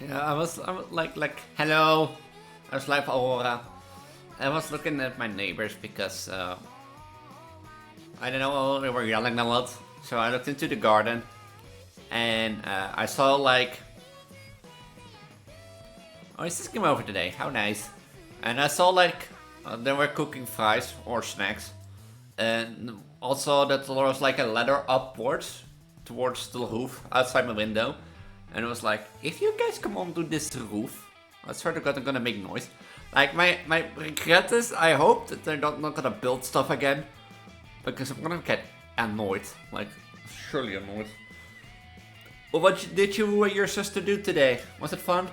Yeah, I was like, hello. I was like, Aurora. I was looking at my neighbors because, I don't know, they were yelling a lot. So I looked into the garden and I saw like, oh, Isis came over today, how nice. And I saw like, they were cooking fries or snacks. And also that there was like a ladder upwards towards the roof outside my window. And it was like, if you guys come onto this roof, I swear to God I'm gonna make noise. Like my regret is, I hope that they're not gonna build stuff again. Because I'm gonna get annoyed, like surely annoyed. Well, what did you and your sister do today? Was it fun?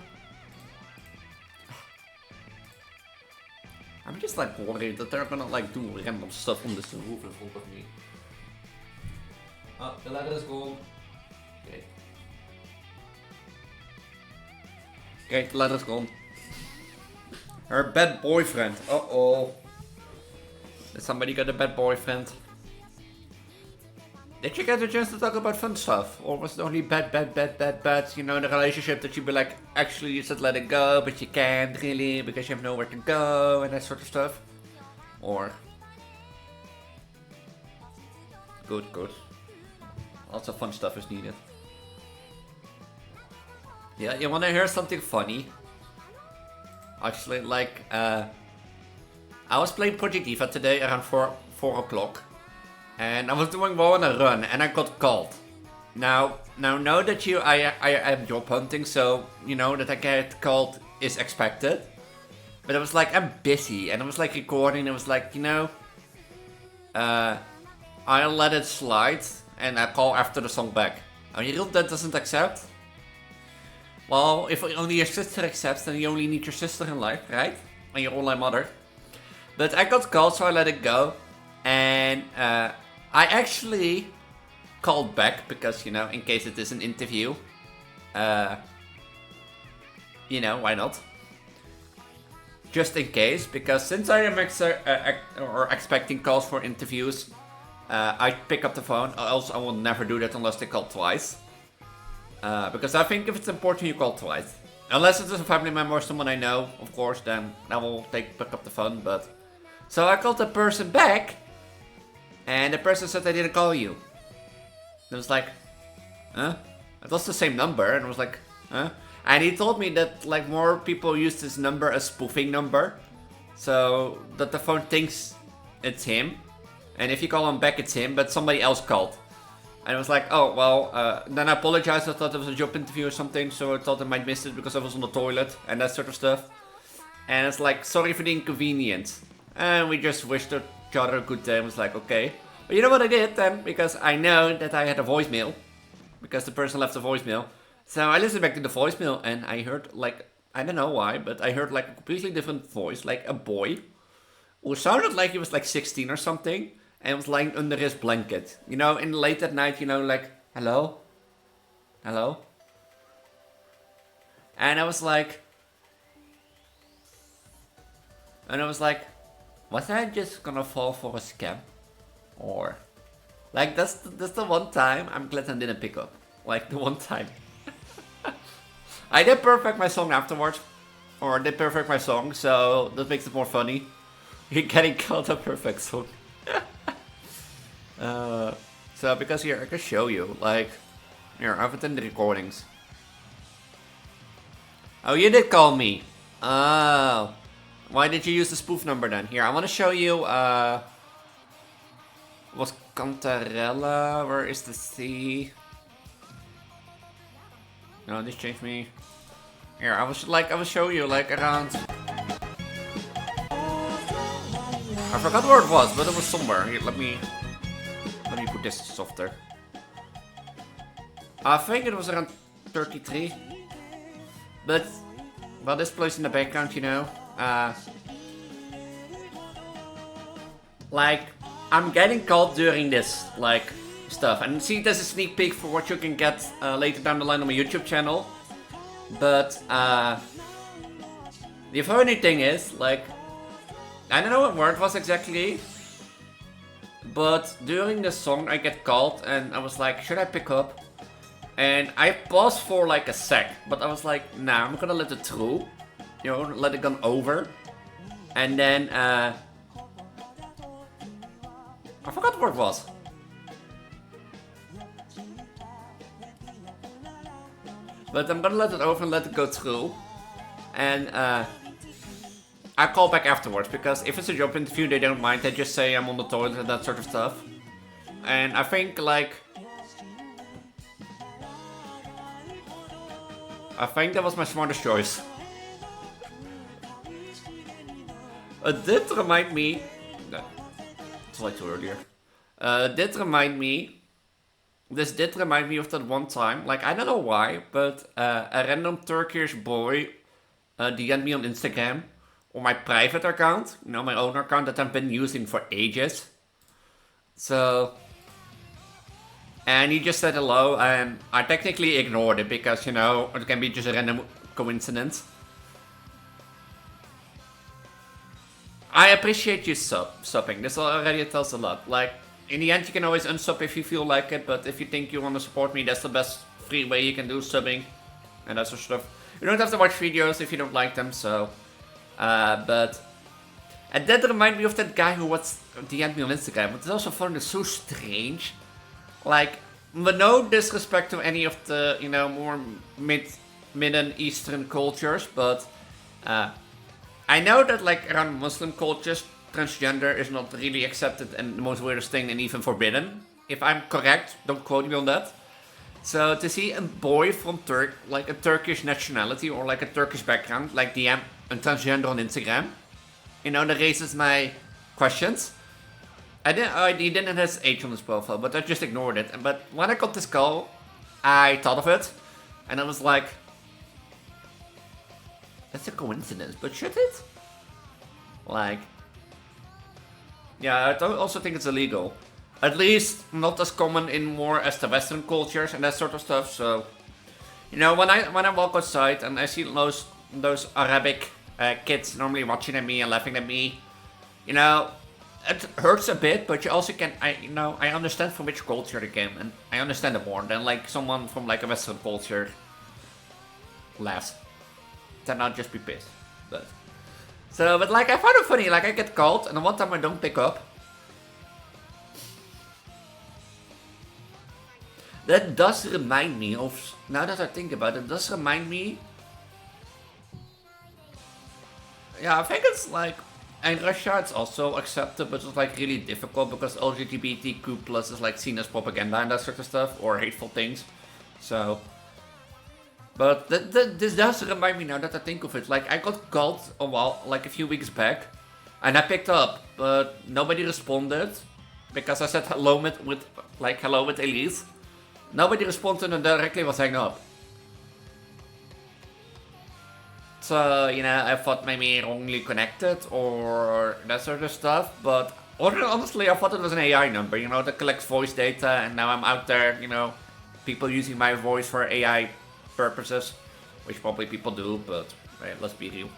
I'm just like worried that they're gonna like do random stuff on this roof in front of me. Oh, the ladder is gone. Okay. Okay, the ladder's gone. Her bad boyfriend. Uh-oh. Did somebody get a bad boyfriend? Did you get a chance to talk about fun stuff? Or was it only bad, you know, the relationship that you'd be like, actually you should let it go, but you can't really because you have nowhere to go and that sort of stuff? Or... Good. Lots of fun stuff is needed. Yeah, you wanna hear something funny? Actually, like, I was playing Project Diva today around 4 o'clock. And I was doing well on a run, and I got called. Now know that I am job hunting, so you know that I get called is expected. But I was like, I'm busy, and I was like recording, and I was like, you know, I'll let it slide, and I call after the song back. And you that doesn't accept? Well, if only your sister accepts, then you only need your sister in life, right? And your online mother. But I got called, so I let it go. And I actually called back because, you know, in case it is an interview. You know, why not? Just in case, because since I am expecting calls for interviews, I pick up the phone. Else I will never do that unless they call twice. Because I think if it's important, you call twice. Unless it is a family member or someone I know, of course, then I will pick up the phone. But so I called the person back, and the person said I didn't call you. And I was like, huh? It was the same number, and I was like, huh? And he told me that like more people use this number as spoofing number, so that the phone thinks it's him, and if you call him back, it's him, but somebody else called. And I was like, oh, well, then I apologized. I thought it was a job interview or something, so I thought I might miss it because I was on the toilet and that sort of stuff. And it's like, sorry for the inconvenience. And we just wished each other a good day. I was like, okay. But you know what I did then? Because I know that I had a voicemail. Because the person left a voicemail. So I listened back to the voicemail and I heard like, I don't know why, but I heard like a completely different voice. Like a boy who sounded like he was like 16 or something. And was lying under his blanket. You know, in late at night, you know, like, hello? Hello? And I was like... was I just gonna fall for a scam? Or... Like, that's the one time I'm glad I didn't pick up. Like, the one time. I did perfect my song afterwards. Or did perfect my song, so that makes it more funny. You're getting called a perfect song. So because here I can show you, like, here I have it in the recordings. Oh, you did call me. Oh, why did you use the spoof number then? Here, I want to show you. Was Cantarella? Where is the C? No, this changed me. Here, I will show you like around. I forgot where it was, but it was somewhere. Here, let me put this softer. I think it was around 33. But, well, this plays in the background, you know. Like, I'm getting called during this, like, stuff. And see, there's a sneak peek for what you can get later down the line on my YouTube channel. But, the funny thing is, like, I don't know what word it was exactly. But during the song I get called and I was like, should I pick up? And I paused for like a sec, but I was like, nah, I'm gonna let it through. You know, let it go over. And then, I forgot what it was. But I'm gonna let it over and let it go through. And, I call back afterwards, because if it's a job interview, they don't mind. They just say I'm on the toilet and that sort of stuff. And I think, like... I think that was my smartest choice. It did remind me... No, it's like too earlier. This did remind me of that one time. Like, I don't know why, but a random Turkish boy DM'd me on Instagram. On my private account. You know, my own account that I've been using for ages. So... And he just said hello, and I technically ignored it because, you know, it can be just a random coincidence. I appreciate you subbing. This already tells a lot. Like, in the end, you can always unsub if you feel like it, but if you think you want to support me, that's the best free way you can do subbing. And that sort of stuff. You don't have to watch videos if you don't like them, so... but... And that reminded me of that guy who was DM'd me on Instagram. But it's also found it so strange. Like, with no disrespect to any of the, you know, more mid and Eastern cultures, but I know that, like, around Muslim cultures, transgender is not really accepted and the most weirdest thing and even forbidden. If I'm correct, don't quote me on that. So to see a boy from like a Turkish nationality or like a Turkish background, like DM a transgender on Instagram, you know, that raises my questions. He didn't have his age on his profile, but I just ignored it. But when I got this call, I thought of it, and I was like, that's a coincidence, but should it? Like, yeah, I also think it's illegal. At least not as common in more as the Western cultures and that sort of stuff. So, you know, when I walk outside and I see those Arabic kids normally watching at me and laughing at me, you know. It hurts a bit, but you also can, I understand from which culture they came, and I understand it more than like someone from like a Western culture laughs. Then I'll just be pissed. But like I find it funny, like I get called, and one time I don't pick up. That does remind me of, now that I think about it, does remind me. Yeah, I think it's like. In Russia, it's also accepted, but it's like really difficult because LGBTQ plus is like seen as propaganda and that sort of stuff, or hateful things. So, but this does remind me now that I think of it. Like I got called like a few weeks back, and I picked up, but nobody responded because I said hello with Elise. Nobody responded and directly was hanging up. So, you know, I thought maybe wrongly connected or that sort of stuff, but honestly, I thought it was an AI number, you know, that collects voice data, and now I'm out there, you know, people using my voice for AI purposes, which probably people do, but right, let's be real.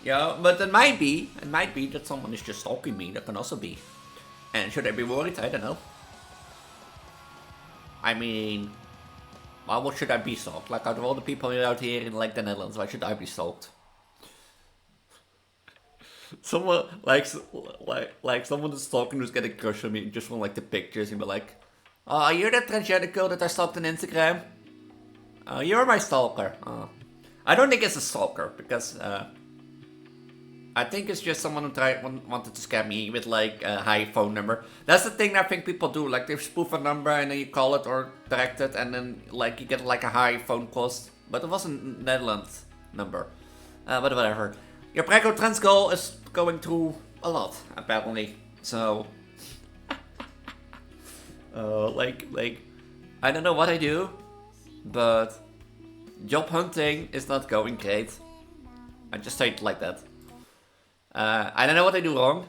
Yeah, but it might be that someone is just stalking me, that can also be. And should I be worried? I don't know. I mean, why should I be stalked? Like, out of all the people out here in, like, the Netherlands, why should I be stalked? Someone, like someone is stalking who's getting a crush on me and just want, like, the pictures and be like, oh, you're that transgender girl that I stalked on Instagram? Oh, you're my stalker. Oh. I don't think it's a stalker, because, I think it's just someone who wanted to scam me with like a high phone number. That's the thing I think people do. Like they spoof a number and then you call it or direct it, and then like you get like a high phone cost. But it wasn't Netherlands number. But whatever. Your Preggo trans goal is going through a lot apparently. So, like I don't know what I do, but job hunting is not going great. I just say it like that. I don't know what I do wrong,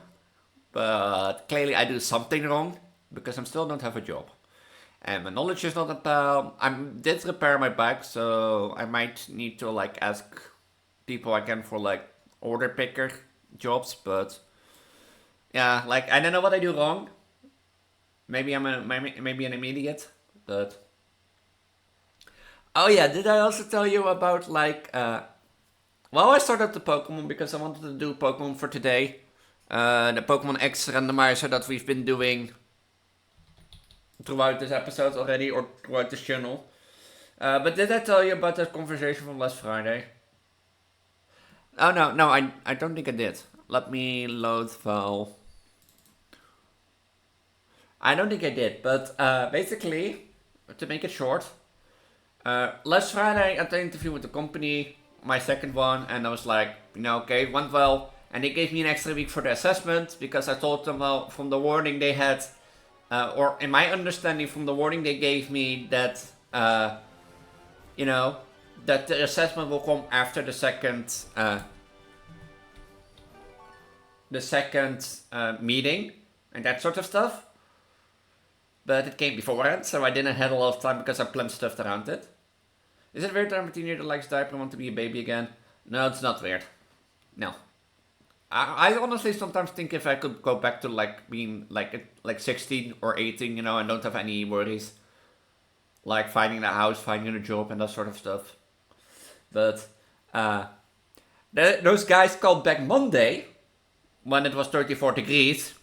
but clearly I do something wrong because I still don't have a job. And my knowledge is not about... I did repair my bike, so I might need to like ask people again for like order picker jobs, but Yeah, like I don't know what I do wrong. Maybe maybe an idiot, but oh yeah, did I also tell you about like well, I started the Pokemon because I wanted to do Pokemon for today. The Pokemon X randomizer that we've been doing throughout this episode already, or throughout this channel. But did I tell you about that conversation from last Friday? Oh no, I don't think I did. Let me load file. I don't think I did, but basically, to make it short, last Friday at the interview with the company, my second one, and I was like, okay, it went well. And they gave me an extra week for the assessment because I told them, well, from the warning they had, or in my understanding from the warning they gave me that, that the assessment will come after the second meeting and that sort of stuff. But it came beforehand, so I didn't have a lot of time because I planned stuff around it. Is it weird that I'm a teenager that likes diaper and want to be a baby again? No, it's not weird. No. I honestly sometimes think if I could go back to like being like 16 or 18, and don't have any worries. Like finding a house, finding a job and that sort of stuff. But those guys called back Monday when it was 34 degrees.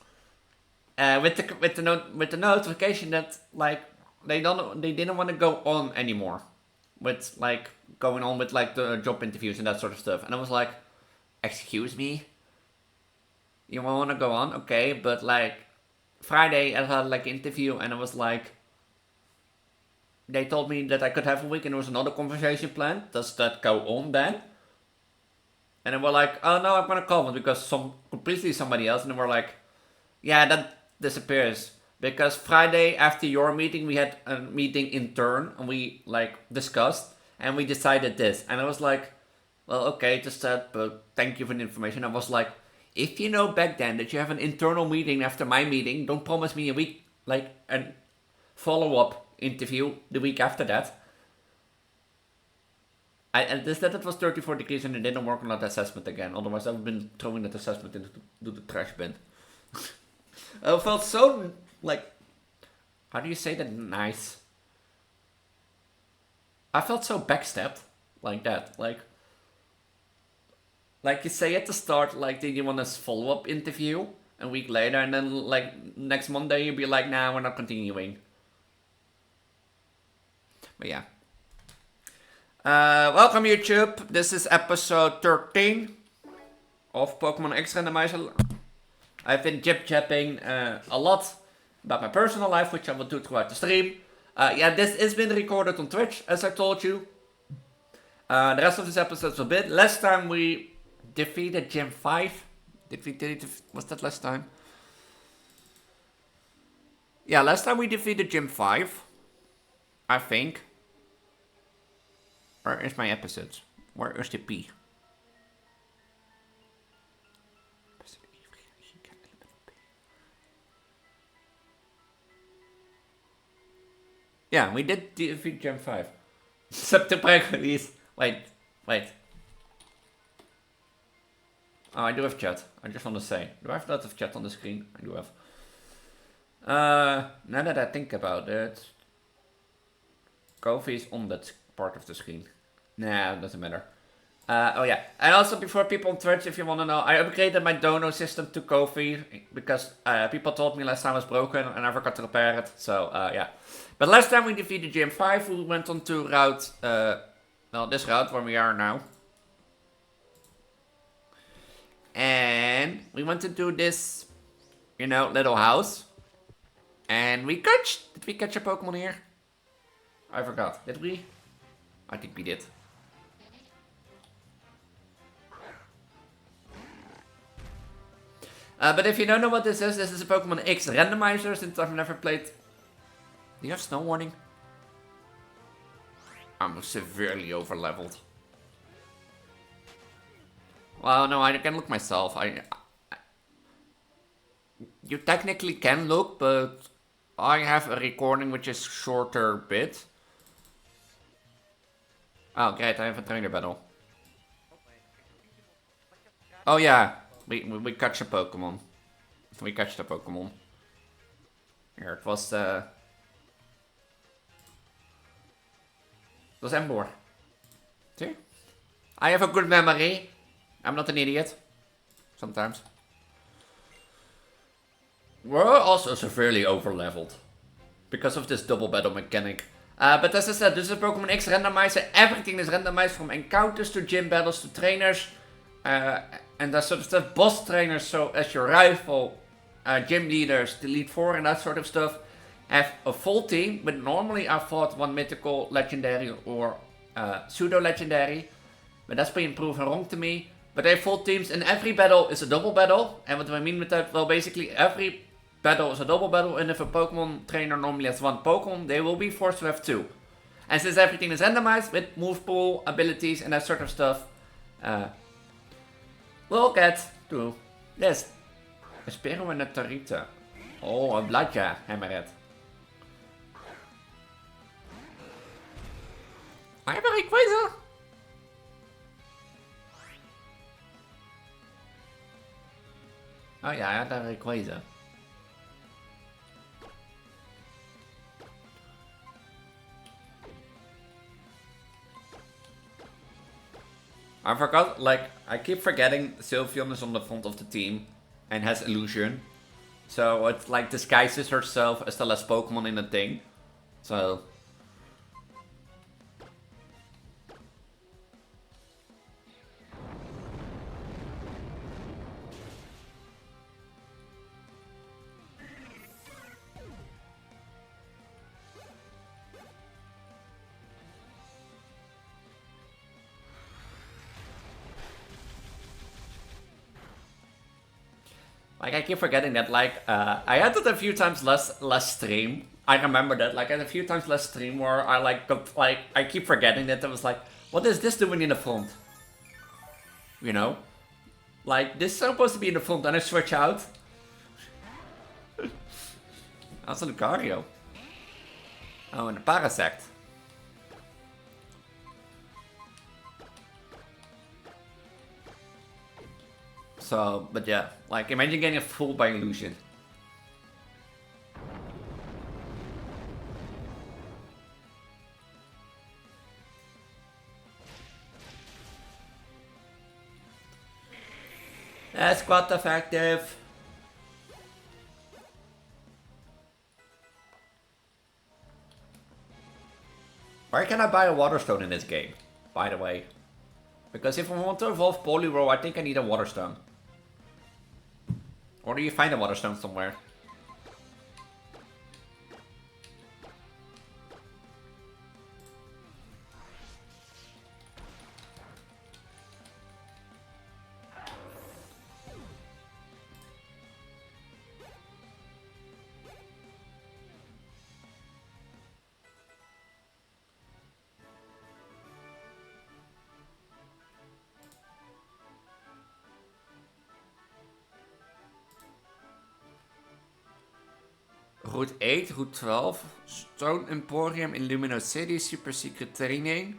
With the notification that like they didn't want to go on anymore with like going on with like the job interviews and that sort of stuff, and I was like, excuse me, you want to go on, okay, but like Friday I had like an interview and I was like, they told me that I could have a week and there was another conversation planned. Does that go on then? And they were like, oh no, I'm gonna call them because completely somebody else, and they were like, yeah, that disappears. Because Friday after your meeting, we had a meeting in turn and we like discussed and we decided this. And I was like, well, okay, just that, but thank you for the information. I was like, if you know back then that you have an internal meeting after my meeting, don't promise me a week, like a follow-up interview the week after that. And this that it was 34 degrees and it didn't work on that assessment again. Otherwise, I would have been throwing that assessment into the trash bin. I felt so, like, how do you say that? Nice. I felt so backstabbed like that. Like you say at the start, like, did you want a follow-up interview a week later, and then, like, next Monday you'd be like, nah, we're not continuing. But yeah. Welcome YouTube. This is episode 13 of Pokemon X Randomizer. I've been jib-jabbing a lot about my personal life, which I will do throughout the stream. Yeah, this has been recorded on Twitch, as I told you. The rest of this episode will be. Last time we defeated Gym6. Was that last time? Yeah, last time we defeated Gym5. I think. Where is my episodes? Where is the P? Yeah, we did defeat Gym5. Except the Preggo, Elise. Wait. Oh, I do have chat. I just want to say. Do I have a lot of chat on the screen? I do have. Now that I think about it, Kofi is on that part of the screen. Nah, it doesn't matter. Oh yeah, and also before people on Twitch, if you want to know, I upgraded my dono system to Kofi because people told me last time it was broken and I forgot to repair it. So yeah, but last time we defeated Gym5, we went on to route, this route where we are now, and we went to do this, little house, and did we catch a Pokemon here? I forgot. Did we? I think we did. But if you don't know what this is a Pokemon X randomizer, since I've never played. Do you have snow warning? I'm severely overleveled. Well, no, I can look myself. You technically can look, but I have a recording which is shorter bit. Oh, great, I have a trainer battle. Oh yeah, we catch a Pokemon. we catch the Pokemon. Here, it was Emboar. See? I have a good memory. I'm not an idiot. Sometimes. We're also severely overleveled. Because of this double battle mechanic. But as I said, this is a Pokemon X randomizer. Everything is randomized from encounters to gym battles to trainers. And that sort of stuff. Boss trainers, so as your rival, gym leaders, the Elite Four and that sort of stuff. Have a full team, but normally I fought one mythical, legendary or pseudo legendary. But that's been proven wrong to me. But they have full teams and every battle is a double battle. And what do I mean with that? Well, basically every battle is a double battle, and if a Pokemon trainer normally has one Pokemon, they will be forced to have two. And since everything is randomized with move pool, abilities and that sort of stuff, we'll get to this. A Spearow and a Tarita. Oh, a Bladja, Hammerhead. I have a Rayquaza. Oh yeah, I had a Rayquaza. I forgot, like, I keep forgetting Sylveon is on the front of the team and has illusion. So it like disguises herself as the last Pokemon in the thing. So like, I keep forgetting that, like, I had it a few times less stream. I remember that, like, I had a few times less stream where I, like, got, like, I keep forgetting that. I was like, what is this doing in the front? You know? Like, this is supposed to be in the front, and I switch out. That's a Lucario. Oh, and a Parasect. So, but yeah, like, imagine getting fooled by illusion. That's quite effective. Where can I buy a Water Stone in this game, by the way? Because if I want to evolve Poliwhirl, I think I need a Water Stone. Or do you find a Water Stone somewhere? Route 8, Route 12, Stone Emporium in Lumino City, Super Secret Training.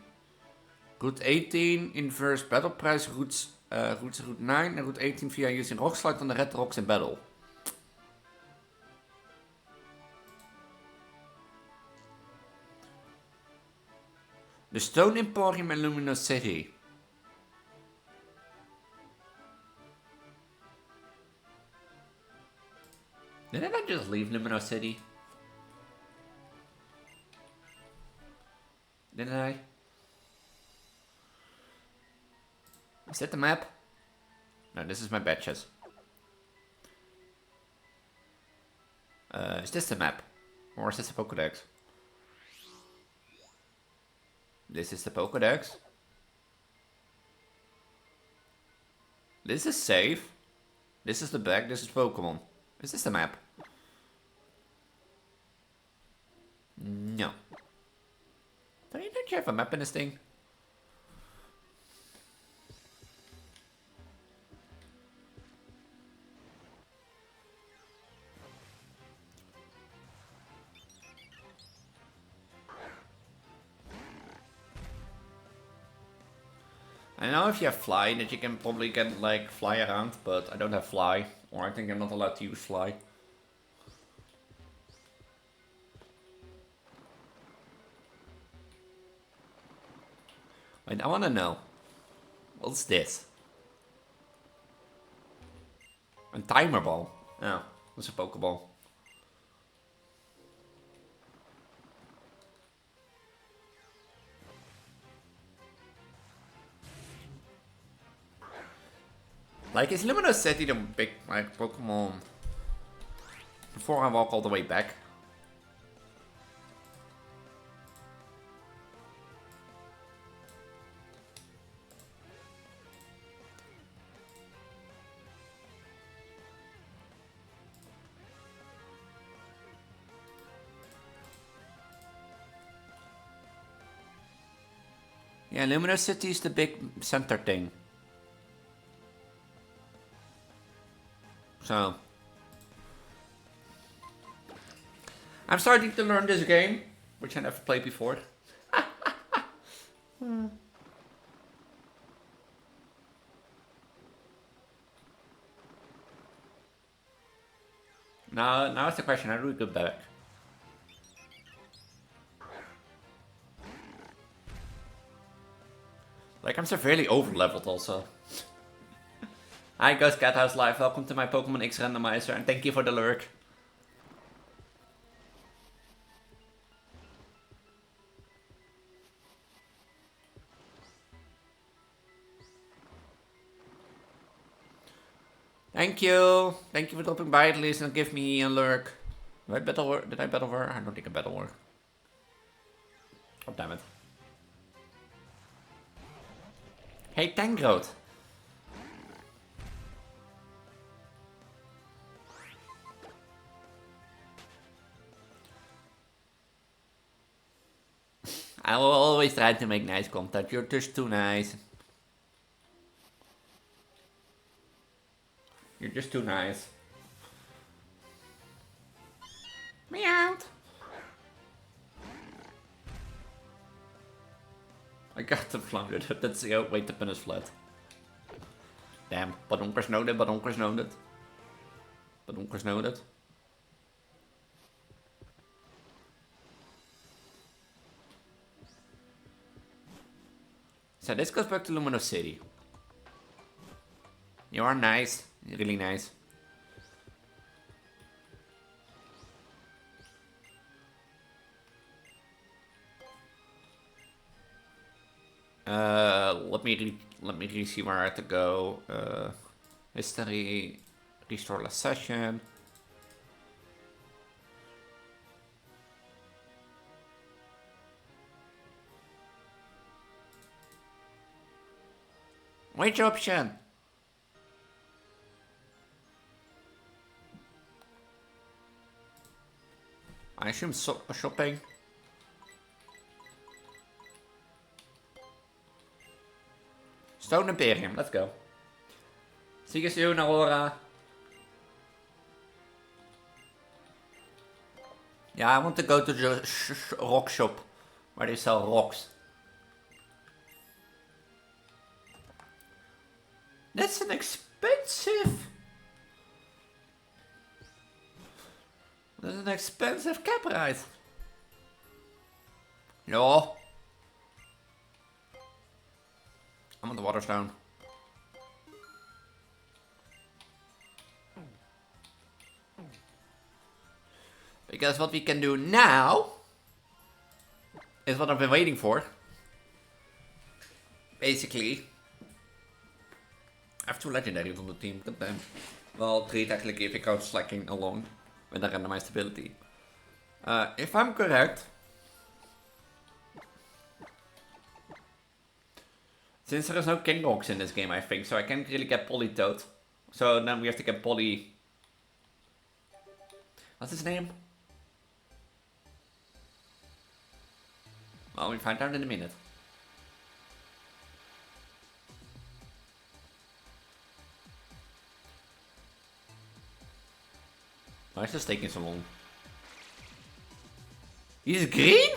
Route 18, Inverse Battle Price, Route 9 en Route 18 via using Rock Slide on the Red Rocks in Battle. The Stone Emporium in Lumino City. Didn't I just leave Lumino City? Didn't I? Is that the map? No, this is my badges. Is this the map? Or is this the Pokédex? This is the Pokédex. This is safe. This is the bag, this is Pokémon. Is this the map? No. Don't you have a map in this thing? I know if you have fly that you can probably get like fly around, but I don't have fly Or I think I'm not allowed to use fly. Wait, I wanna know. What's this? A timer ball. Oh, that's a Pokeball. Like, is Luminous City the big, like, Pokemon? Before I walk all the way back. Yeah, Luminous City is the big center thing. So, I'm starting to learn this game, which I never played before. Now it's the question, how do we go back? Like, I'm severely over-leveled also. Hi Ghost Cat House Live, welcome to my Pokemon X Randomizer, and thank you for the lurk. Thank you for dropping by at least and give me a lurk. Did I battle her? I don't think I battle her. Oh damn it. Hey Tangrowth. I will always try to make nice content. You're just too nice. You're just too nice. Meow. I got them flounded. That's the way to punish flat. Damn. Badonkers noted, badonkers noted. Badonkers noted. So this goes back to Luminous City. You are nice. Really nice. Let me see where I have to go. History, restore last session. Which option? I assume shopping. Stone Imperium, let's go. See you soon, Aurora. Yeah, I want to go to the rock shop where they sell rocks. That's an expensive. That's an expensive Caprite. No. I'm on the water stone. Because what we can do now is what I've been waiting for. Basically, I have 2 legendaries on the team. God damn. Well, 3 technically if I count slacking along with the randomized ability. If I'm correct, since there is no King Rocks in this game, I think, so I can't really get Politoed. So then we have to get Poly. What's his name? Well, we find out in a minute. Why is this taking so long? He's green?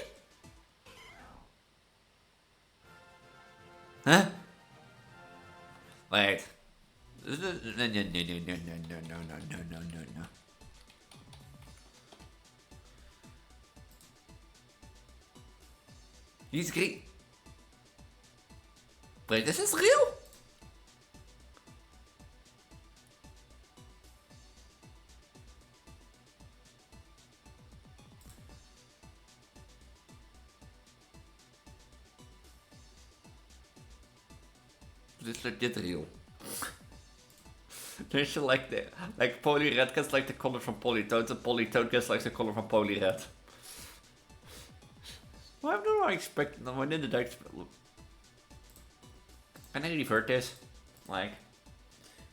Huh? Wait. no. He's green. Wait, this is real? This is legit real. Don't you like the Poly Red gets like the color from Polytoad, and Polytoad gets like the color from Poly Red. Why do I expect? When did I expect? Can I revert this? Like,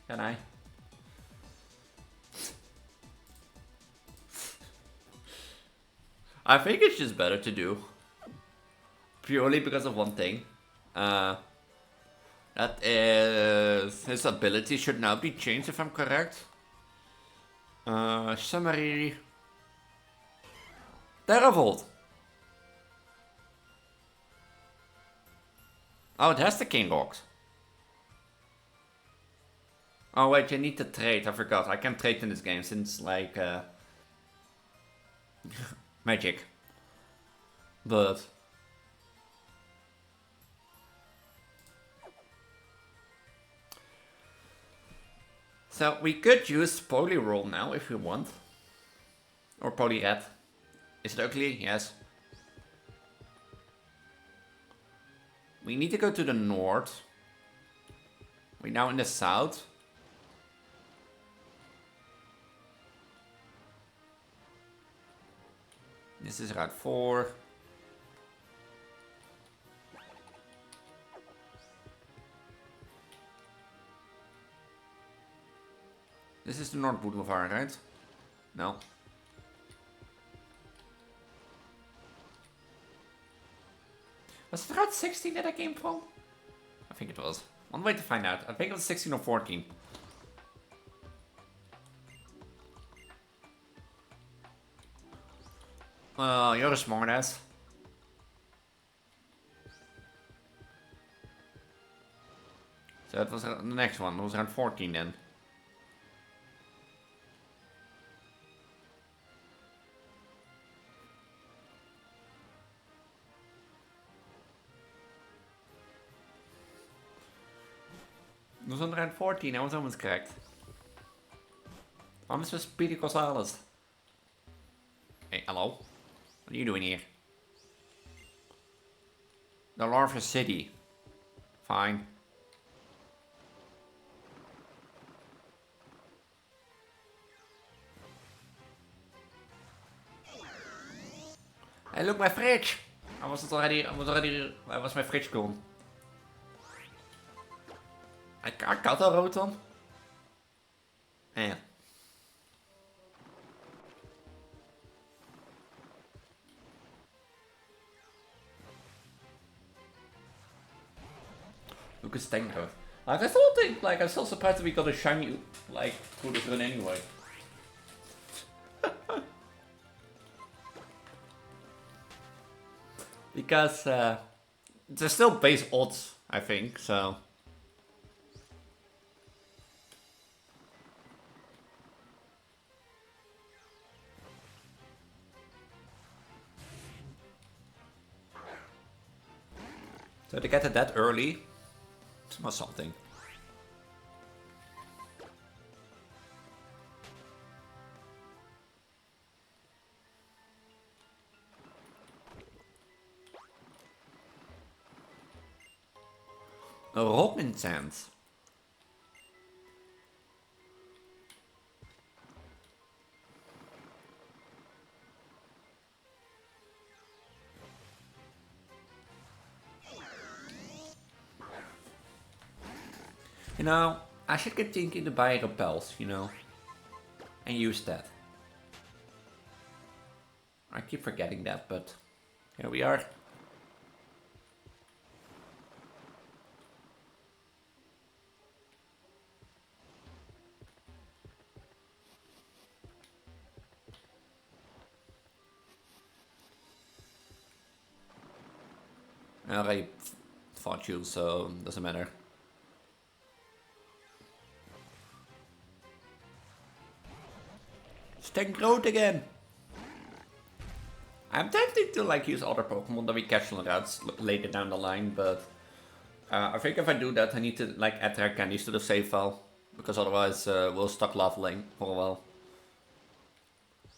can I? I think it's just better to do. Purely because of one thing. That is, his ability should now be changed if I'm correct. Summary. Terravolt. Oh, it has the King Rocks. Oh wait, you need to trade, I forgot. I can't trade in this game since like magic. But so we could use Polyroll now if we want. Or Polyred. Is it ugly? Yes. We need to go to the north. We're now in the south. This is Route 4. This is the North Boulevard, right? No. Was it Route 16 that I came from? I think it was. One way to find out. I think it was 16 or 14. You're a smartass. So that was the next one. It was around 14 then. It was around 14. I was almost correct. Almost was Speedy Gonzalez. Hey, hello. What are you doing here? The Larva City. Fine. Hey, look, my fridge! I was my fridge gone? Ik had al rood dan. Ja. Look at Stanko. Like, I still think, like, I'm still surprised that we got a shiny, like, through this run anyway. Because, there's still base odds, I think, so. So to get it that early, it's not something. A Robin Sands. You know, I should get thinking to buy repels, you know, and use that. I keep forgetting that, but here we are. I already fought you, so doesn't matter. Stand Groot again. I'm tempted to like use other Pokemon that we catch on the routes later down the line, but I think if I do that, I need to like add rare candies to the save file, because otherwise we'll stuck leveling for a while.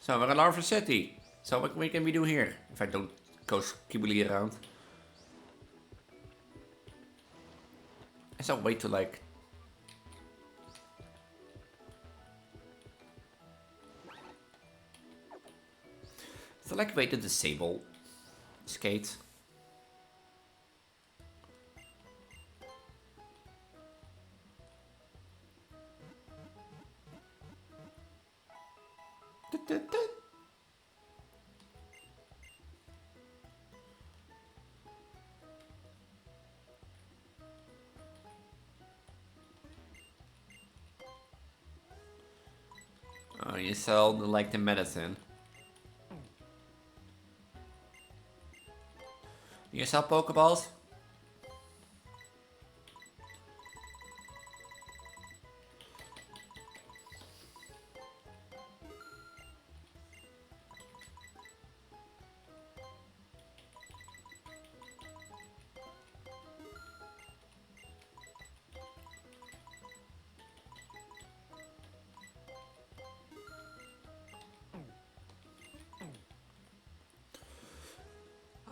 So we're in Larva City. So what can we do here if I don't go skibbly around? Is there a way to like... Is there like a way to disable skate? Oh, you sell like the medicine. You sell Pokeballs?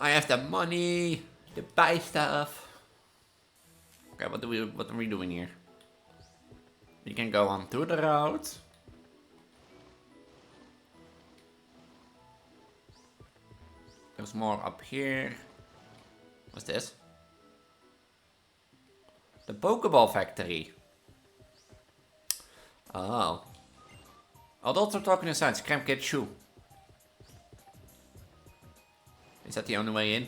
I have the money to buy stuff. Okay, what are we doing here? You can go on to the route. There's more up here. What's this? The Pokeball Factory. Oh. Adults are talking inside. Scram Kid Shoe. Is that the only way in?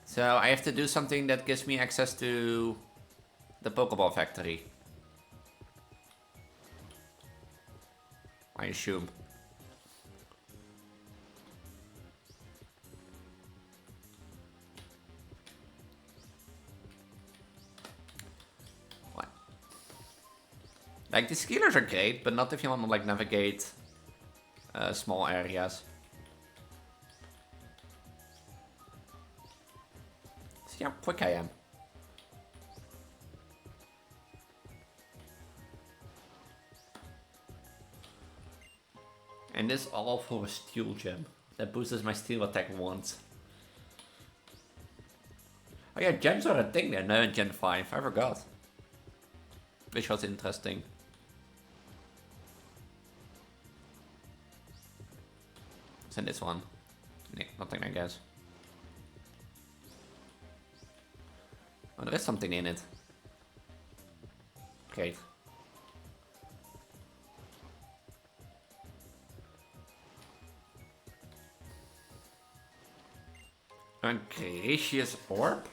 So I have to do something that gives me access to the Pokeball Factory. I assume. What? Like the skillers are great, but not if you want to like navigate small areas. See how quick I am. And this all for a steel gem. That boosts my steel attack once. Oh yeah, gems are a thing there now in Gen 5. I forgot. Which was interesting. What's in this one? Nothing, I guess. Oh, there is something in it. Great. A gracious orb?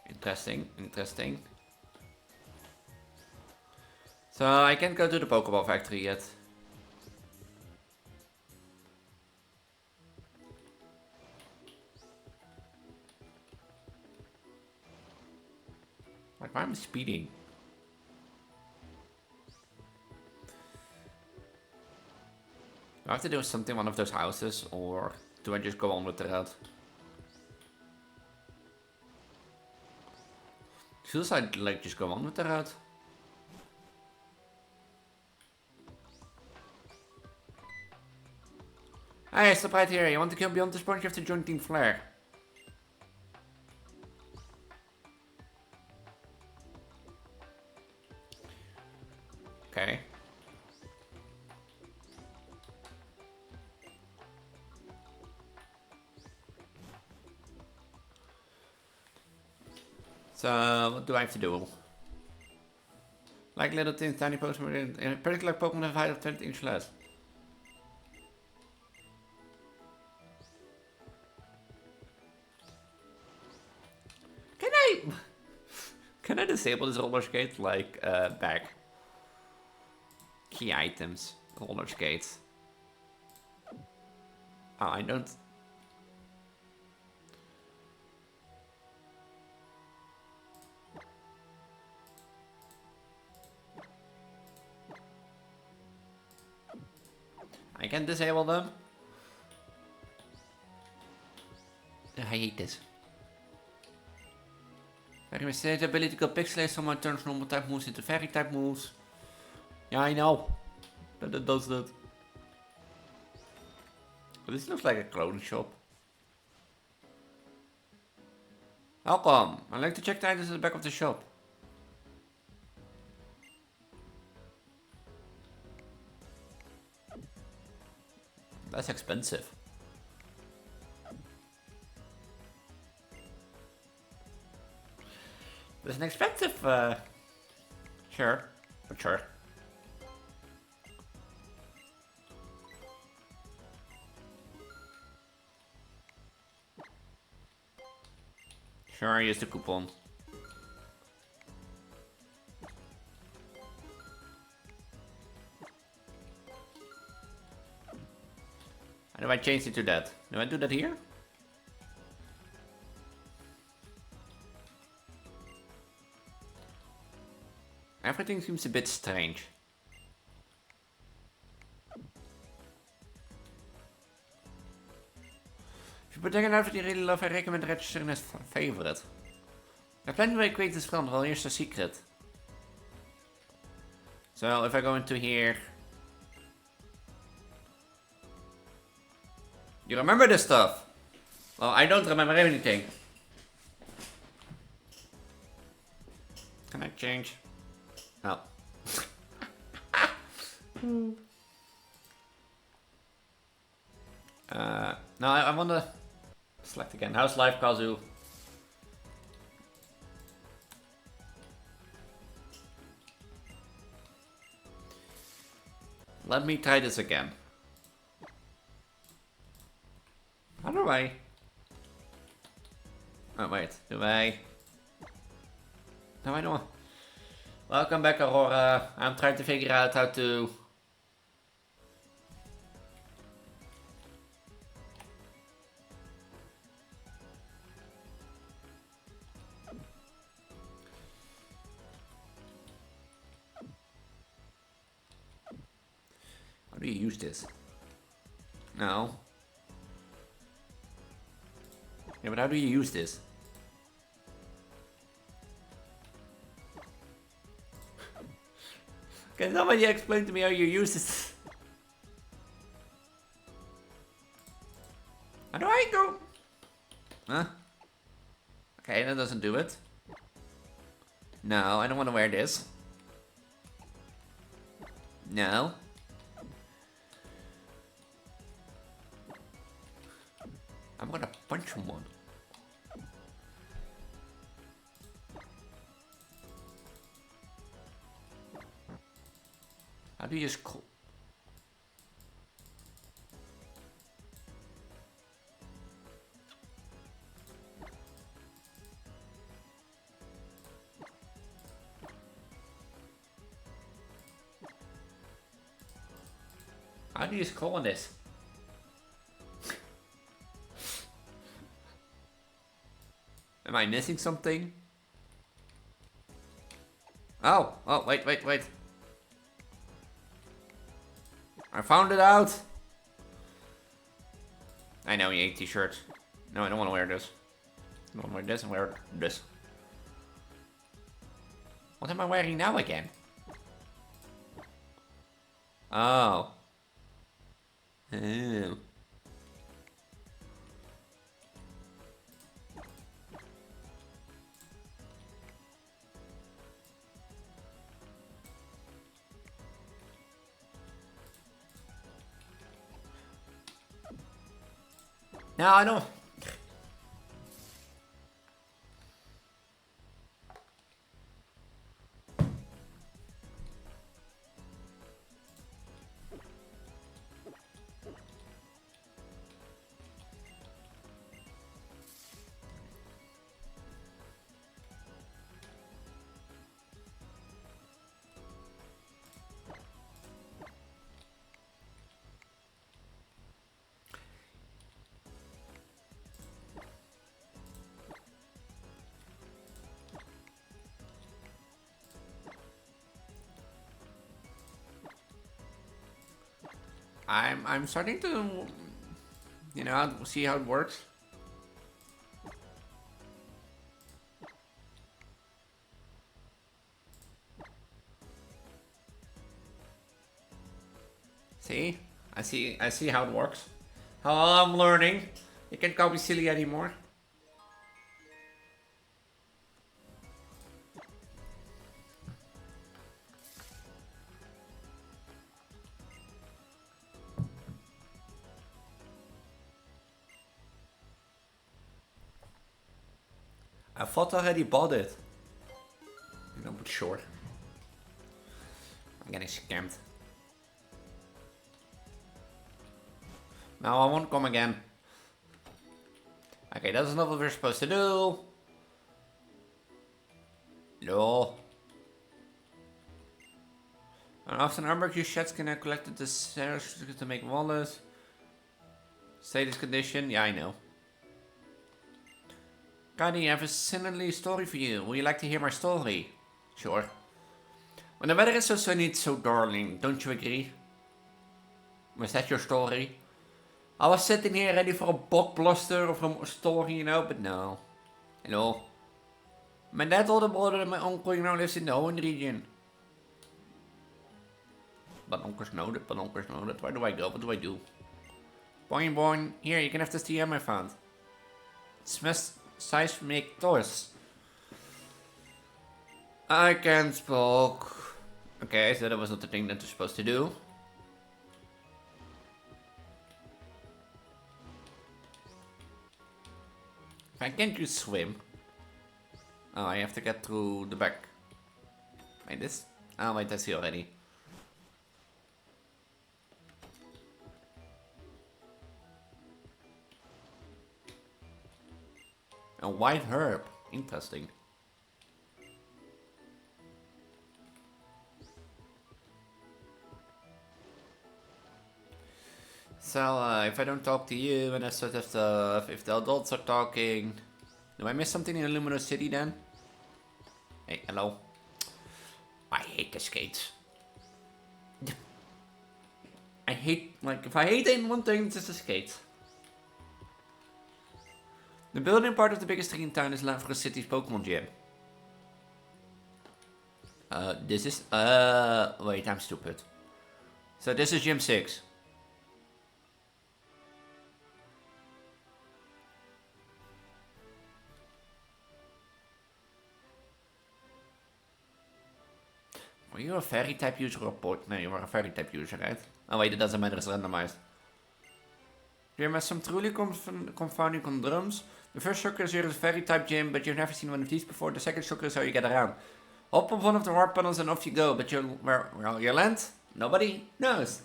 Interesting, interesting. So I can't go to the Pokeball Factory yet. Like, why am I speeding? Do I have to do something in one of those houses, or do I just go on with the route? Feels like just go on with the route. Hey, stop right here. You want to kill beyond this point? You have to join Team Flare. Okay. So, what do I have to do? Like little things, tiny Pokemon, in a particular Pokemon have height of 20 inch less. Can I disable this roller skate? Like, back. Key items, roller skates. Oh, I don't... I can disable them. I hate this. Very mysterious ability to go pixelate someone turns normal type moves into fairy type moves. Yeah, I know. That it does that. But this looks like a clothing shop. Welcome. I'd like to check the items at the back of the shop. That's expensive. That's an expensive, sure, but sure. Sure, use the coupon. How do I change it to that? Do I do that here? Everything seems a bit strange. If you put an outfit you really love, I recommend registering as favorite. I plan to create this front, well here's the secret. So if I go into here... You remember this stuff? Well, I don't remember anything. Can I change? No. No, I want to select again. How's life, Kazu? Let me try this again. How do I? Oh wait, do I? No, I don't. Welcome back, Aurora. I'm trying to figure out how to... How do you use this? No. Yeah, but how do you use this? Can somebody explain to me how you use this? How do I go? Huh? Okay, that doesn't do it. No, I don't want to wear this. No. I'm gonna punch someone. How do you just call? How do you just call on this? Am I missing something? Oh, wait. I found it out. I know you hate t-shirts. No, I don't want to wear this. I don't want to wear this and wear this. What am I wearing now again? Oh. Ew. No, I don't. I'm starting to, you know, see how it works. See? I see how it works. How I'm learning. You can't call me silly anymore. I thought I already bought it. You know, but sure. I'm getting scammed. Now I won't come again. Okay, that's not what we're supposed to do. No. And after an armor, your sheds can have collected the shares to make wallets. Status condition, yeah, I know. Kani, I have a similarly story for you. Would you like to hear my story? Sure. When the weather is so sunny, it's so darling, don't you agree? Was that your story? I was sitting here ready for a blockbuster of a story, you know, but no. Hello. My dad told about that my uncle, you know, lives in the Hoenn region. But uncles know that, Where do I go? What do I do? Boing boing. Here, you can have this TM I found. It's seismic toys. I can't spoke. Okay, so that was not the thing that you're supposed to do. I can't you swim? Oh, I have to get through the back. Wait, this? Oh, wait, I see already. A white herb. Interesting. So, if I don't talk to you and that sort of stuff, if the adults are talking... Do I miss something in Luminous City then? Hey, hello. I hate the skates. I hate, like, if I hate one thing, it's just the skates. The building part of the biggest thing in town is land for the city's Pokemon gym. This is, wait, I'm stupid. So this is Gym6. Were you a fairy type user or no, you were a fairy type user, right? Oh wait, it doesn't matter, it's randomized. Gym has some truly confounding conundrums. The first shocker is here is a fairy type gym, but you've never seen one of these before. The second shocker is how you get around. Hop on one of the warp panels and off you go, but where you land? Nobody knows.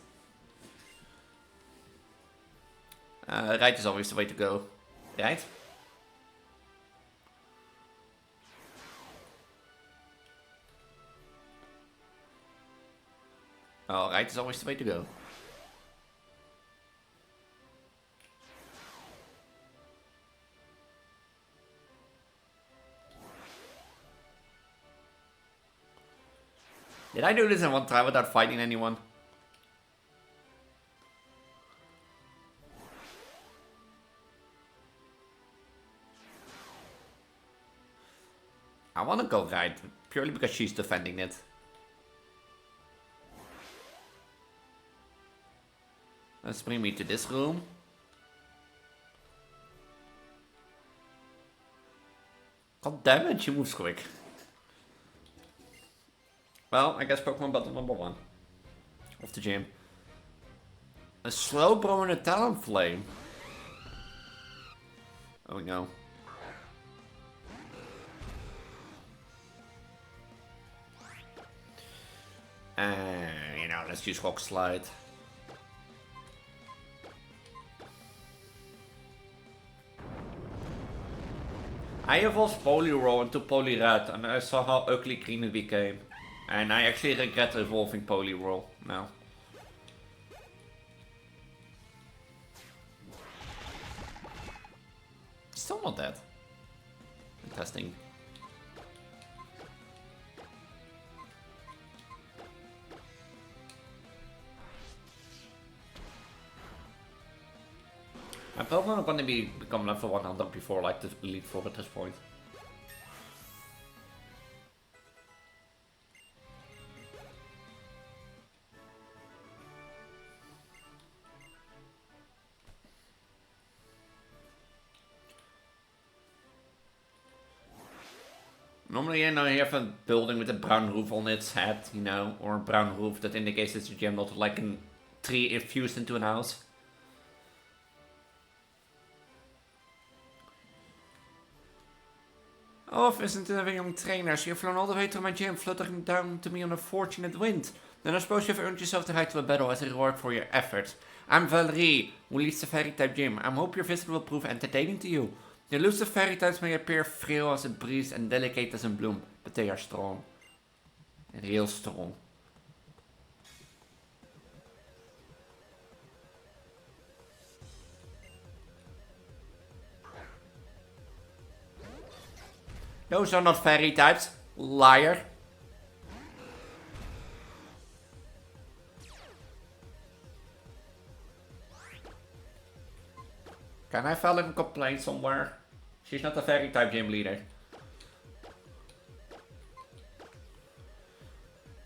Right is always the way to go, right? Oh, right is always the way to go. Did I do this in one try without fighting anyone? I want to go right, purely because she's defending it. Let's bring me to this room. God damn it, she moves quick. Well, I guess Pokemon battle number 1 of the gym. A slow bro and a Talonflame. Oh no. You know, let's use Rock Slide. I evolved Poliwhirl into Poliwrath and I saw how ugly green it became. And I actually regret evolving Poliwhirl now. Still not dead. Interesting. I'm probably not gonna become level 100 before like the Elite 4 at this point. Normally, you know, you have a building with a brown roof on its head, you know, or a brown roof that indicates it's a gym, not like a tree fused into an house. Oh, visiting a young trainers. You've flown all the way to my gym, fluttering down to me on a fortunate wind. Then I suppose you've earned yourself the right to a battle as a reward for your efforts. I'm Valerie, who leads the fairy type gym. I hope your visit will prove entertaining to you. The elusive fairy types may appear frail as a breeze and delicate as a bloom, but they are strong. Real strong. Those are not fairy types, liar. Can I file a complaint somewhere? She's not a fairy type gym leader.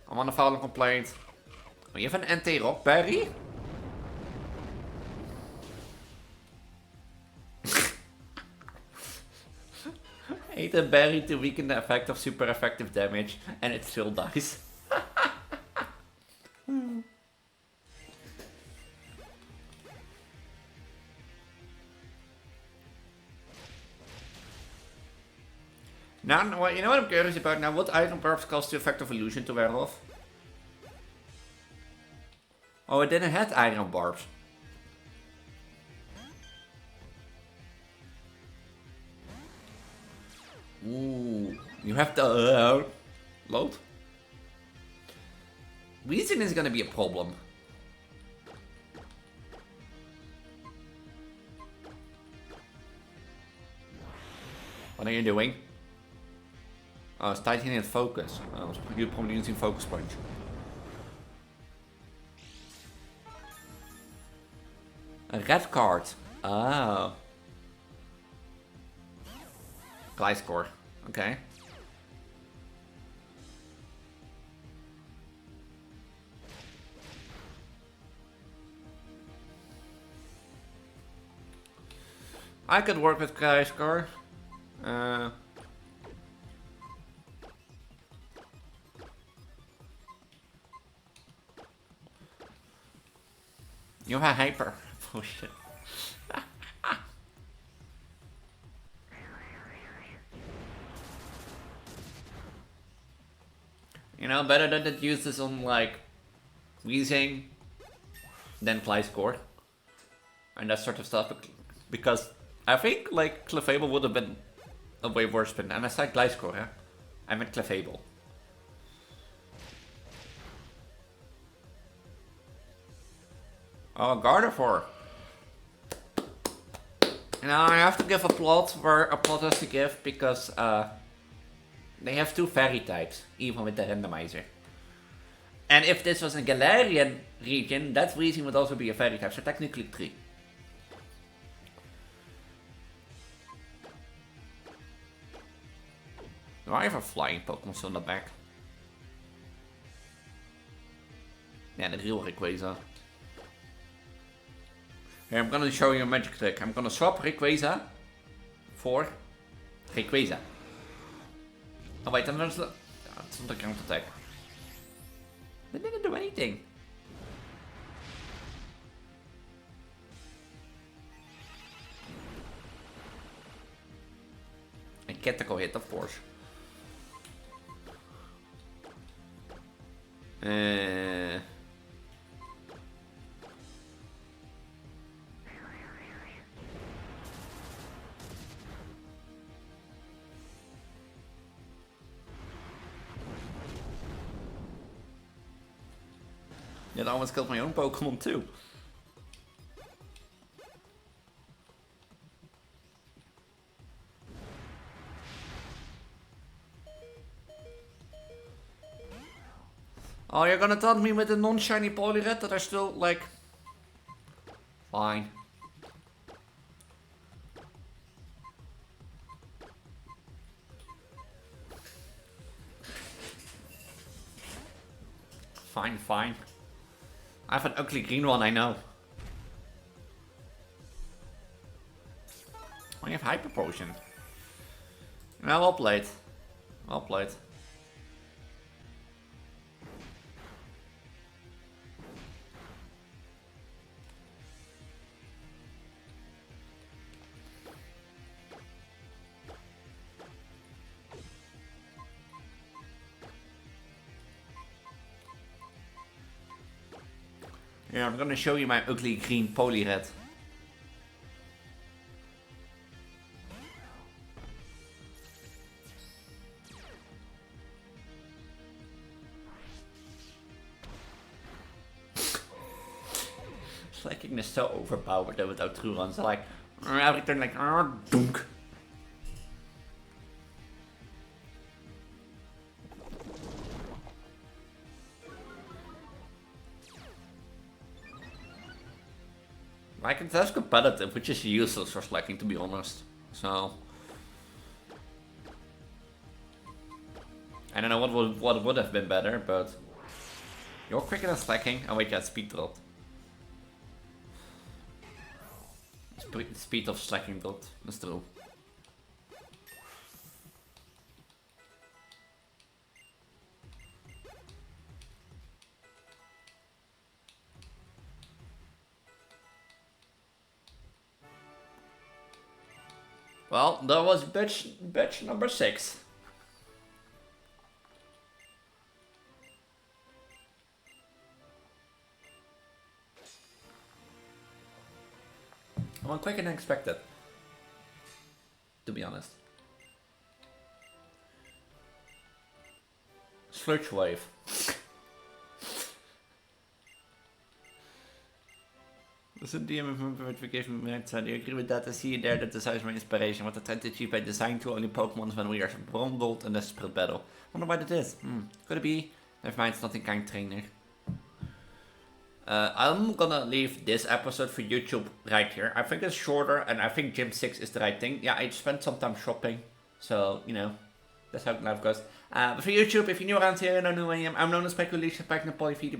I want to file a complaint. Oh, you have an anti-rock berry? Eat a berry to weaken the effect of super effective damage, and it still dies. Now, well, you know what I'm curious about now? What item perhaps costs the effect of illusion to wear off? Oh, it didn't have iron barbs. Ooh, you have to load. Wheezing is gonna be a problem. What are you doing? Oh, it's titanium focus. Oh, you're probably using focus punch. A red card. Oh. Gliscor. Okay. I could work with Gliscor. You have hyper. Bullshit. You know, better than it uses on like Weezing than Gliscor and that sort of stuff, because I think like Clefable would have been a way worse spin. And I said Gliscor, yeah? I meant Clefable. Oh, Gardevoir. Now I have to give a plot where a plot has to give, because they have two fairy types, even with the randomizer. And if this was a Galarian region, that Weezing would also be a fairy type, so technically 3. Do I have a flying Pokemon still in the back? Yeah, the real Rayquaza. Here, I'm gonna show you a magic trick. I'm gonna swap Rayquaza for Rayquaza. Oh wait, I'm just... it's not a counter attack. They didn't do anything. A critical hit, of course. It almost killed my own Pokemon too. Oh, you're gonna taunt me with a non-shiny Poliwrath that are still, like... Fine. fine, fine. I have an ugly green one, I know. Oh, you have Hyper Potion. Well played. Well played. Yeah, I'm gonna show you my ugly green poly red. Slacking is so overpowered though without true runs. Like every turn like dunk. Like it's as competitive, which is useless for slacking to be honest. So I don't know what would have been better, but you're quicker than slacking. Oh wait, yeah, speed dropped. Speed of slacking dropped. That's true. Well, that was batch number 6. I went quicker than expected, to be honest. Sludge wave. Listen, DM verification minutes. I agree with that. I see there that this is my inspiration. What I tried to achieve by design to only Pokemon when we are bundled in a separate battle. Wonder why that is. Could it be? Never mind, it's not in kind trainer. I'm gonna leave this episode for YouTube right here. I think it's shorter and I think Gym6 is the right thing. Yeah, I spent some time shopping. So, you know, that's how life goes. But for YouTube, if you're new around here and don't know who I am, I'm known as Preggo, Elise, Vtuber,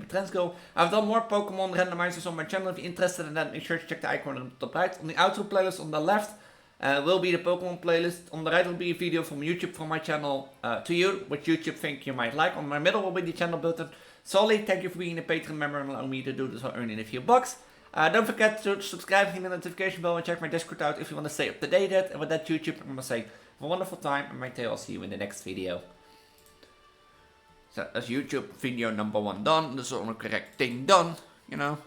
Transgender. I've done more Pokemon randomizers on my channel. If you're interested in that, make sure to check the icon on the top right. On the outro playlist on the left will be the Pokemon playlist. On the right will be a video from YouTube from my channel to you, which YouTube think you might like. On my middle will be the channel button. Solly, thank you for being a Patreon member and allowing me to do this while earning a few bucks. Don't forget to subscribe, hit the notification bell, and check my Discord out if you want to stay up to date. And with that, YouTube, I'm going to say have a wonderful time, and I'll see you in the next video. So that's YouTube video number 1 done. That's all the correct thing done, you know.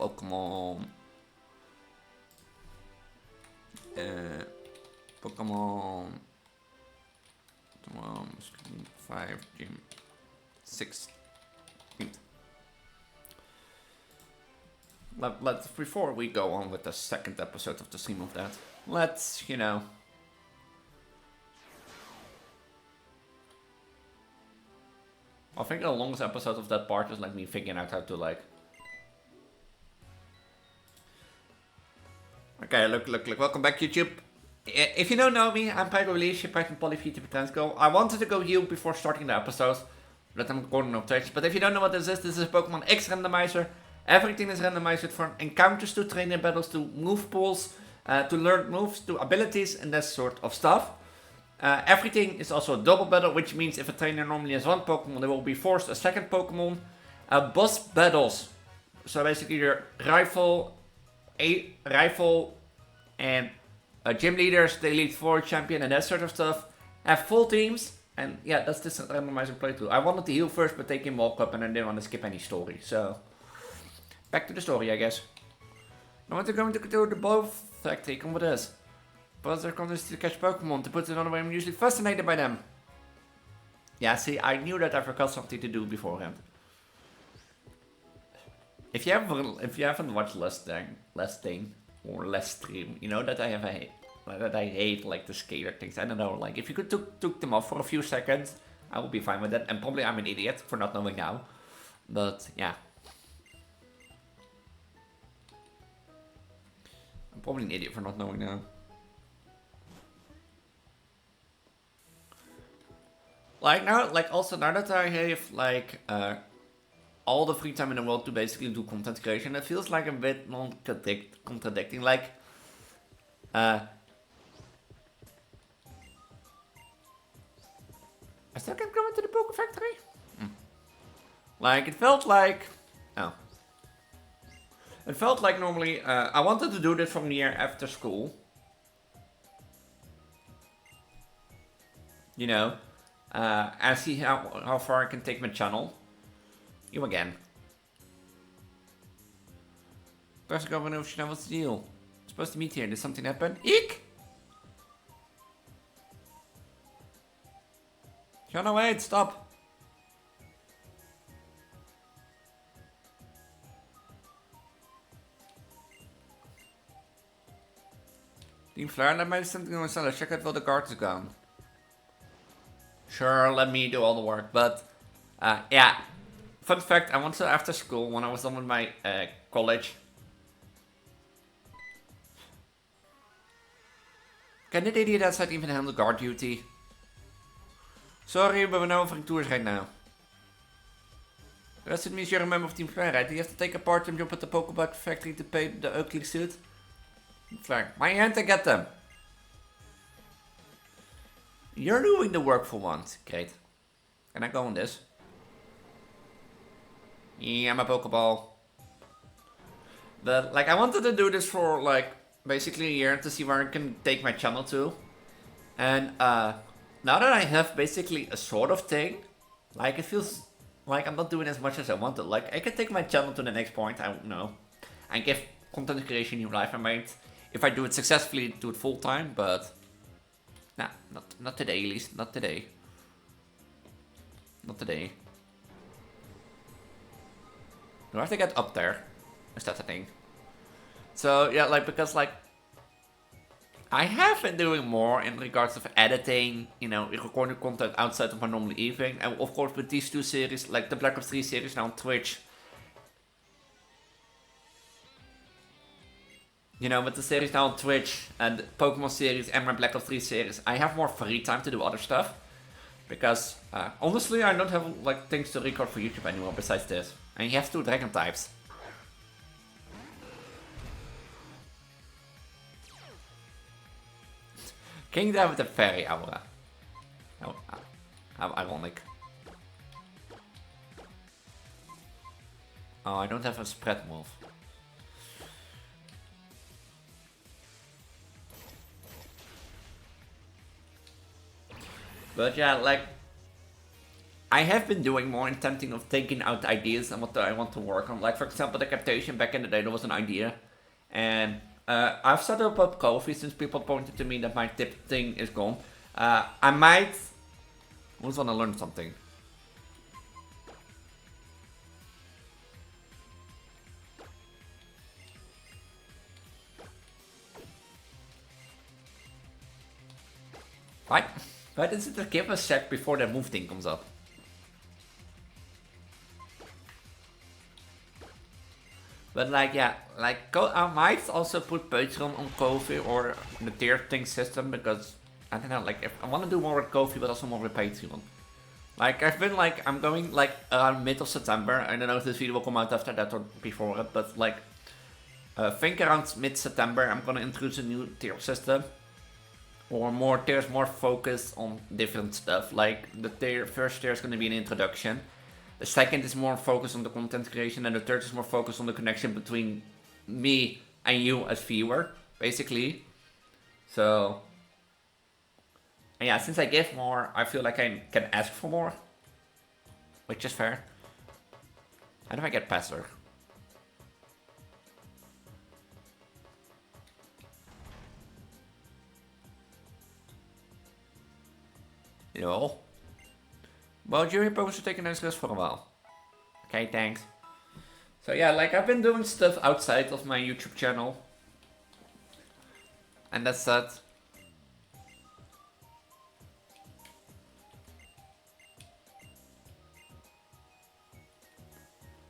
Pokemon. Pokemon. 5 Gym6. Let's before we go on with the second episode of the stream of that, let's, you know, I think the longest episode of that part is like me figuring out how to like. Okay, look, welcome back YouTube. If you don't know me, I'm Preggo, Elise, Python Vtuber, Transgender. I wanted to go you before starting the episodes, but I'm recording on Twitch. But if you don't know what this is a Pokemon X randomizer. Everything is randomized from encounters to training battles to move pools, to learn moves, to abilities and that sort of stuff. Everything is also a double battle, which means if a trainer normally has 1 Pokemon, they will be forced a second Pokemon. Boss battles, so basically your rifle and gym leaders, the Elite 4 champion and that sort of stuff, have full teams. And yeah, that's this randomizer playthrough. I wanted to heal first, but they came walk up and I didn't want to skip any story, so back to the story, I guess. Now we're going to go to the bow factory, come with us. But they're going to catch Pokemon. To put it another way, I'm usually fascinated by them. Yeah, see, I knew that I forgot something to do beforehand. If you haven't watched last stream, you know that I hate like the skater things. I don't know, like if you could took them off for a few seconds, I would be fine with that. And probably I'm an idiot for not knowing now. But yeah. I'm probably an idiot for not knowing now. Like now, like also now that I have like all the free time in the world to basically do content creation, it feels like a bit contradicting. Like, I still can't go into the Poke Factory. Like it felt like, oh, it felt like normally I wanted to do this from the year after school. You know, and see how far I can take my channel. You again. There's a governor of Chanel, what's the deal? I'm supposed to meet here, did something happen? Eek! Shana, wait, stop! Team Flare, let me something on cellar, check out where the guard is gone. Sure, let me do all the work, but yeah. Fun fact, I went to after school when I was done with my college. Can the idiot outside even handle guard duty? Sorry, but we're now offering tours right now. The rest of me is you're a member of Team Flare, right? Do you have to take a part-time job at the Pokeball factory to pay the Oakley suit? Flare, my hand to get them. You're doing the work for once. Great. Can I go on this? Yeah, I'm a Pokeball. But, like, I wanted to do this for, like, basically a year to see where I can take my channel to. And, now that I have basically a sort of thing, like, it feels like I'm not doing as much as I wanted. Like, I can take my channel to the next point, I don't know. And give content creation new life. I might, if I do it successfully, do it full time, but... Nah, not today, Elise. Not today. Not today. Do I have to get up there? Is that the thing? So, yeah, like, because, like... I have been doing more in regards of editing, you know, recording content outside of my normal evening. And, of course, with these two series, like the Black Ops 3 series now on Twitch. You know, with the series now on Twitch and the Pokemon series and my Black Ops 3 series, I have more free time to do other stuff. Because, honestly, I don't have, like, things to record for YouTube anymore besides this. And you have two dragon types. King there with a fairy aura. Oh, how ironic. Oh, I don't have a spread move. But yeah, like, I have been doing more intending of taking out ideas and what I want to work on. Like, for example, the captation back in the day, there was an idea. And I've started up coffee since people pointed to me that my tip thing is gone. I might... Who's wanna learn something? Right? Why does it give a sec before the move thing comes up? But like, yeah, like, I might also put Patreon on Ko-fi or the tier thing system because, I don't know, like, if I want to do more with Ko-fi but also more with Patreon. Like, I've been like, I'm going like around mid of September. I don't know if this video will come out after that or before it, but like, think around mid-September I'm gonna introduce a new tier system. Or more tiers, more focused on different stuff. Like, the first tier is gonna be an introduction. The second is more focused on the content creation, and the third is more focused on the connection between me and you as viewer, basically. So, and yeah, since I give more, I feel like I can ask for more, which is fair. How do I get past her? Yo. Well, Jerry Post to take a nice rest for a while. Okay, thanks. So yeah, like, I've been doing stuff outside of my YouTube channel. And that's that.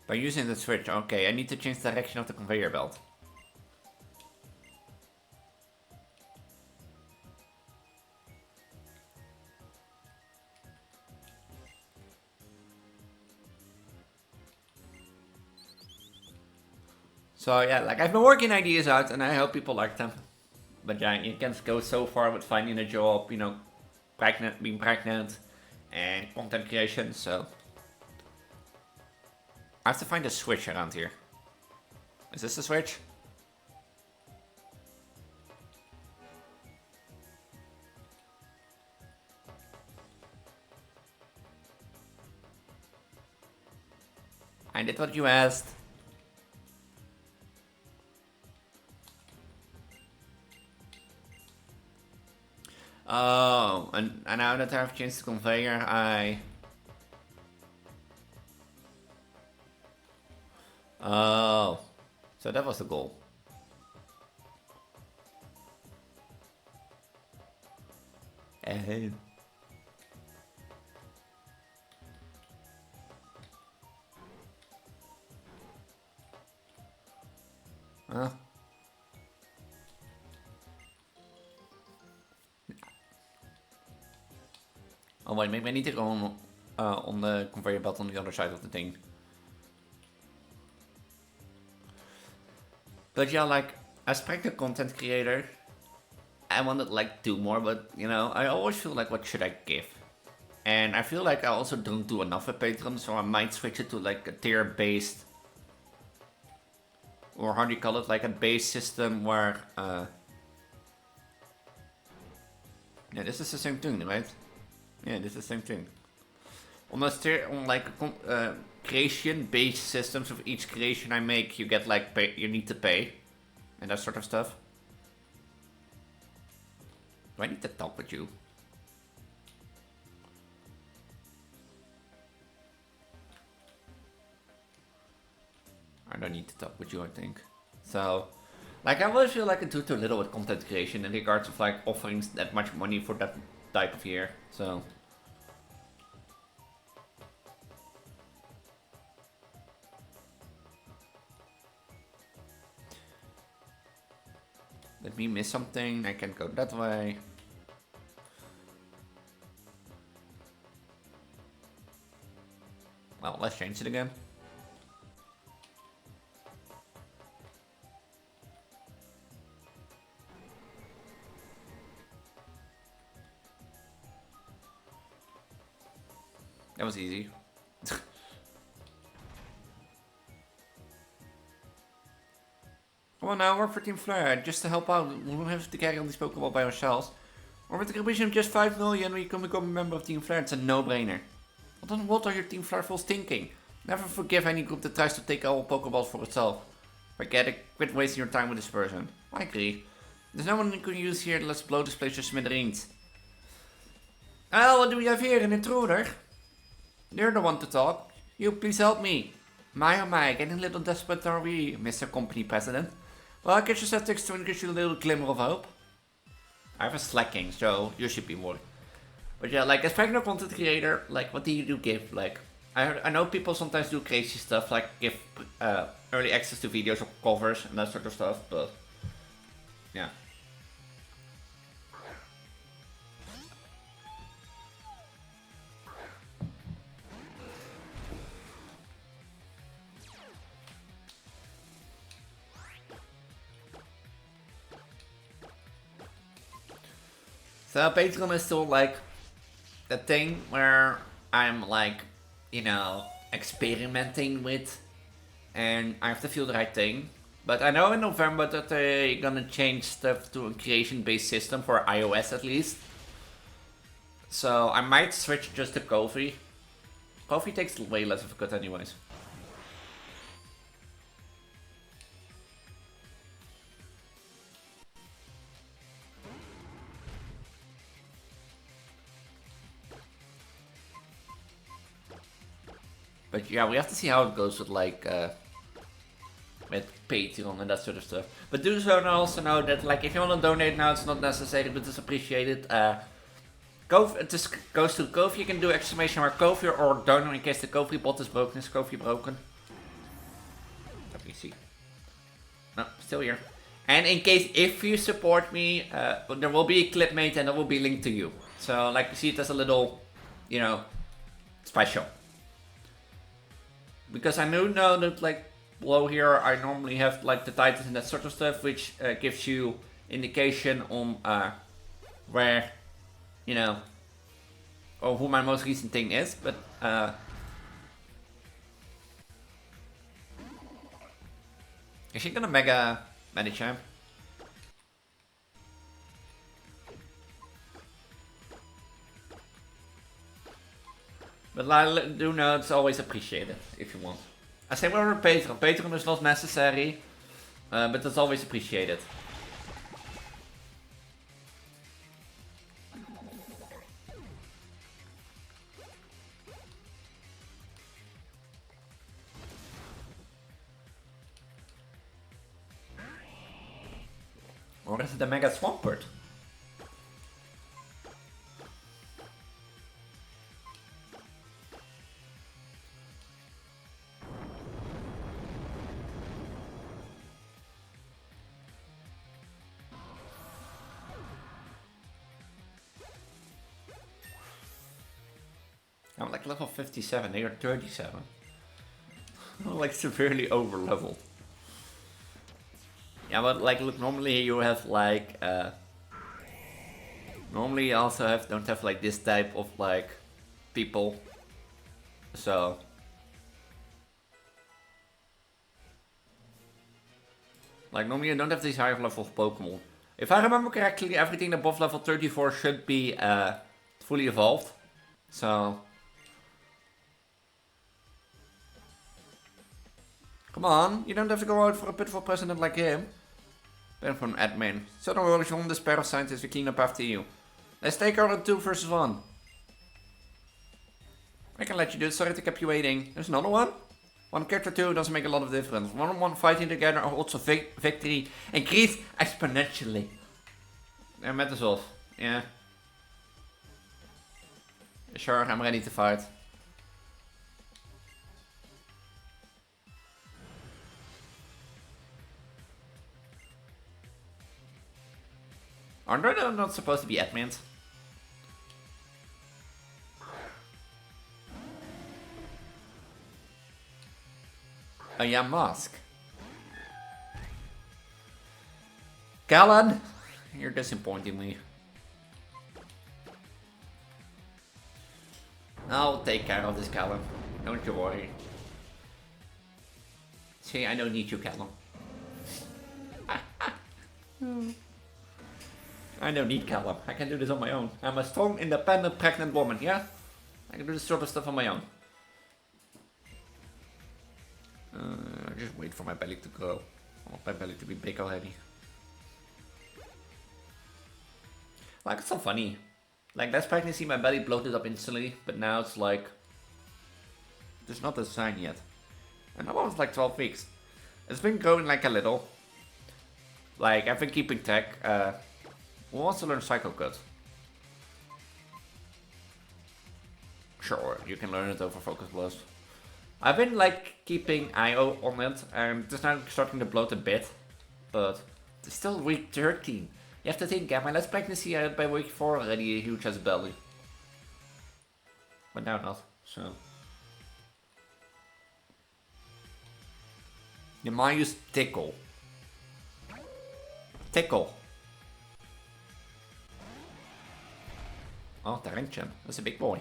By using the switch, okay, I need to change the direction of the conveyor belt. So yeah, like I've been working ideas out and I hope people like them. But yeah, you can't go so far with finding a job, you know, being pregnant, and content creation, so... I have to find a switch around here. Is this the switch? I did what you asked. Oh, and now that I've changed the conveyor, Oh, so that was the goal. Huh? Oh wait, maybe I need to go on the conveyor belt on the other side of the thing. But yeah, like, as Preggo content creator, I want to like do more, but you know, I always feel like what should I give? And I feel like I also don't do enough with Patreon, so I might switch it to like a tier based, or how do you call it, like a base system where yeah, this is the same thing, right? Yeah, this is the same thing. On like creation-based systems, of each creation I make, you get like you need to pay, and that sort of stuff. Do I need to talk with you? I don't need to talk with you, I think. So, like, I always feel like I do too little with content creation in regards of like offering that much money for that type of year. So. Let me miss something, I can go that way. Well, let's change it again. That was easy. Come on now, work for Team Flare, just to help out. We don't have to carry on this Pokeball by ourselves. Or with a contribution of just 5 million, we can become a member of Team Flare. It's a no-brainer. What are your Team Flare fools thinking? Never forgive any group that tries to take all Pokeballs for itself. Forget it, quit wasting your time with this person. I agree. There's no one we can use here, let's blow this place to smithereens. Well, what do we have here? An intruder? You're the one to talk. You, please help me. My oh my, getting a little desperate are we, Mr. Company President. Well, I guess just have to give you a little glimmer of hope. I have a slacking, so you should be more. But yeah, like as Preggo content creator, like what do you give? Like, I know people sometimes do crazy stuff, like give early access to videos or covers and that sort of stuff, but yeah. So Patreon is still like the thing where I'm like, you know, experimenting with, and I have to feel the right thing. But I know in November that they're gonna change stuff to a creation-based system for iOS at least. So I might switch just to Kofi. Kofi takes way less of a cut anyways. But yeah, we have to see how it goes with like with Patreon and that sort of stuff. But do so and also know that like if you want to donate now, it's not necessary, but it's appreciated. It just goes to Kofi. You can do exclamation mark Kofi or donor in case the Kofi bot is broken. Is Kofi broken? Let me see. No, still here. And in case if you support me, there will be a clip made and it will be linked to you. So like you see it as a little, you know, special. Because I know that like below here I normally have like the titles and that sort of stuff, which gives you indication on where, you know, or who my most recent thing is, but is she gonna mega Medicham? But I do know it's always appreciated if you want. I say we're on Patreon. Patreon is not necessary, but it's always appreciated. Or is it the Mega Swampert? I'm like level 57, they are 37. I'm like severely over leveled. Yeah, but like look, normally you have like normally you also don't have like this type of like people. So like normally you don't have these higher level Pokemon. If I remember correctly, everything above level 34 should be fully evolved. So come on, you don't have to go out for a pitiful president like him. Ben from admin. So don't worry, from the Sparrow Scientist, we clean up after you. Let's take out a 2 versus 1. I can let you do it, sorry to keep you waiting. There's another one? One character 2 doesn't make a lot of difference. 1 on 1 fighting together are also victory increase exponentially. Yeah, met us off. Yeah. Sure, I'm ready to fight. Aren't there not supposed to be admins? Oh yeah, Mask. Callan! You're disappointing me. I'll take care of this, Callum. Don't you worry. See, I don't need you, Callum. I don't need Callum. I can do this on my own. I'm a strong, independent, pregnant woman, yeah? I can do this sort of stuff on my own. Just wait for my belly to grow. I want my belly to be big already. Like, it's so funny. Like, last pregnancy, my belly bloated up instantly, but now it's like... there's not a sign yet. And that one was like 12 weeks. It's been growing like a little. Like, I've been keeping track. Who wants to learn Psycho Cut? Sure, you can learn it over Focus Blast. I've been like keeping IO on it, and it's now starting to bloat a bit, but it's still week 13. You have to think, my last pregnancy I had by week 4 already a huge ass belly. But now not, so. You might use Tickle. Tickle. Oh, Tarantula. That's a big boy.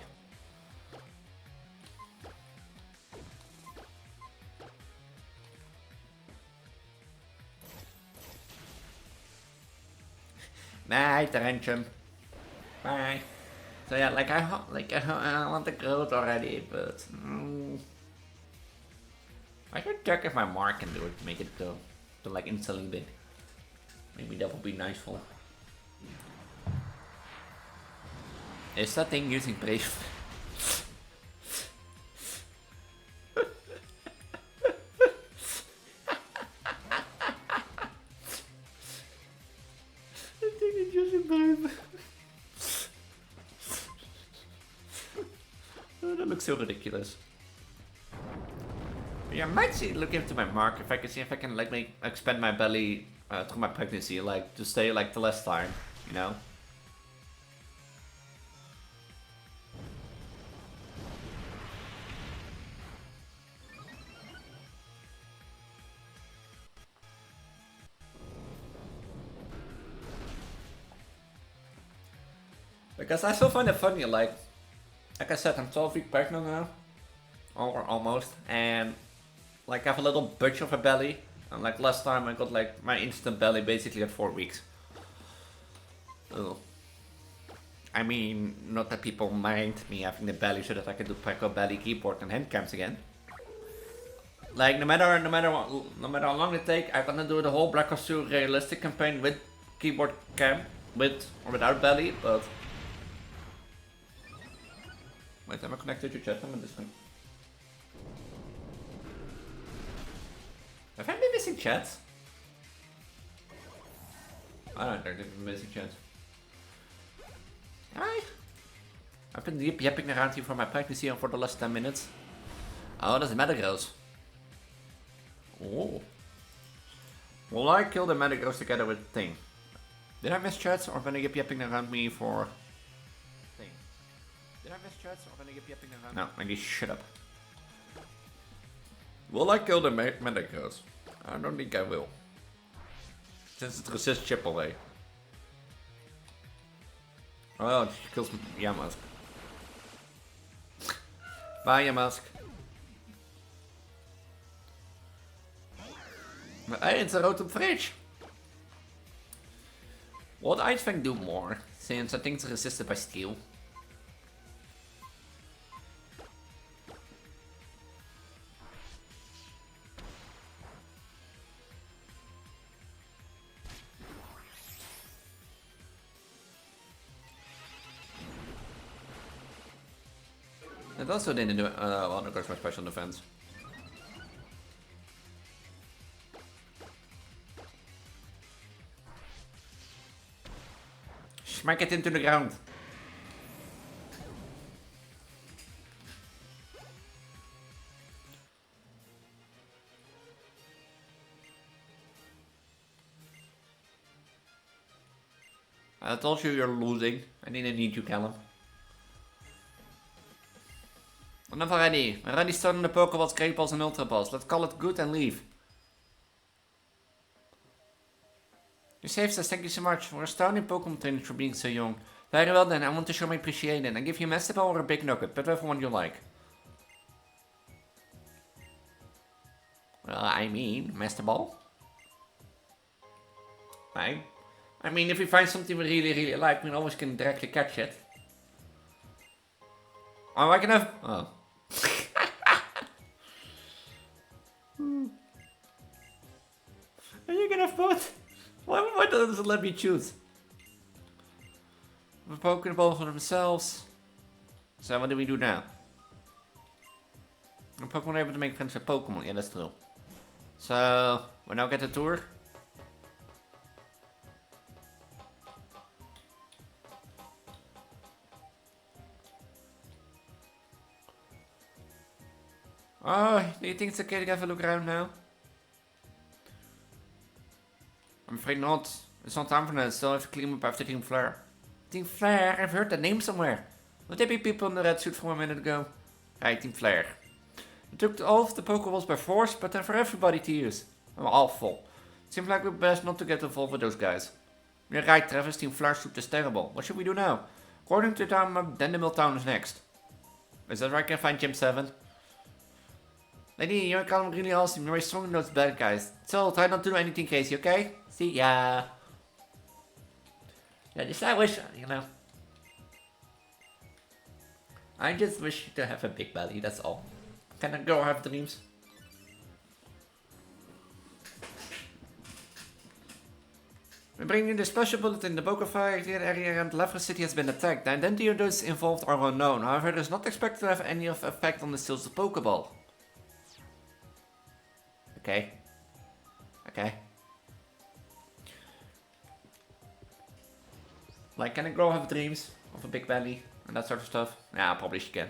Bye, Tarantula. Bye. So yeah, like I want the growth already, but I should check if my mark can do it to make it go to like instantly big. Maybe that would be nice for. Is that thing using Brave? That thing is using Brave. Oh, that looks so ridiculous. But yeah, I might see, look into my mark if I can see if I can like expand my belly through my pregnancy, like to stay like the last time, you know. Because I still find it funny, like I said, I'm 12 weeks pregnant now. Or almost. And like I have a little butch of a belly. And like last time I got like my instant belly basically at 4 weeks. Ugh. I mean, not that people mind me having the belly so that I can do Preggo belly keyboard and hand cams again. Like no matter how long it take, I'm gonna do the whole Black Ops 2 realistic campaign with keyboard cam, with or without belly, but wait, am I connected to chat? I'm on this one. Have I been missing chats? I don't think I've been missing chats. Hi. I've been yapping around here for my pregnancy and for the last 10 minutes. Oh, that's Metagross. Oh. Well, I killed the Metagross together with Thing. Did I miss chats or when I keep yapping around me for Thing? Did I miss chats or when I keep yapping around? No, maybe shut up. Will I kill the Metagross? I don't think I will. Since it resists chip away. Oh, she kills Yamask. Bye, Yamask. Hey, it's a road to fridge. What I think do more, since I think it's resisted by steel. It also didn't do well, of course, my special defense. Smack it into the ground. I told you you're losing. I didn't need you, Callum. Enough already. We're already starting the Pokeballs, Great Balls and Ultra Balls. Let's call it good and leave. You saved us, thank you so much. We're astounding Pokemon trainers for being so young. Very well then, I want to show my appreciation. I give you a Master Ball or a Big Nugget, but whatever one you like. Well, I mean, Master Ball. Fine. I mean, if we find something we really like, we always can directly catch it. Oh, I can have... Oh. Are you gonna have both? Why doesn't it let me choose? We're Pokeball for themselves. So what do we do now? Are Pokemon able to make friends with Pokemon? Yeah, that's true. So, we now get a tour. Oh, do you think it's okay to have a look around now? I'm afraid not. It's not time for that. Still have to clean up after Team Flare. Team Flare? I've heard that name somewhere. Would there be people in the red suit from a minute ago? Right, Team Flare. We took all of the Pokeballs by force, but they're for everybody to use. I'm awful. Seems like we're best not to get involved with those guys. You're right, Travis. Team Flare suit is terrible. What should we do now? According to them, Dandemil Town is next. Is that where I can find Gym6? Lady, you're kind of really awesome. You're very strong in those bad guys. So, try not to do anything crazy, okay? See ya. Yeah, just I wish, you know. I just wish to have a big belly, that's all. Can a girl have dreams? We bring you the special bulletin. The Pokefire area around Lavra City has been attacked. The identity of those involved are unknown. However, it is not expected to have any effect on the sales of Pokeball. Okay. Okay. Like, can a girl have dreams of a big belly and that sort of stuff? Yeah, probably she can.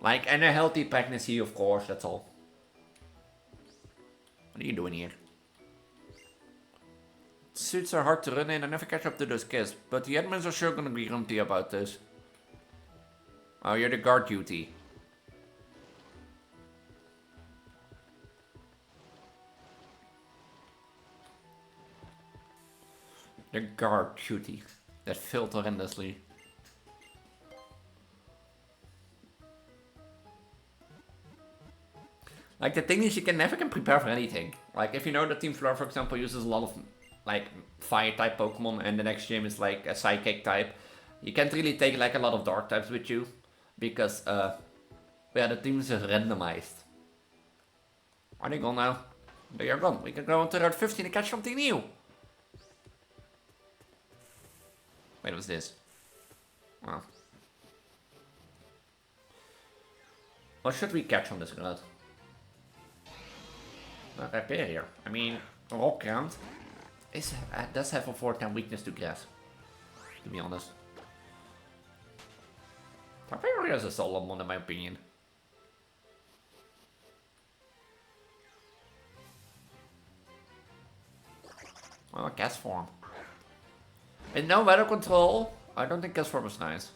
Like, and a healthy pregnancy, of course, that's all. What are you doing here? Suits are hard to run in. I never catch up to those kids, but the admins are sure gonna be grumpy about this. Oh, you're the guard duty. The guard duty. That failed horrendously. Like, the thing is, you never can prepare for anything. Like, if you know that Team Fleur, for example, uses a lot of, like, fire-type Pokemon, and the next gym is, like, a Psychic type, you can't really take, like, a lot of Dark types with you, because, yeah, the teams are randomized. Are they gone now? They are gone. We can go on to Route 15 and catch something new. Wait, what's this? Oh. What should we catch on this route? Rhyperior. I mean, Rockground does have a 4-10 weakness to grass, to be honest. Rhyperior is a solid one in my opinion. Well, gas form. And no weather control, I don't think gas form is nice.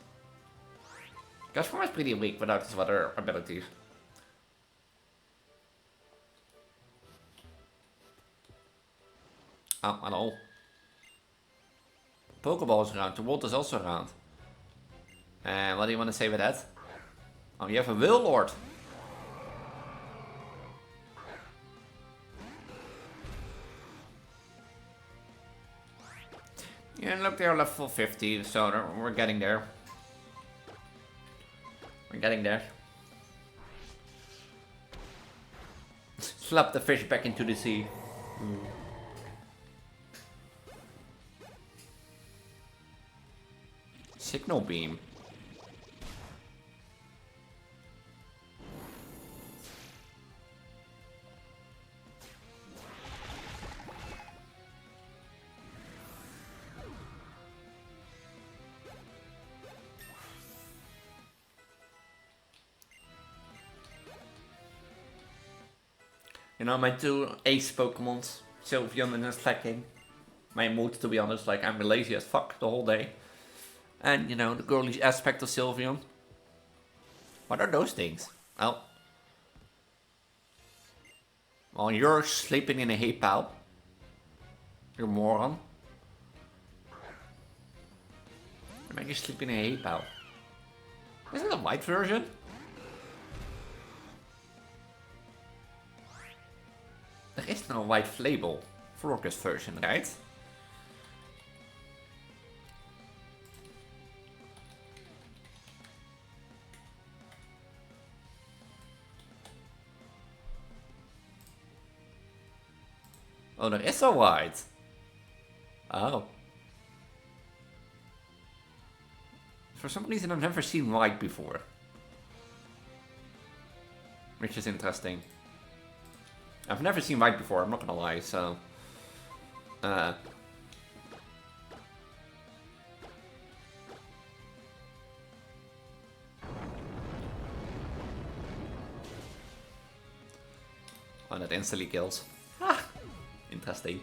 Gas form is pretty weak without his weather abilities. Oh, hello. Pokeball is around, the Volt is also around. And what do you want to say with that? Oh, you have a Will Lord. Yeah, look, they're level 50, so we're getting there. We're getting there. Slap the fish back into the sea. Signal beam. You know, my two ace Pokemons, Sylveon and Slacking. My mood, to be honest, like I'm lazy as fuck the whole day. And, you know, the girly aspect of Sylveon. What are those things? Well, you're sleeping in a hay pile. You're a moron. Why are you sleeping in a hay pile? Is it a white version? There is no white Flabel Florcus version, right? Oh, there is a white. Oh. For some reason I've never seen white before. Which is interesting. I've never seen white before, I'm not gonna lie, so... Oh, that instantly kills. Ah, interesting.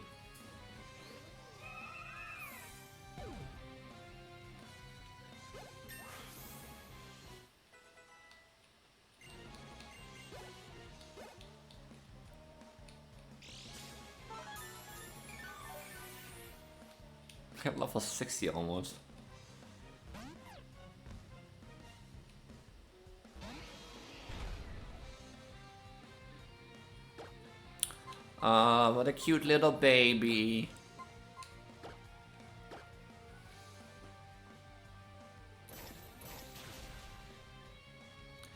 I'm level 60 almost. What a cute little baby.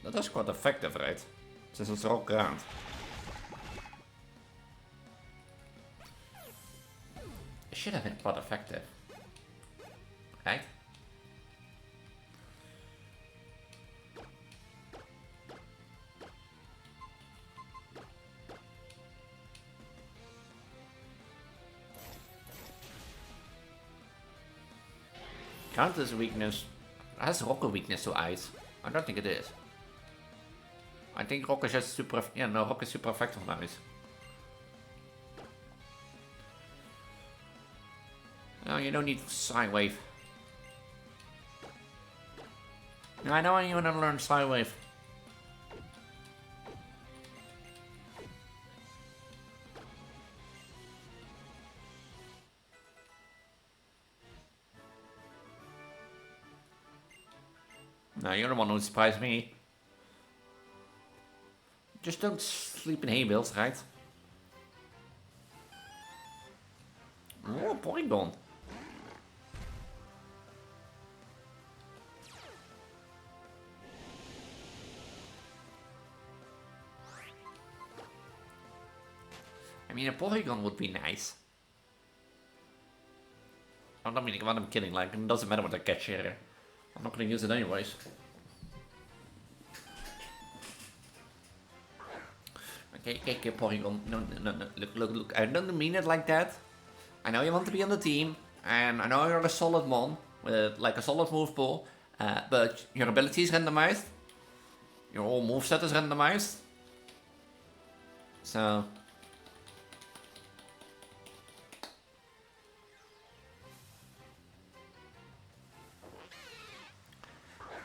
That is quite effective, right? Since it's rock ground. It should have been quite effective. Right? Counter's weakness has rock a weakness to ice. I don't think it is. I think rock is just super. Yeah, no, rock is super effective on ice. No, you don't need Psy Wave. No, I don't even want to learn Psy Wave. No, you're the one who surprised me. Just don't sleep in hay bales, right? Oh, Porygon. I mean, a Porygon would be nice. I don't mean what I'm kidding, like, it doesn't matter what I catch here. I'm not gonna use it anyways. Okay, Porygon. No, look, I don't mean it like that. I know you want to be on the team, and I know you're a solid mon, with like a solid move pool, but your ability is randomized. Your whole moveset is randomized. So...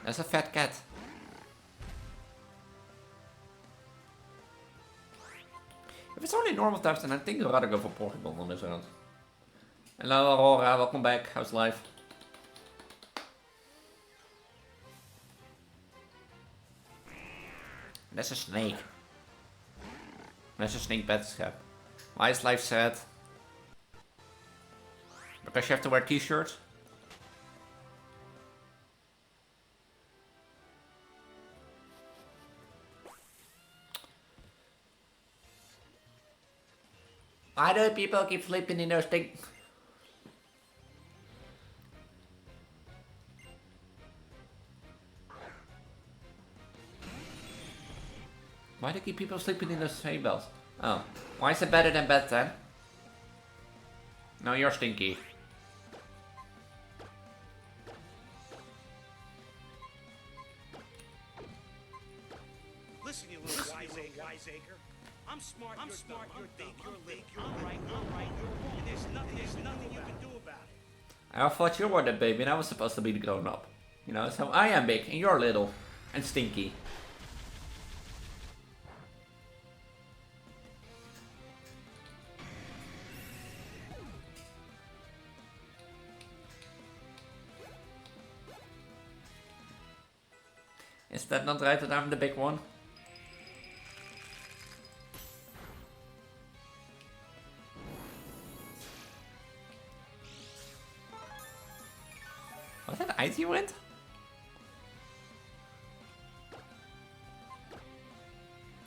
That's a fat cat. If it's only normal types, then I think I'd rather go for Porygon on this round. Hello Aurora, welcome back. How's life? That's a snake. That's a snake pet scap. Why is life sad? Because you have to wear t-shirts? Why do people keep sleeping in those things? Why do keep people sleeping in those hay bales? Oh, why is it better than bed then? No, you're stinky. Listen, you little wiseacre. I'm smart, you're big, I'm right, you're wrong. And there's nothing you can do about it. I thought you were the baby and I was supposed to be the grown up. You know, so I am big and you're little and stinky. Is that not right that I'm the big one? Was that icy wind?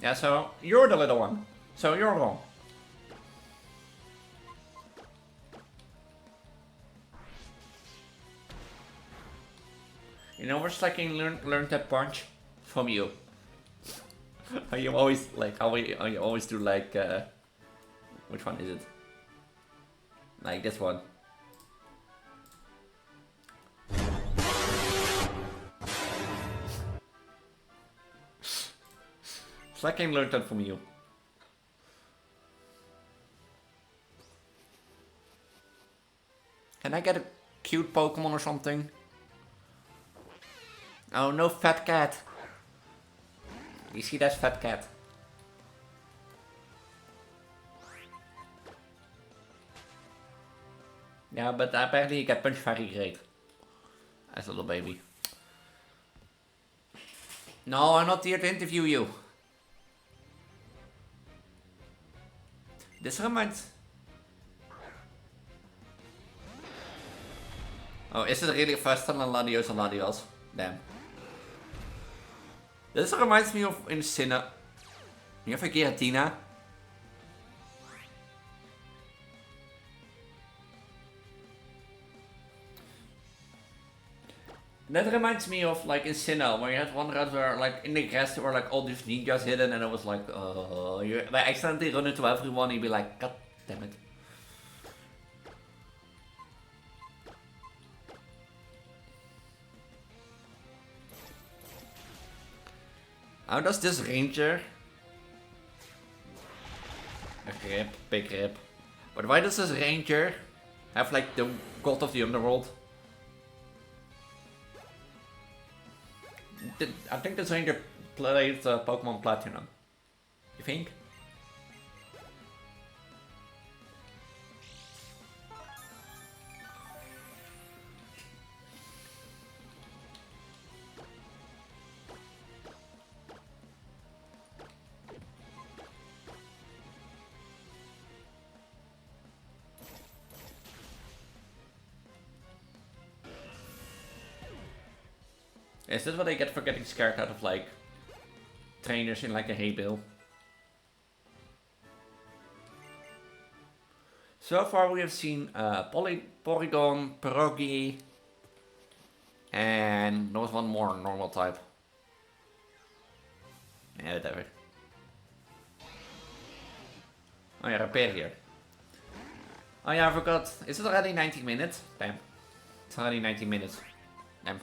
Yeah, so you're the little one. So you're wrong. You know, we're like learn that punch from you. You always like you always do like which one is it? Like this one. It's like I learned that from you. Can I get a cute Pokemon or something? Oh, no fat cat. You see that fat cat? Yeah, but apparently you get punched very great. As a little baby. No, I'm not here to interview you. This reminds... Oh, is it really faster than Latios and Latios? Damn. This reminds me of in Sinnoh. You have a Giratina. That reminds me of like in Sinnoh, where you had one round where like in the grass there were like all these ninjas hidden and it was like, you accidentally run into everyone and you'd be like, god damn it. How does this ranger... A rip, big rip. But why does this ranger have like the god of the underworld? I think this ranger played Pokemon Platinum. You think? Is this what I get for getting scared out of like trainers in like a hay bale? So far we have seen Polygon, Pierogi, and there was one more normal type. Yeah, whatever. Oh yeah, repair here. Oh yeah, I forgot. Is it already 90 minutes? Damn. It's already 90 minutes. Damn.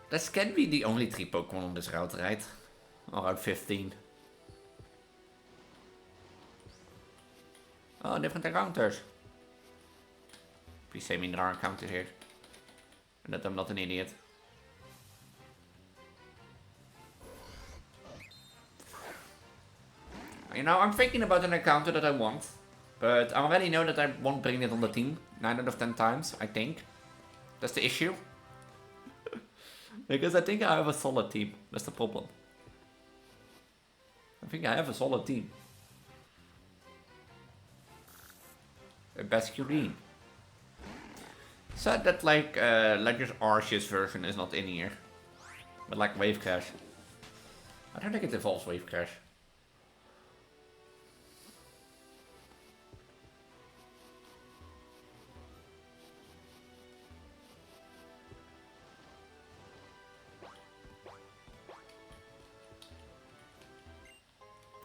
This can be the only 3 Pokemon on this route, right? Or Route 15. Oh, different encounters. Please say me there are encounters here. And that I'm not an idiot. You know, I'm thinking about an encounter that I want. But I already know that I won't bring it on the team. 9 out of 10 times, I think. That's the issue. Because I think I have a solid team. That's the problem. I think I have a solid team. A Basculin. Sad that like Legends Arceus version is not in here. But like Wave Crash. I don't think it involves Wave Crash.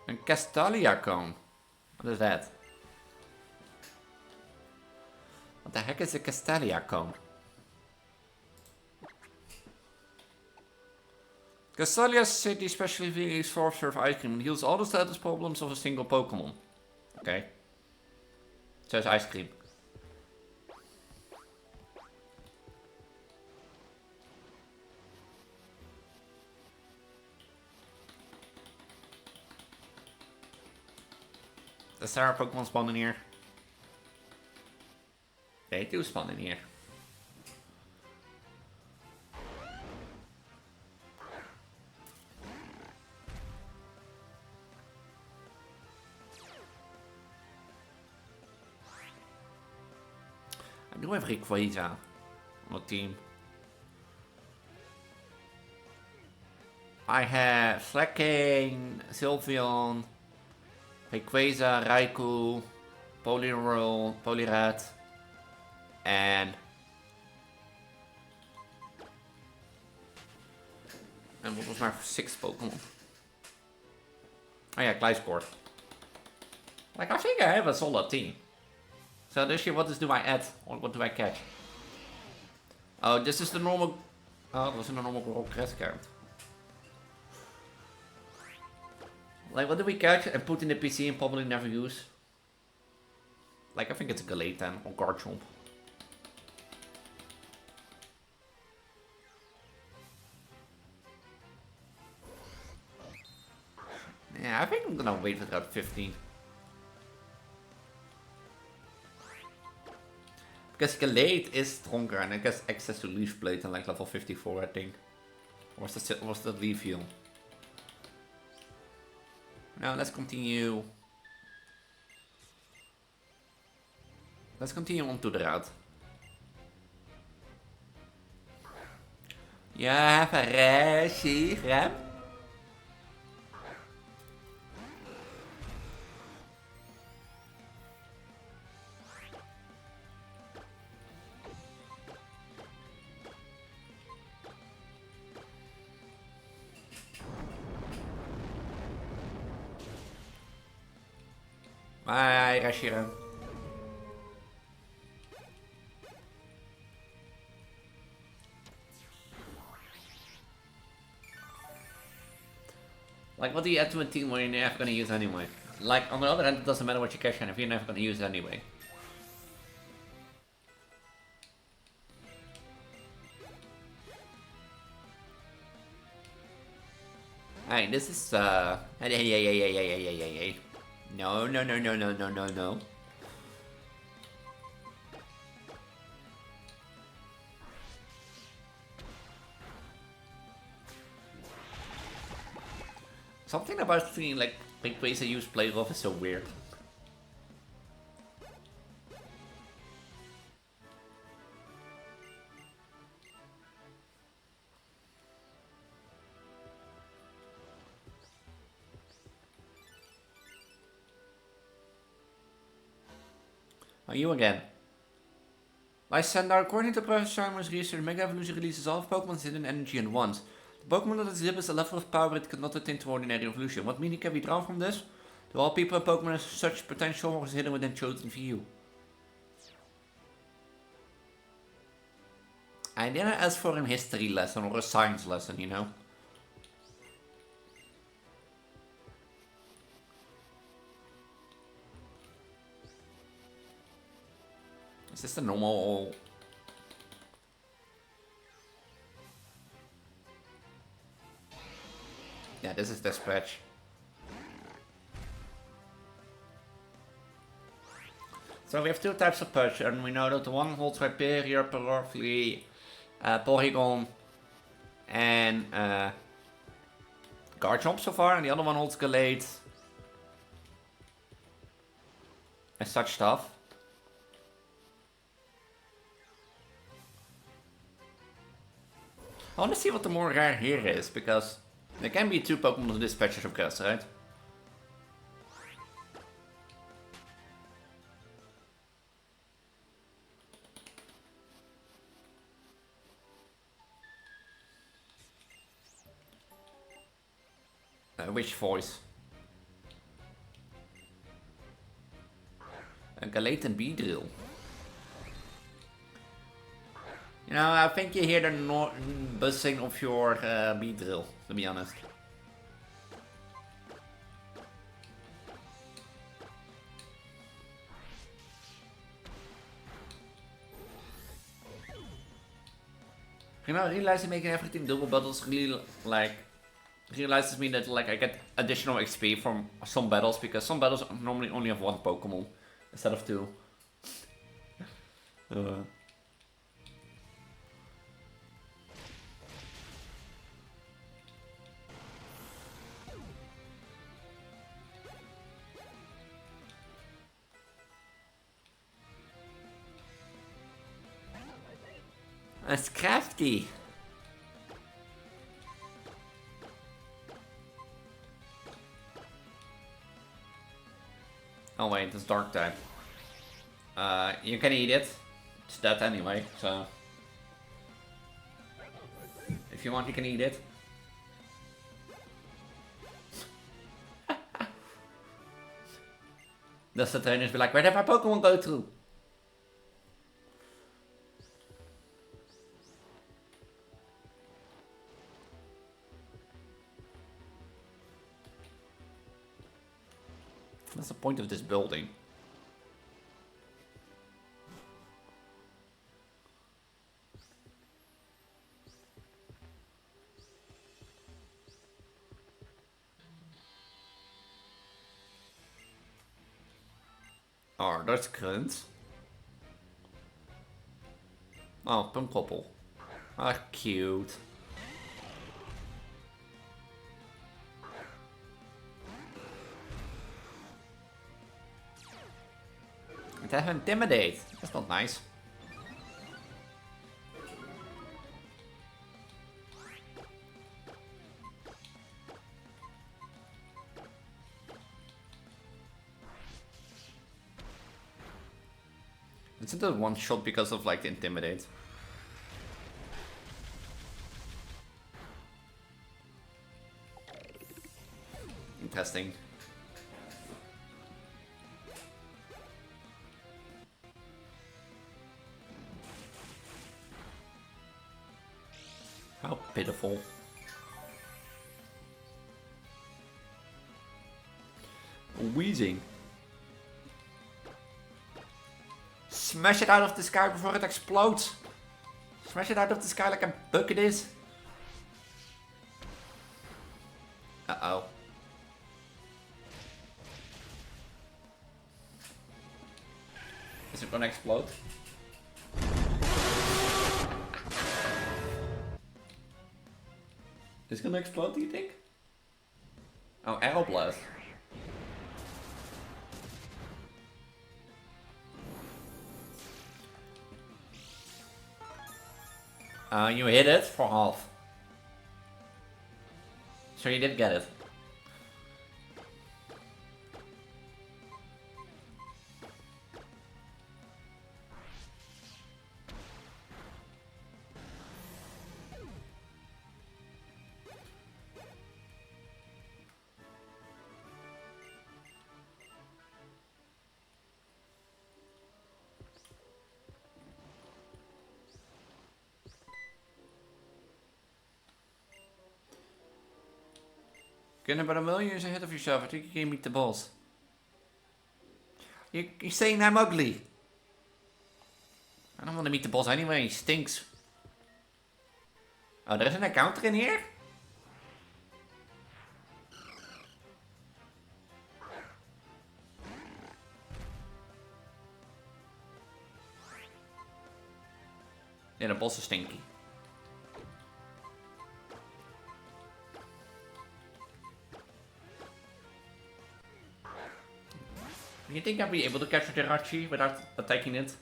Een Castalia cone. What is that? What the heck is a Castalia cone? Castalia's city specially released source of ice cream and heals all the status problems of a single Pokemon. Okay. It says ice cream. Does there a Pokemon spawn in here? They do spawn in here. I do have Rayquaza on the team. I have Slacking, Sylveon, Rayquaza, Raikou, Poliwhirl, Poliwrath, and what was my 6th Pokemon? Oh yeah, Gliscor. Like, I think I have a solid team. So this year, what do I add? Or what do I catch? Oh, this is the normal... Oh, it was in the normal grass card. Like, what do we catch and put in the PC and probably never use? Like, I think it's a Galatan or Garchomp. Yeah, I think I'm gonna wait for Route 15. Because Galate is stronger and it gets access to Leaf Blade in like level 54, I think. Or was that Leaf Heal? Now let's continue. Let's continue on to the route. You have a Reshiram? Bye, Reshiram. Like, what do you add to a team when you're never gonna use anyway? Like, on the other hand, it doesn't matter what you cash in if you're never gonna use it anyway. Hey, this is, hey. No. Something about seeing like Rayquaza use play rough is so weird. Are you again? Lysander, according to Professor Simon's research, Mega Evolution releases all of Pokemon's hidden energy at once. The Pokemon that exhibits a level of power it cannot attain to ordinary evolution. What meaning can we draw from this? Do all people and Pokemon have such potential or is hidden within chosen few? I didn't ask for a history lesson or a science lesson, you know? Is this the normal... Yeah, this is dispatch. So we have two types of perch, and we know that the one holds Hyperior, Perorfly, Porygon, and Garchomp so far, and the other one holds Galate and such stuff. I want to see what the more rare here is, because there can be two Pokemon with dispatches of grass, right? Which voice? Galate and Beedrill. You know, I think you hear the buzzing of your Beedrill, to be honest. You know, realizing making everything double battles really, like, realizes me that, like, I get additional XP from some battles, because some battles normally only have one Pokemon instead of two. It's crafty. Oh wait, it's dark type. You can eat it. It's dead anyway, so... If you want, you can eat it. Does the trainers be like, where did my Pokemon go to? What's the point of this building? Oh, that's Grunt. Oh, Pumkoppel. Ah, cute. It has Intimidate. That's not nice. Isn't it one shot because of like the Intimidate? Interesting. How pitiful. Wheezing. Smash it out of the sky before it explodes. Smash it out of the sky like a bucket is. Uh-oh. Is it gonna explode? Is it gonna explode, do you think? Oh, Arrow Blast. You hit it for half. So you did get it. Getting about 1 million years ahead of yourself. I think you can meet the boss. You're saying I'm ugly. I don't want to meet the boss anyway. He stinks. Oh, there's an encounter in here? Yeah, the boss is stinky. Do you think I'll be able to capture the Rachi without attacking it?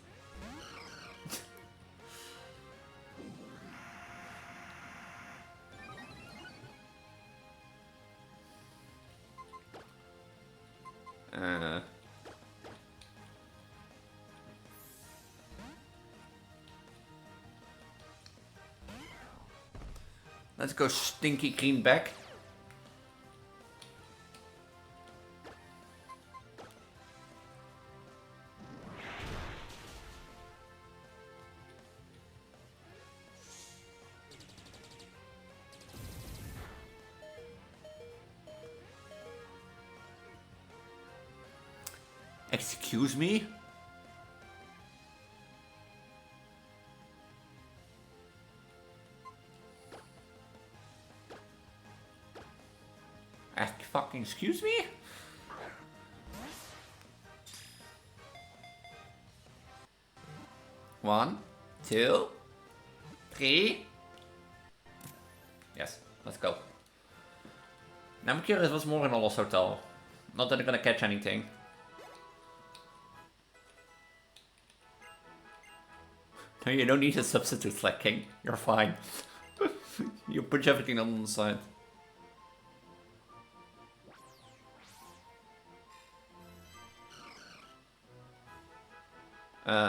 Let's go stinky clean back. Excuse me? Fucking excuse me? One, two, three. Yes, let's go. Now I'm curious what's more in a Lost Hotel. Not that I'm gonna catch anything. No, you don't need a substitute Slack King. You're fine. You put everything on the side.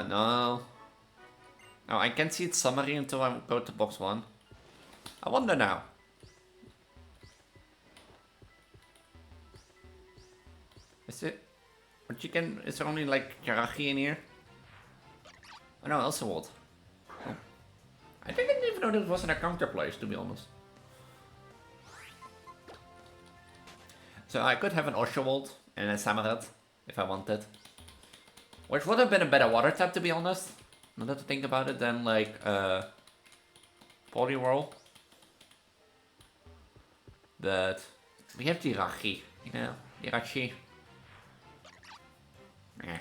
No. Oh, I can't see its summary until I go to box 1. I wonder now. Is it? But you can. Is there only like Karachi in here? Oh no, Elsewold. Oh. I didn't even know there was an encounter place, to be honest. So I could have an Oshawald and a Samarat if I wanted. Which would have been a better water type, to be honest. Not that to think about it, than like Poliwhirl. But we have the Irachi, you know, Irachi. Yeah.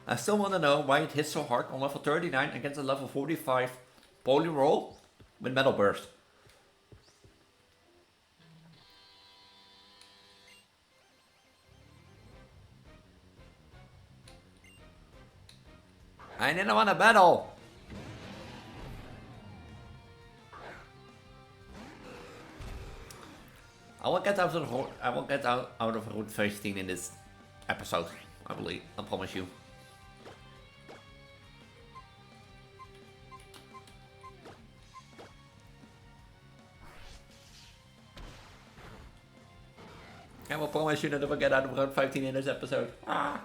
I still want to know why it hits so hard on level 39 against a level 45 Poliwhirl with Metal Burst. I didn't want to battle. I will get out of Route 15 in this episode. I believe. I promise you. I will promise you that I will get out of Route 15 in this episode. Ah.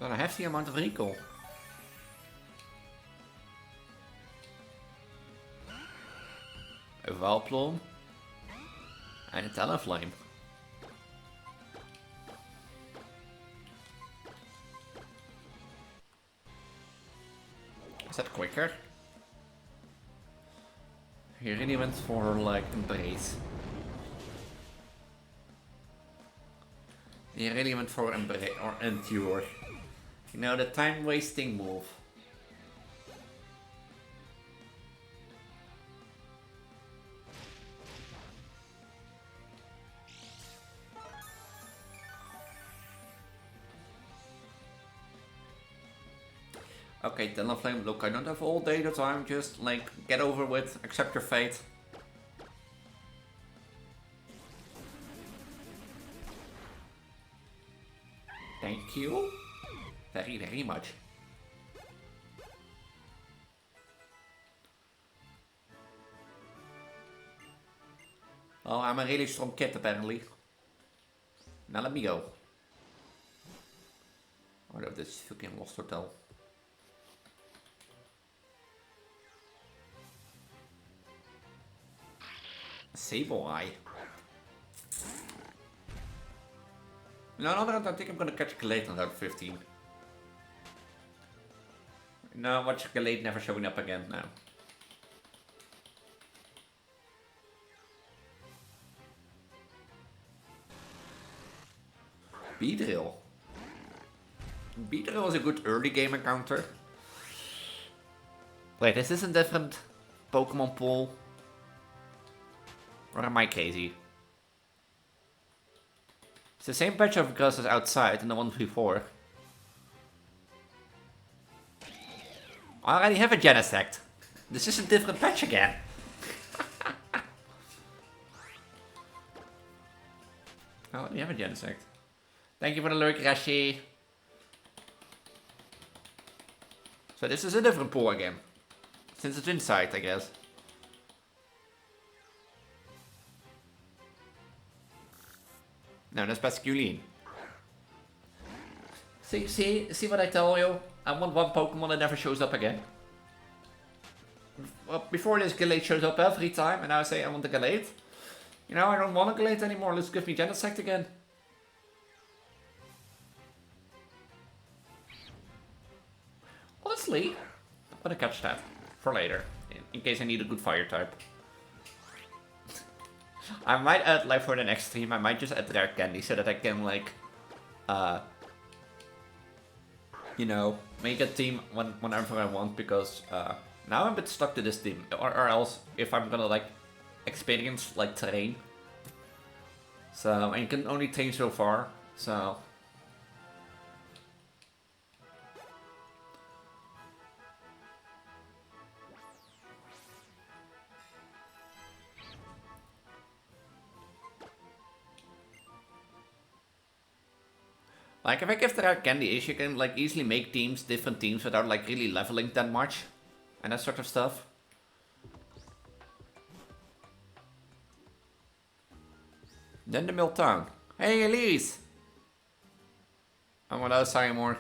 Got a hefty amount of recall. A Valplum and a Talonflame. Is that quicker? He really went for like Embrace. He really went for Embrace or Endure. You know, the time wasting move. Okay, Talonflame, look, I don't have all day the time, just like get over with, accept your fate. Thank you. Very, very much. Oh, I'm a really strong kid apparently. Now let me go. Out of this fucking lost hotel. Sable eye. No, I think I'm gonna catch Galate on Route 15. No, watch Galate never showing up again now. Beedrill. Beedrill is a good early game encounter. Wait, is this a different Pokemon pool? Or am I crazy? It's the same patch of grass as outside and the one before. I already have a Genesect. This is a different patch again. I already have a Genesect. Thank you for the lurk, Rashi. So this is a different pool again. Since it's inside, I guess. No, that's Basculine. See what I tell you? I want one Pokemon that never shows up again. Well, before this, Galate shows up every time, and now I say I want the Galate. You know, I don't want a Galate anymore. Let's give me Genesect again. Honestly, I'm gonna catch that for later, in case I need a good fire type. I might add, like, for the next stream, I might just add Rare Candy so that I can, like, you know, make a team whenever I want, because now I'm a bit stuck to this team, or else if I'm gonna, like, experience, like, terrain. So, and you can only train so far, so... Like, if I give the Rare Candy is, you can, like, easily make teams, different teams, without, like, really leveling that much. And that sort of stuff. Then the Miltown. Hey, Elise! I'm without Seymour.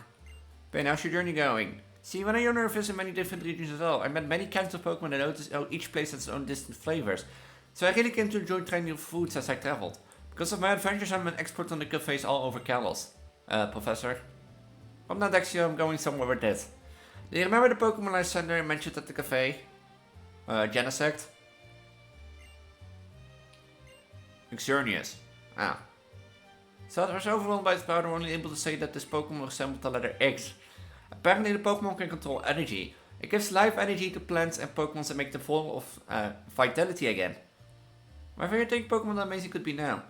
Ben, how's your journey going? See, when I nervous in many different regions as well, I met many kinds of Pokemon and noticed how each place has its own distinct flavors. So I really came to enjoy trying new foods as I traveled. Because of my adventures, I'm an expert on the cafes all over Kalos. Professor. I'm not actually, I'm going somewhere with this. Do you remember the Pokemon I sent and mentioned at the cafe? Genesect? Xerneas. Ah. So I was overwhelmed by its power, only able to say that this Pokemon resembled the letter X. Apparently the Pokemon can control energy. It gives life energy to plants and Pokemon that make them full of vitality again. My favorite thing Pokemon that amazing could be now.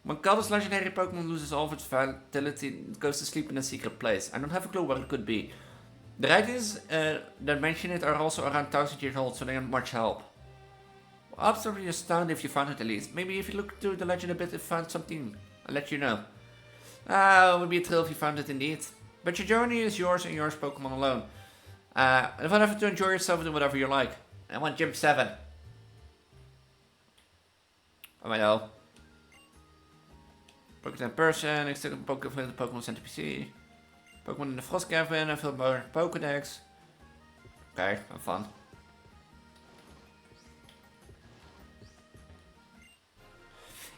When Kalos legendary Pokemon loses all of its vitality, it goes to sleep in a secret place. I don't have a clue what it could be. The writings that mention it are also around 1000 years old, so they aren't much help. Well, absolutely astounded if you found it, Elise. Maybe if you look through the legend a bit and found something, I'll let you know. It would be a thrill if you found it indeed. But your journey is yours and yours Pokemon alone. If I have to enjoy yourself, do whatever you like. I want Gym6. Oh, I know. Pokemon in person, ik stuk een Pokemon van de Pokemon Center PC. Pokemon in de Frost Cavern en veel meer Pokédex. Okay, have fun.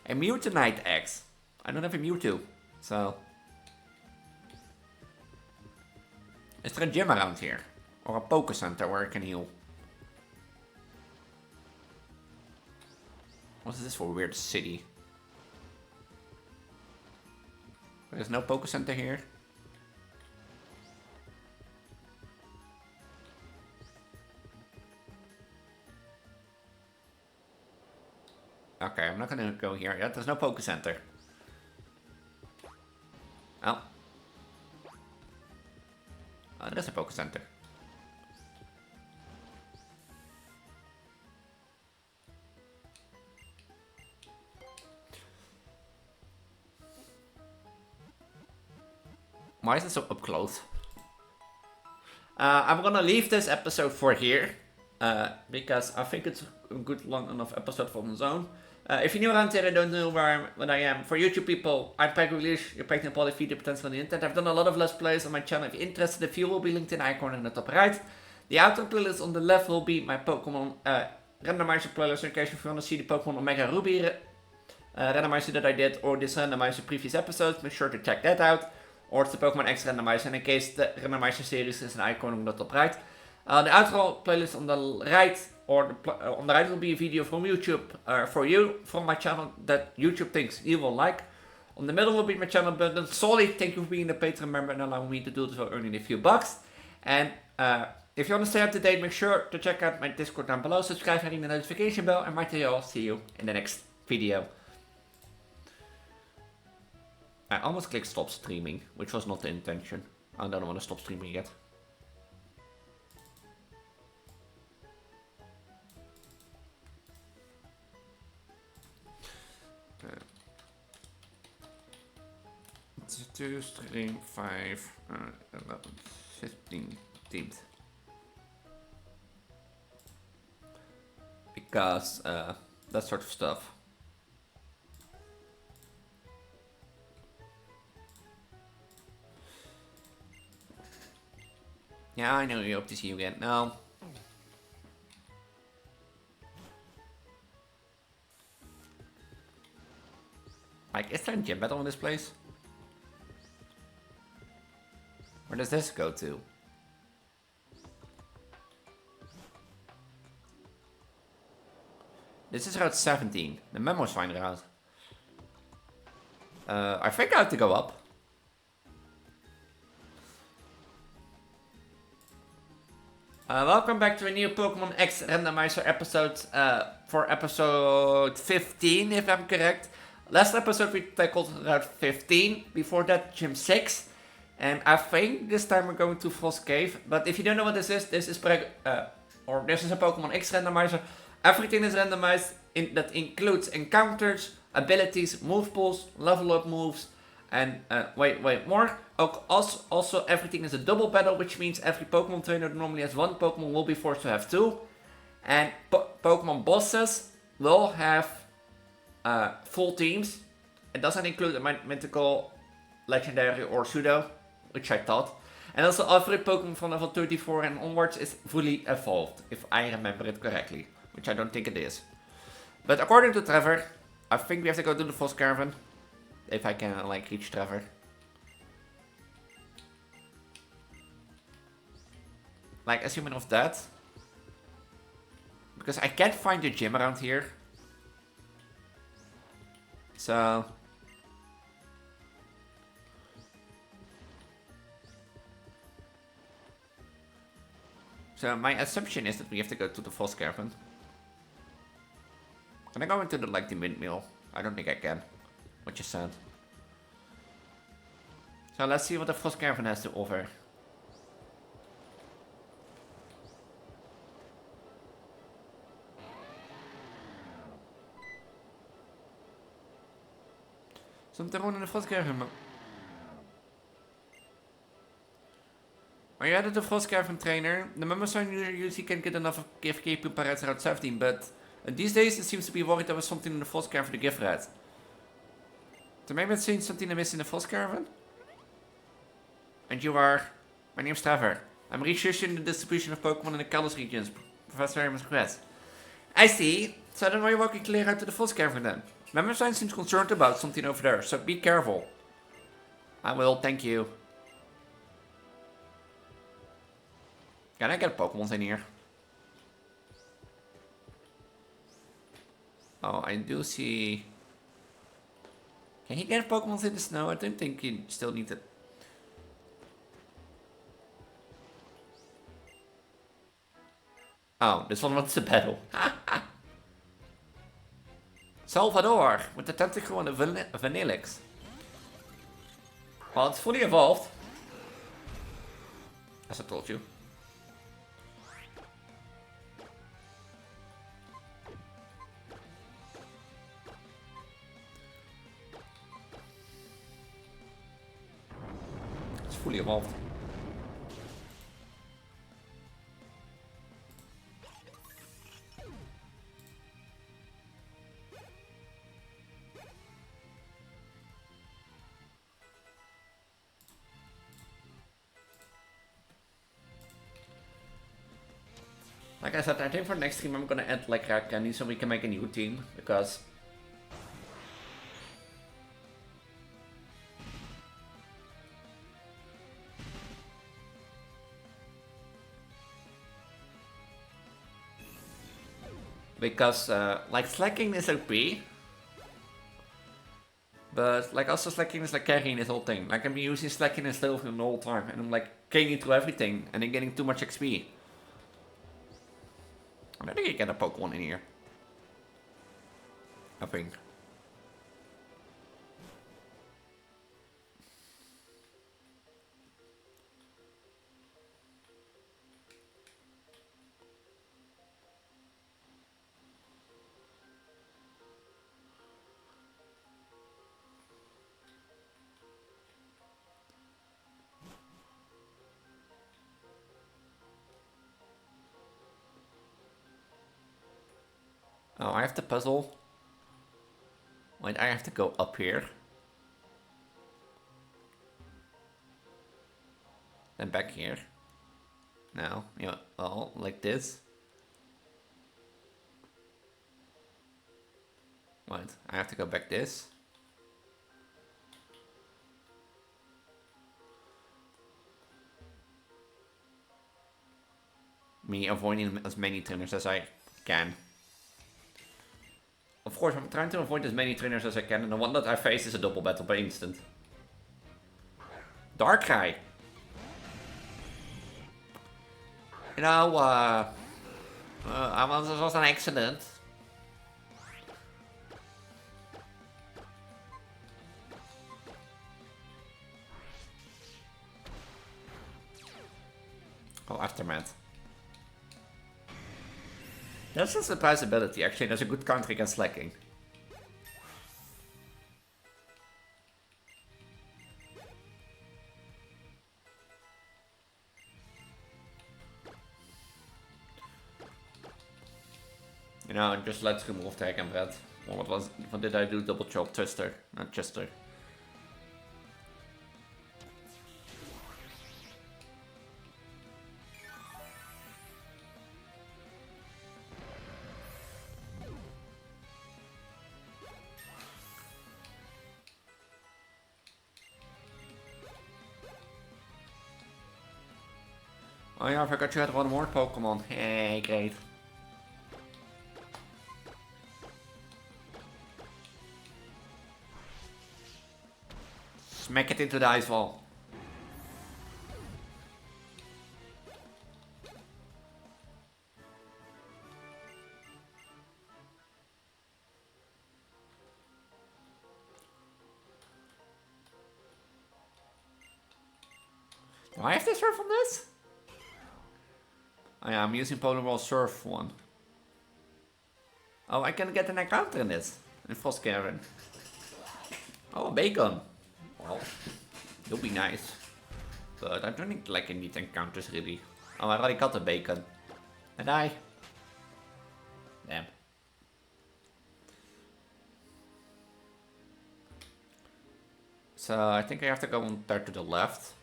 A Mewtwo X. I don't have a Mewtwo, so... Is there a gym around here? Or a Poké Center where I can heal? What is this for a weird city? There's no Poké Center here. Okay, I'm not gonna go here yet. There's no Poké Center. Oh. Oh, there's a Poké Center. Why is it so up close? I'm gonna leave this episode for here. Because I think it's a good long enough episode for its own. If you're new around here and don't know what I am, for YouTube people, I'm Preggo, Elise, your pregnant body feed the potential on the internet. I've done a lot of Let's Plays on my channel. If you're interested, the view will be linked in the icon in the top right. The outro playlist on the left will be my Pokemon Randomizer playlist in case if you want to see the Pokemon Omega Ruby randomizer that I did, or this randomizer previous episodes, make sure to check that out. Or it's the Pokemon X randomizer, and in case the randomizer series is an icon on the top right. The outro playlist on the right, or on the right will be a video from YouTube for you, from my channel that YouTube thinks you will like. On the middle will be my channel button. Solly, thank you for being a Patreon member and allowing me to do this while earning a few bucks. And if you want to stay up to date, make sure to check out my Discord down below, subscribe and ring the notification bell, and might I'll see you in the next video. I almost clicked stop streaming, which was not the intention. I don't want to stop streaming yet. To stream 5, 11, 15, 18th. Because that sort of stuff. Yeah, I know you hope to see you again. No. Like, is there a gym battle in this place? Where does this go to? This is Route 17. The memo's fine route. I think I have to go up. Welcome back to a new Pokemon X Randomizer episode for episode 15, if I'm correct. Last episode we tackled Route 15, before that Gym6. And I think this time we're going to Vods Cave. But if you don't know what this is Preggo, this is a Pokemon X Randomizer. Everything is randomized, that includes encounters, abilities, move pools, level up moves, and wait more. Also, everything is a double battle, which means every Pokemon trainer that normally has one Pokemon will be forced to have two. And Pokemon bosses will have full teams. It doesn't include a mythical, legendary, or pseudo, which I thought. And also every Pokemon from level 34 and onwards is fully evolved, if I remember it correctly. Which I don't think it is. But according to Trevor, I think we have to go to the Vods cavern. If I can, like, reach Trevor. Like, assuming of that. Because I can't find a gym around here. So my assumption is that we have to go to the Vods cavern. Can I go into the, like, the windmill? I don't think I can. What you said. So let's see what the Vods cavern has to offer. Something wrong in the Vods cavern. Are you added the Vods cavern trainer? The members usually can't get enough of KFK poop at Route 17, but these days it seems to be worried there was something in the Vods cavern to give rat. So maybe it's seen something amiss in the Vods cavern? And you are? My name's Trevor. I'm researching the distribution of Pokemon in the Kalos regions. Professor Amos regrets. I see. So then why are you walking clear out to the Vods cavern then? Member Sign seems concerned about something over there, so be careful. I will, thank you. Can I get Pokemon in here? Oh, I do see. Can he get Pokemon in the snow? I don't think you still need it. Oh, this one wants to battle. Salvador with the tentacle and the Vanillix. Well, it's fully evolved. As I told you. fully evolved. Like I said, I think for next stream I'm gonna add like Rare Candy so we can make a new team, because like slacking is OP, but like also slacking is like carrying this whole thing. Like I'm using slacking and stealthing the whole time, and I'm like carrying through everything and then getting too much XP. I think I get a Pokemon in here. I think. Oh, I have the puzzle. Wait, I have to go up here. Then back here. No, yeah, well, like this. Wait, I have to go back this. Me avoiding as many trainers as I can. Of course, I'm trying to avoid as many trainers as I can, and the one that I face is a double battle by instant. Darkrai! You know, this was an accident. Oh, Aftermath. That's a surprise ability, actually. There's a good counter against slacking. You know, just let's remove tag and bread. What did I do? Double chop Twister, not Chester. Oh yeah, I forgot you had one more Pokemon. Hey, great. Smack it into the ice wall. Do I have to surf on this? Oh yeah, I'm using Pokeball Surf one. Oh, I can get an encounter in this. In Frost Cavern. Oh, bacon. Well, it'll be nice. But I don't think like I need encounters really. Oh, I already got the bacon. And I. Damn. So I think I have to go on there to the left.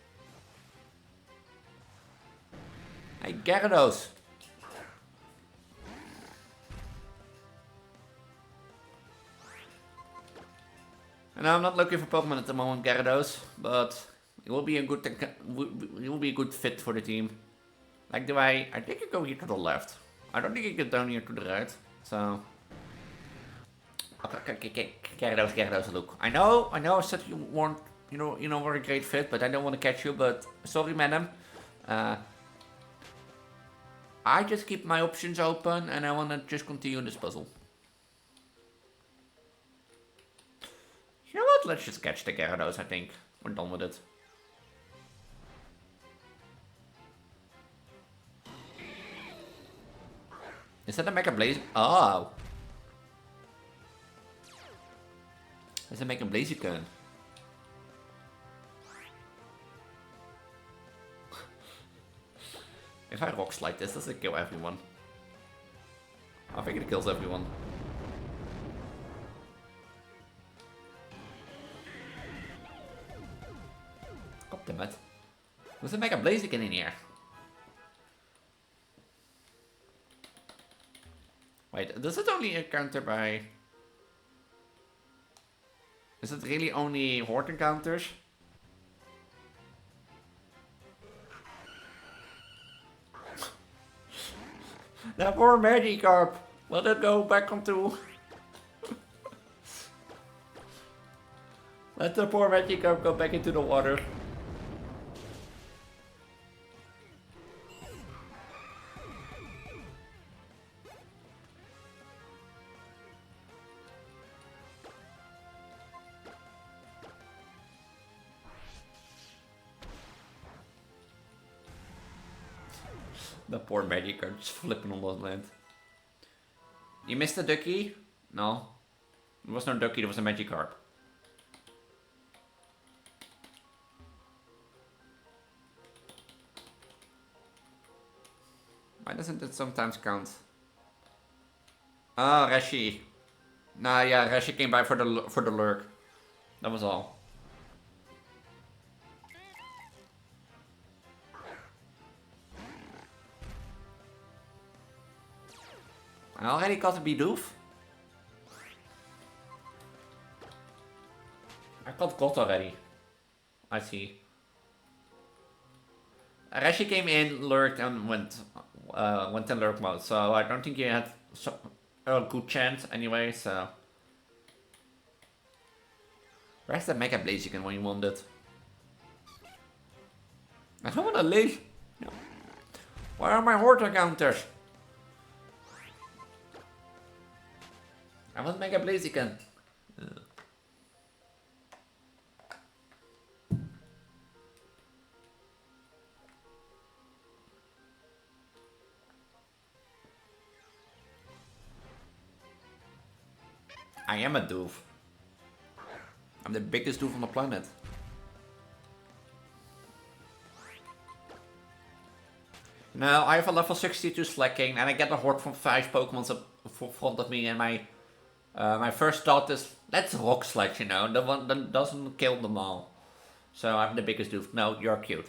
Hey, Gyarados! And I'm not looking for Pokemon at the moment, Gyarados, but it will be a good fit for the team. Like, I think I go here to the left. I don't think I get down here to the right. So, okay, Gyarados, look. I know. I said you weren't, were a great fit, but I don't want to catch you. But sorry, madam. I just keep my options open, and I want to just continue this puzzle. You know what? Let's just catch the Gyarados, I think. We're done with it. Is that a Mega Blaze? Oh! Is that Mega Blaziken? If I rock slide this, does it kill everyone? I think it kills everyone. God damn it. There's a Mega Blaziken in here. Wait, does it only encounter by... Is it really only Horde encounters? That poor Magikarp! Let it go back onto... Let the poor Magikarp go back into the water. The poor Magikarp just flipping on the land. You missed a Ducky? No. There was no Ducky, there was a Magikarp. Why doesn't it sometimes count? Ah, Reshi. Nah, yeah, Reshi came by for the lurk. That was all. I already got a Bidoof. I got God already. I see. Reshi came in, lurked, and went in lurk mode. So I don't think you had a good chance anyway. So where's the Mega Blaziken when you want it? I don't want to leave. No. Where are my Horde counters? I want Mega Blaziken. I am a doof. I'm the biggest doof on the planet. No, I have a level 62 Slacking and I get a Horde from 5 Pokemon up in front of me, and my first thought is, let's rock slide, you know, the one that doesn't kill them all. So I'm the biggest doof. No, you're cute.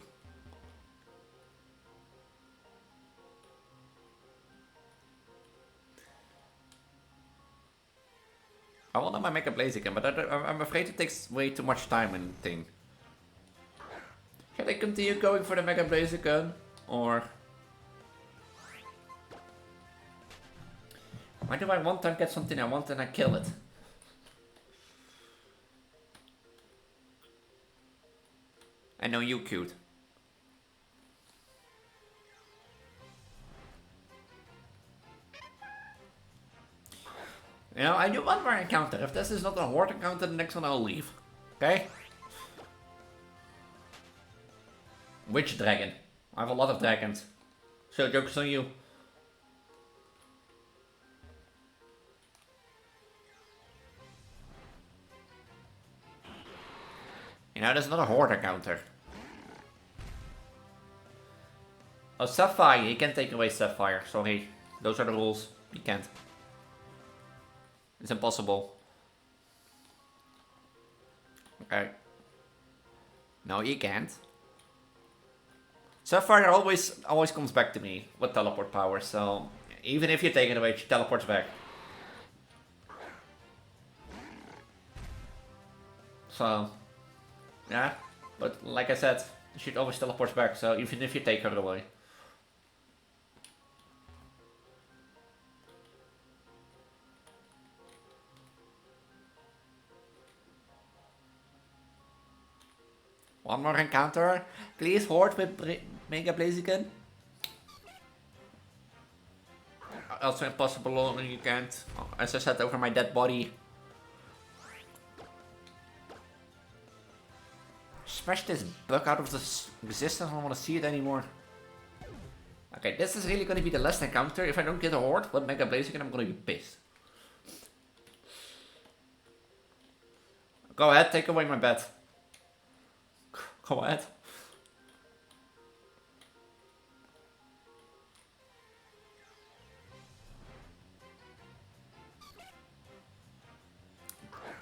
I want to make a Blaziken, but I'm afraid it takes way too much time in the thing. Should I continue going for the Mega Blaziken? Or... why do I want to get something I want and I kill it? I know you cute. You know, I do one more encounter. If this is not a Horde encounter, the next one I'll leave. Okay? Which dragon? I have a lot of dragons. So joke's on you. You know, there's not a Horde encounter. Oh, Sapphire. You can't take away Sapphire. Sorry. Those are the rules. You can't. It's impossible. Okay. No, you can't. Sapphire always comes back to me with teleport power, so even if you take it away, she teleports back. So, yeah, but like I said, she always teleports back, so even if you take her away. One more encounter. Please Horde with Mega Blaziken. Also impossible only you can't. As I said, over my dead body. Smash this bug out of this existence. I don't want to see it anymore. Okay, this is really going to be the last encounter. If I don't get a Horde with Mega Blaziken, I'm going to be pissed. Go ahead, take away my bet. Go ahead.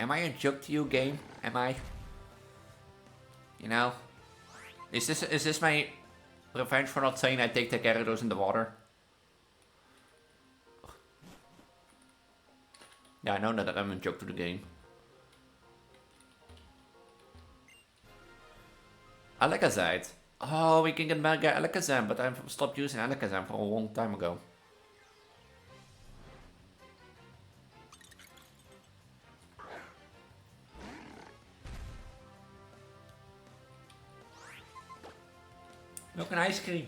Am I a joke to you, game? Am I? You know? Is this my revenge for not saying I take the Gyarados in the water? Yeah, I know that I'm a joke to the game. Alakazam. Oh, we can get Mega Alakazam, but I've stopped using Alakazam for a long time ago. Look, an ice cream.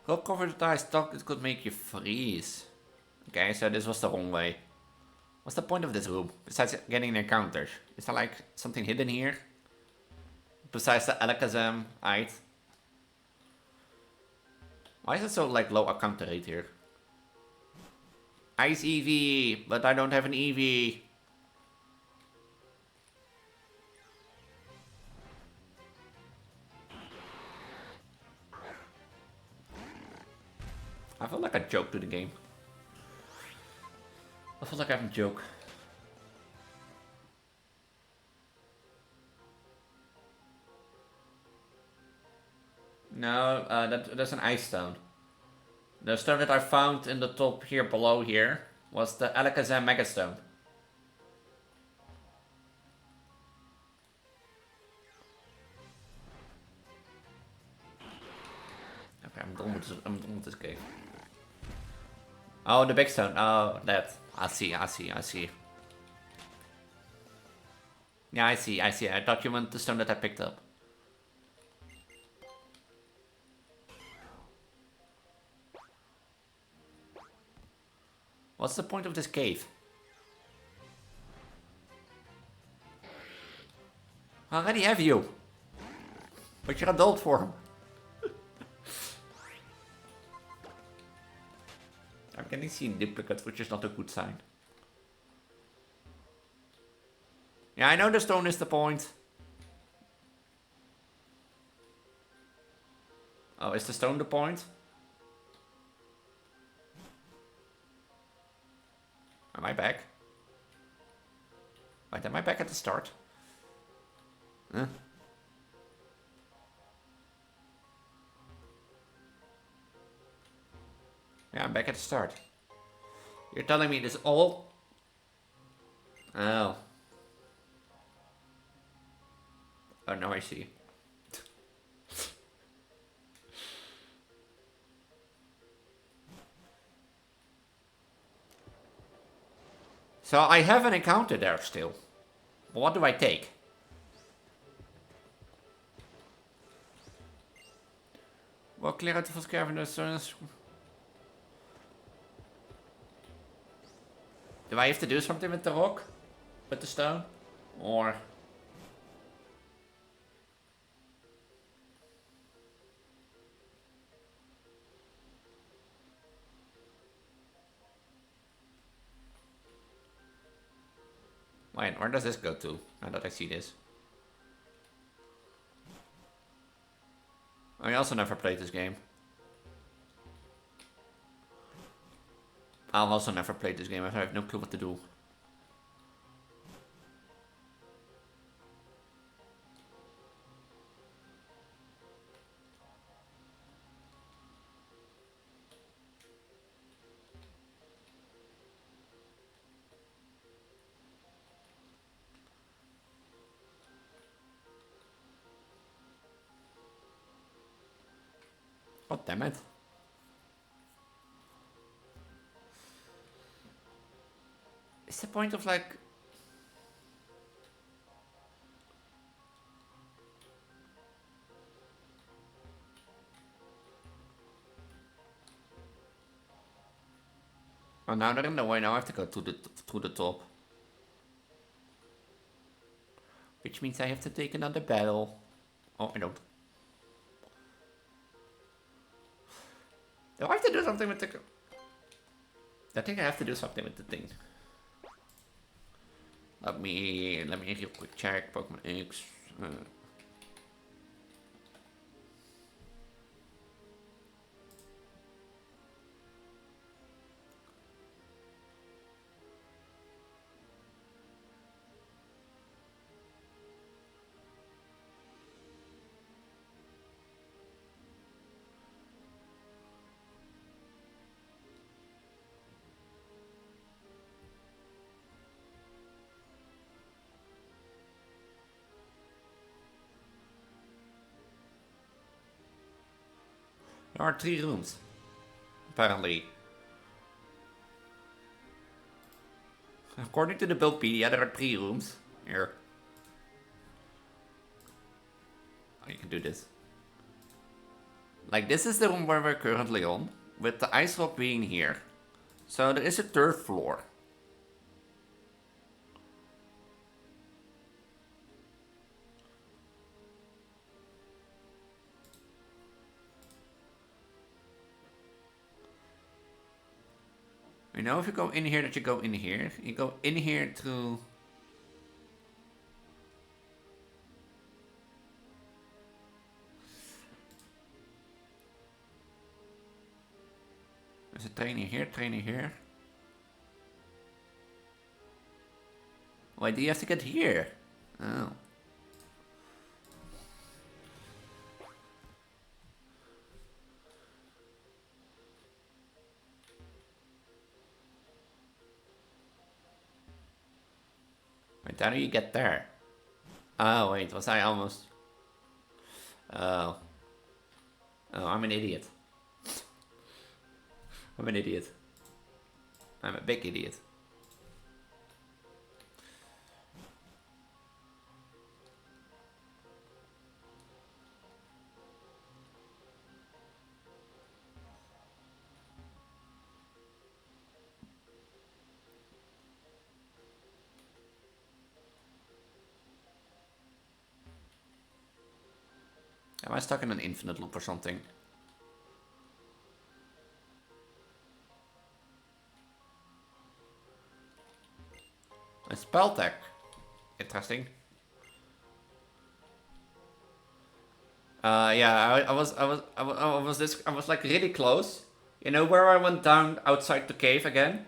Rock covered ice, thought it could make you freeze. Okay, so this was the wrong way. What's the point of this room, besides getting encounters? Is there like something hidden here? Besides the Alakazam, height? Why is it so like low encounter rate here? Ice EV, but I don't have an EV. I feel like I joke to the game. I feel like I have a joke. No, that's an ice stone. The stone that I found in the top here below here was the Alakazam Mega Stone. Okay, I'm done with this game. Oh, the big stone. Oh, that. I see. Yeah, I see. I thought you meant the stone that I picked up. What's the point of this cave? I already have you. But you're adult form. I'm getting seen duplicates, which is not a good sign. Yeah, I know the stone is the point. Oh, is the stone the point? Am I back? Wait, am I back at the start? Huh? Yeah, I'm back at the start. You're telling me this all... Oh. Oh, now I see. So I have an encounter there still. What do I take? Well, clear out the cavern. Do I have to do something with the rock? With the stone? Or... Wait, where does this go to? Now that I see this. I also never played this game. I've also never played this game. I have no clue what to do. God damn it. Is the point of like... Oh, now they're in the way. Now I have to go to the top. Which means I have to take another battle. Oh, I don't. Do I have to do something with the... I think I have to do something with the thing. Let me real quick check Pokemon X. There are 3 rooms. Apparently. According to the Buildpedia, there are 3 rooms. Here. Oh, you can do this. Like, this is the room where we're currently on, with the ice rock being here. So there is a 3rd floor. You know, if you go in here, that you go in here. You go in here to... There's a trainer here, trainer here. Why do you have to get here? Oh. Wait, how do you get there? Oh, wait, was I almost... Oh. Oh, I'm an idiot. I'm an idiot. I'm a big idiot. Am I stuck in an infinite loop or something? A spell tech. Interesting. Yeah, I was like really close. You know where I went down outside the cave again?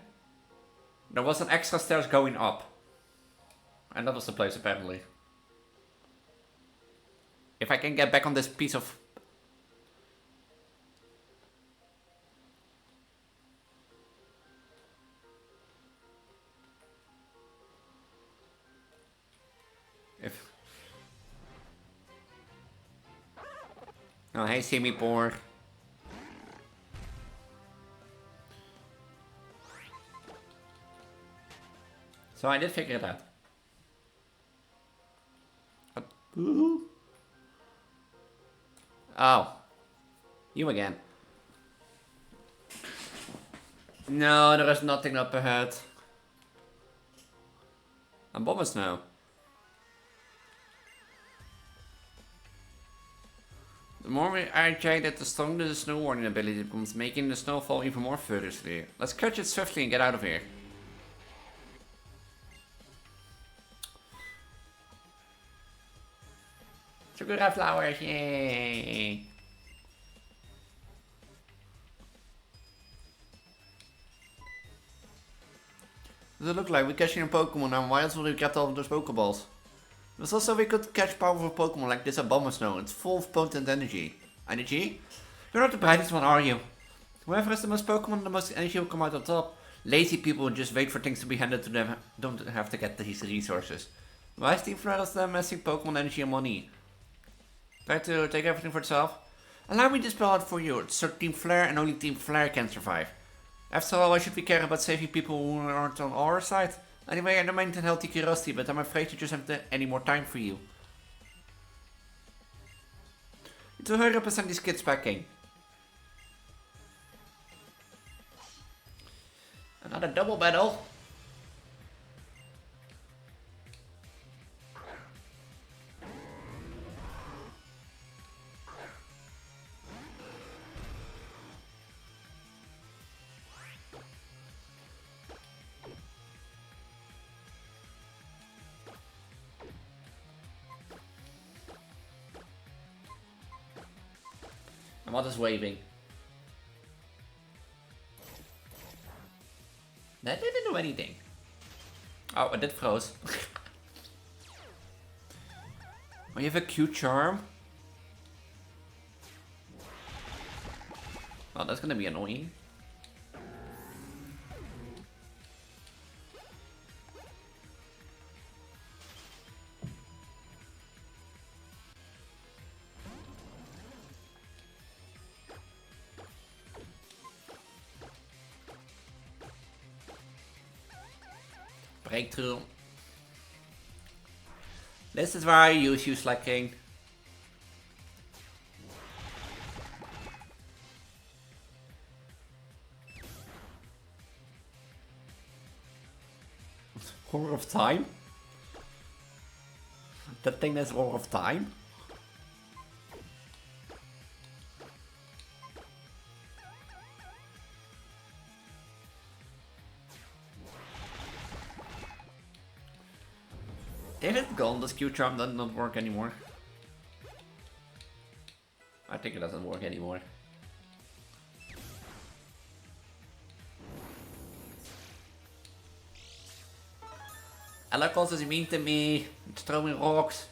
There was an extra stairs going up. And that was the place apparently. If I can get back on this piece of... If... Oh, hey, Simi Poor. So I did figure it out. Ooh. Oh. You again. No, there is nothing up ahead. And bomber snow. The more I check that, the stronger the snow warning ability becomes, making the snow fall even more furiously. Let's catch it swiftly and get out of here. Sakura flowers, yay! Does it look like we're catching a Pokemon now? Why else would we get all of those Pokeballs? There's also we could catch powerful Pokemon like this Abomasnow. It's full of potent energy. Energy? You're not the brightest one, are you? Whoever has the most Pokemon, the most energy will come out on top. Lazy people just wait for things to be handed to them, don't have to get these resources. Why is Team Flare them amassing Pokemon energy and money? Try to take everything for itself? Allow me to spell it for you. It's Team Flare and only Team Flare can survive. After all, why should we care about saving people who aren't on our side? Anyway, I don't mind a healthy curiosity, but I'm afraid to just have any more time for you. To hurry up and send these kids packing. Another double battle. And what is waving? That didn't do anything. Oh, it did froze. Oh, you have a cute charm? Oh, that's gonna be annoying. Breakthrough. This is where I use you slacking. Horror of Time? That thing is Horror of Time? Is it gone? Does Q-Charm does not work anymore? I think it doesn't work anymore. Elacos is mean to me. It's throwing rocks.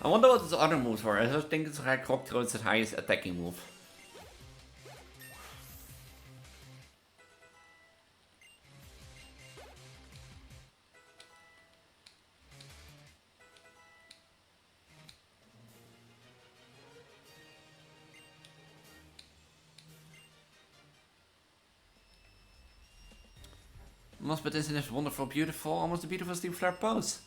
I wonder what his other moves were. I just think it's like Rock Throw is the highest attacking move. Must put this in this wonderful, beautiful, almost a beautiful Steam Flare pose.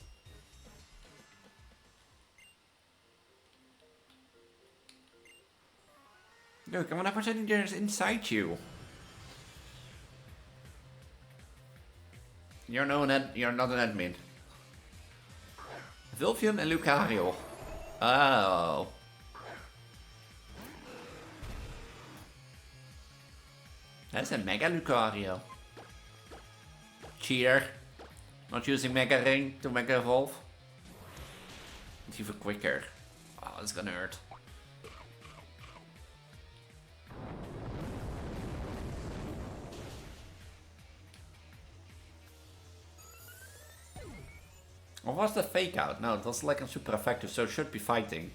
Look, I'm 100% there's inside you. You're not an admin. Vulpium and Lucario. Oh. That's a Mega Lucario. Cheer. Not using Mega Ring to Mega Evolve. It's even quicker. Oh, it's gonna hurt. Or was the fake out? No, it was like a super effective, so it should be fighting.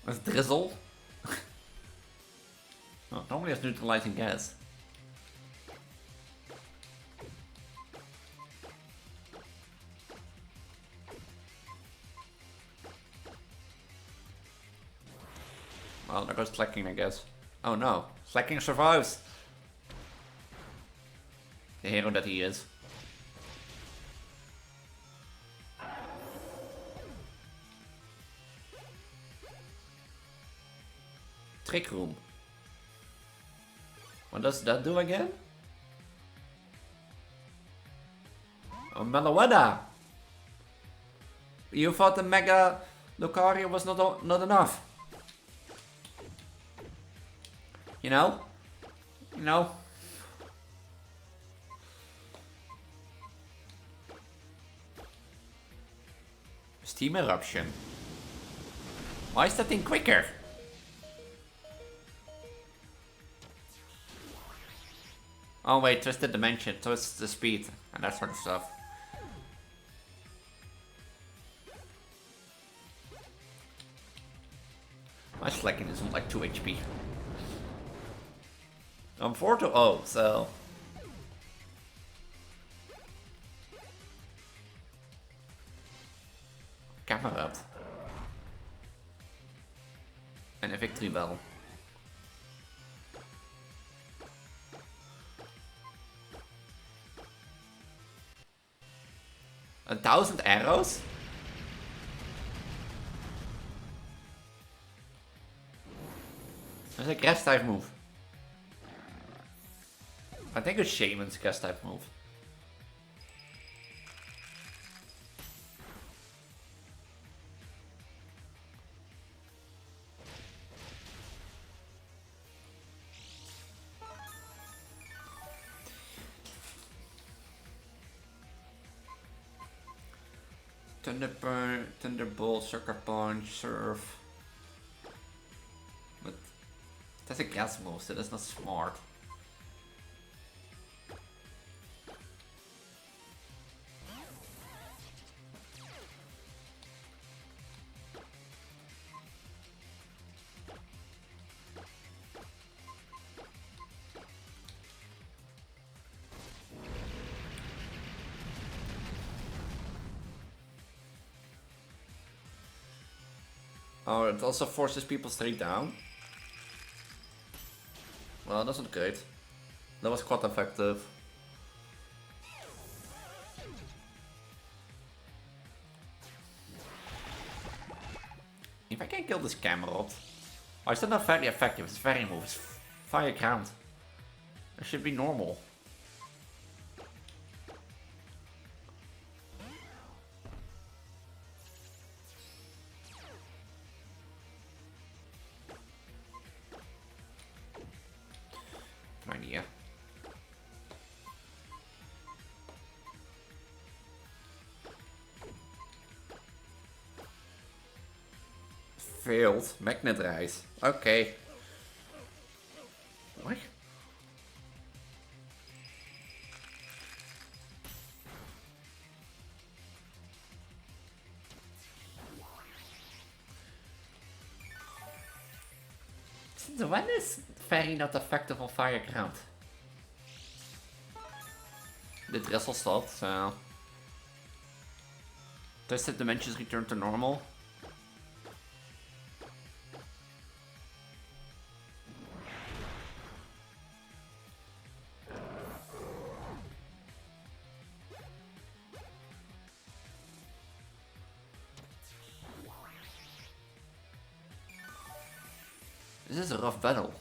That's Drizzle. Oh, normally it's neutralizing gas. Well, there goes Slacking, I guess. Oh no, Slacking survives! The hero that he is. Trick Room. What does that do again? Oh, Meloetta! You thought the Mega Lucario was not enough? You know? You know? Steam Eruption. Why is that thing quicker? Oh wait, Twisted Dimension, so it's the speed and that sort of stuff. My Slacking is on like 2 HP. I'm 4-0, so... Camera up. And a victory bell. A 1000 arrows? That's a grass type move. I think it's Shaman's grass type move. Thunderbolt, Sucker Punch, Surf. But that's a gas move, so that's not smart. Oh, it also forces people straight down. Well, that's not great. That was quite effective. If I can kill this Camelot. Oh, it's not very effective, it's very move, it's fire count. It should be normal. No idea. Failed. Magnet rise. Okay. What? Since when is Fairy not effective on fire ground? The drizzle stopped, so... Twisted dimensions return to normal. This is a rough battle.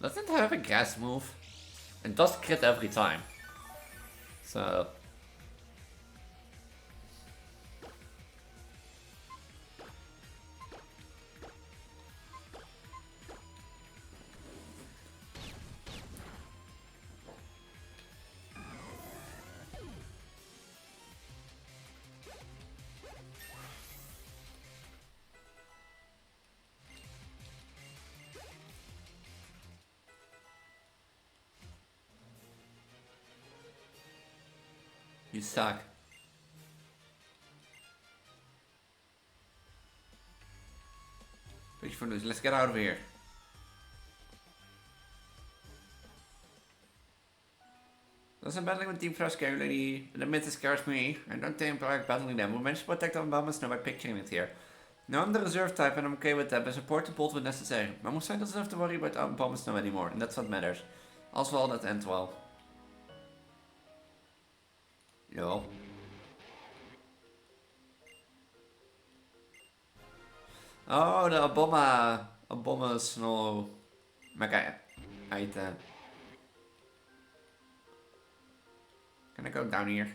Doesn't it have a gas move? It does crit every time. So... You suck. Let's get out of here. Doesn't battling with Team Flash scare lady. The myth scares me. I don't think I like battling them. We managed to protect our Obama Snow by picturing it here. Now I'm the reserve type and I'm okay with that, but support the bolt when necessary. Mamusai doesn't have to worry about Obama Snow anymore, and that's what matters. Oswald at end well. Yo. Oh, the Obama Snow mega item. Can I go down here?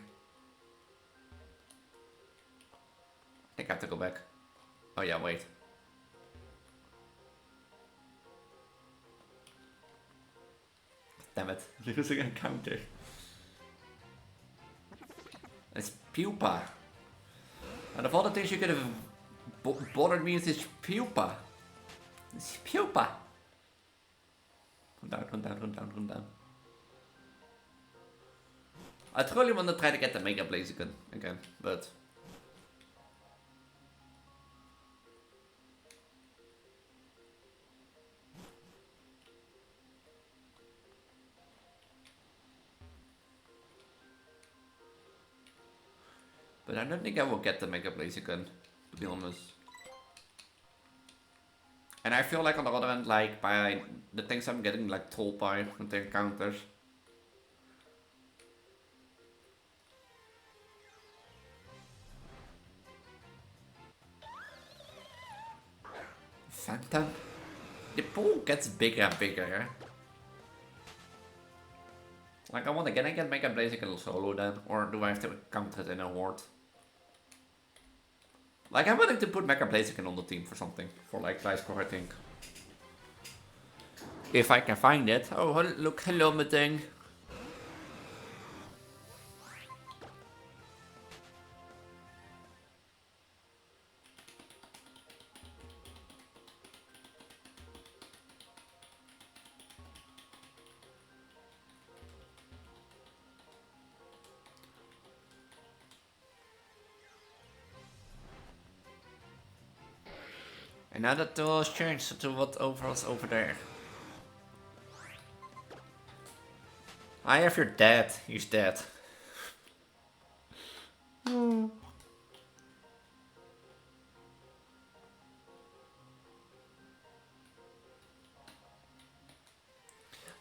I think I have to go back. Oh yeah, wait. Damn it, losing a counter. It's pupa. Out of all the things you could have bothered me with, it's pupa. It's pupa. Run down, run down, run down, run down. I really want to try to get the Mega Blaziken again, but... But I don't think I will get the Mega Blaziken, to be honest. And I feel like on the other hand, like, by the things I'm getting, like, told by with the encounters. Phantom? The pool gets bigger and bigger. Like, can I get Mega Blaziken solo then? Or do I have to counter it in a horde? Like, I'm willing to put Mega Blaziken on the team for something. For like, dice score, I think. If I can find it. Oh, look, hello, my thing. And now that the world has changed to what overall's over there. If you're dead, he's dead.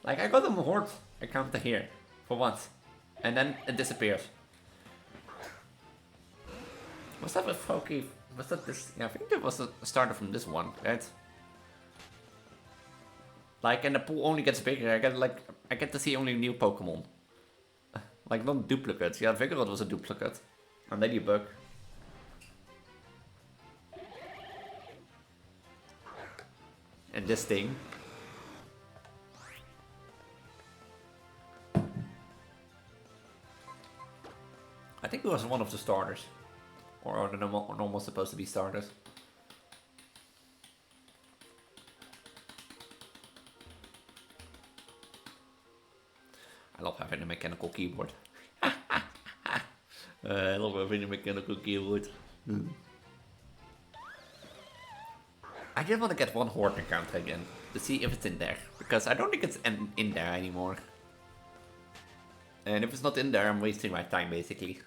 Like, I got a horde encounter here, for once. And then it disappears. Was that with Foki? Was that this? Yeah, I think it was a starter from this one, right? Like, and the pool only gets bigger. I get to see only new Pokemon. Like, not duplicates. Yeah, Vigoroth was a duplicate. And Ladybug. And this thing. I think it was one of the starters. Or the normal supposed to be starters. I love having a mechanical keyboard. I love having a mechanical keyboard. I just want to get one horde encounter again. To see if it's in there. Because I don't think it's in there anymore. And if it's not in there, I'm wasting my time basically.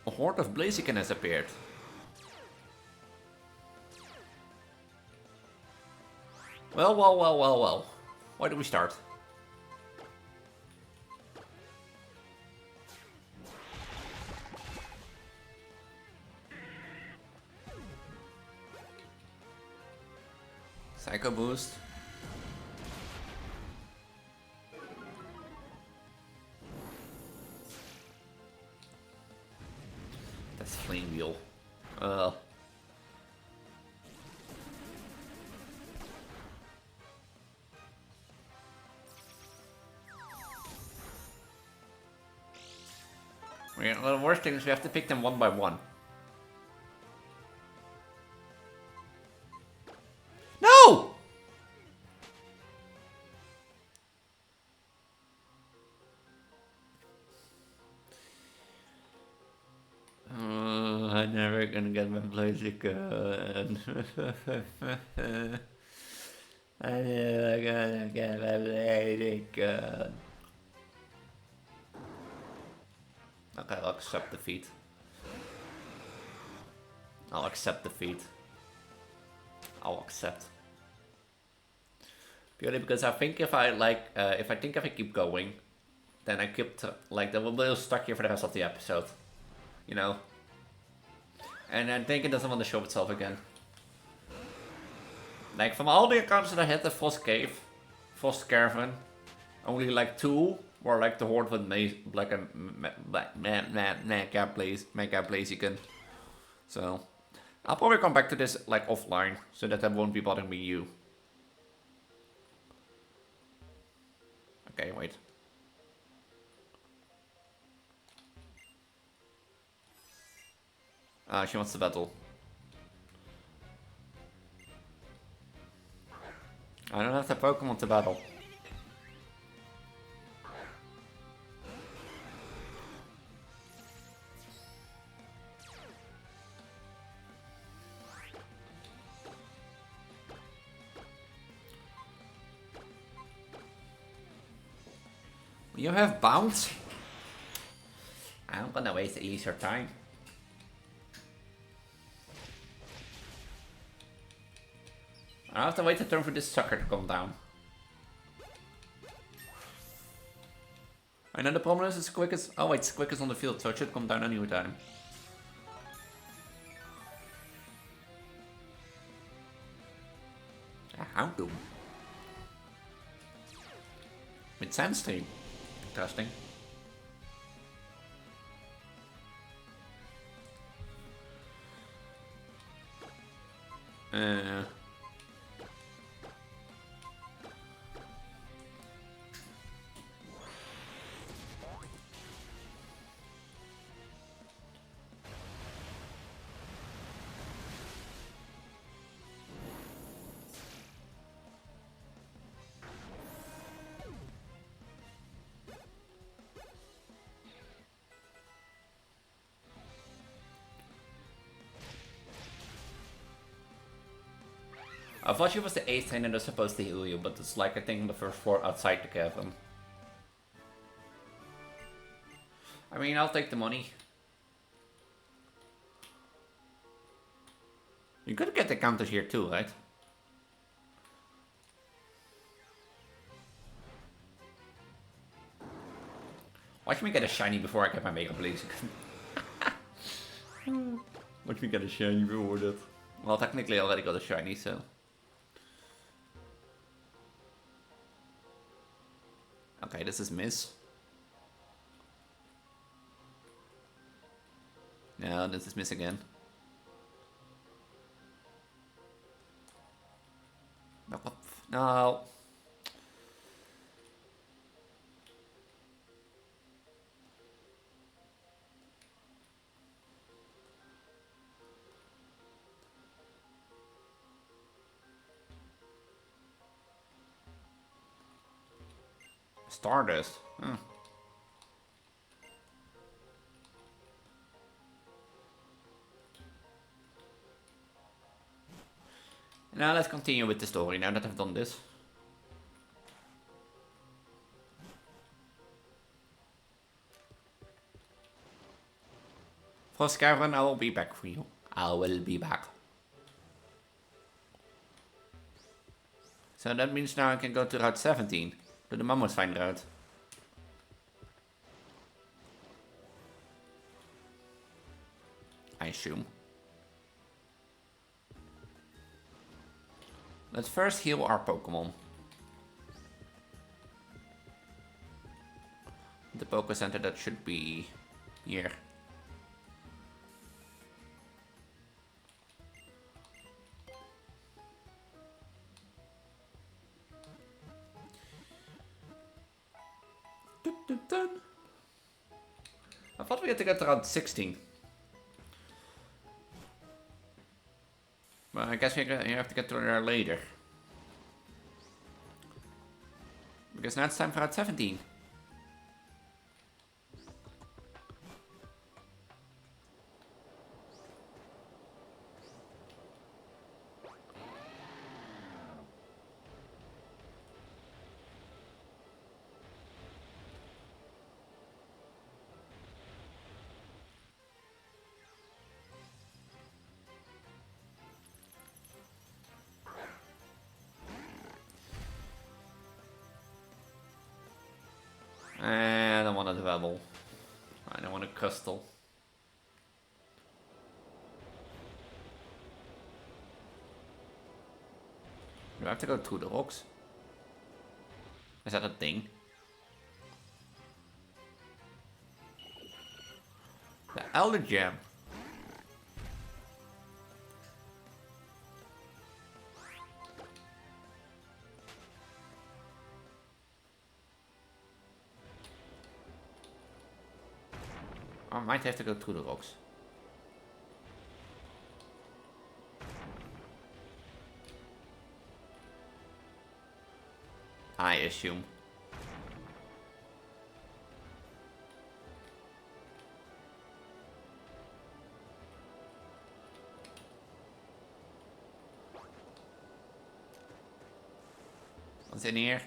A horde of Blaziken has appeared. Well. Where do we start? Psycho Boost. That's Flame Wheel. The worst thing is we have to pick them one by one. No! I'm never gonna get my Blaziken. I'm never gonna get my Blaziken. Okay, I'll accept defeat. I'll accept. Purely because I think if I keep going, then I keep then we'll be stuck here for the rest of the episode. You know? And I think it doesn't want to show itself again. Like, from all the accounts that I had, the Frost Cave, Frost Cavern, only like 2 were like the horde with Mega Blaziken. So, I'll probably come back to this like offline, so that won't be bothering me you. Okay, wait. She wants to battle. I don't have the Pokemon to battle. You have bounce? I'm gonna waste Elise your time. I have to wait a turn for this sucker to come down. I know the problem is Squick is... Oh wait, Squick is on the field, so it should come down any time. Houndoom. With Sandstream. Interesting. I thought she was the 8th trainer that's supposed to heal you, but it's like I think the first 4 outside the cavern. I mean, I'll take the money. You could get the counters here too, right? Watch me get a shiny before I get my makeup, please. Watch me get a shiny before that. Well, technically I already got a shiny, so... Okay, this is miss. No, this is miss again. No. Stardust. Huh. Now let's continue with the story now that I've done this. For cavern, I will be back for you. I will be back. So that means now I can go to Route 17. To the Mammoth Find route. I assume. Let's first heal our Pokemon. The Poké Center that should be here. I thought we had to get around 16. But I guess you have to get to there later. Because now it's time for Route 17. I don't want a Dwebble. I don't want a Crystal. Do I have to go through the rocks? Is that a thing? The Elder Gem. I might have to go through the rocks. I assume. What's in here?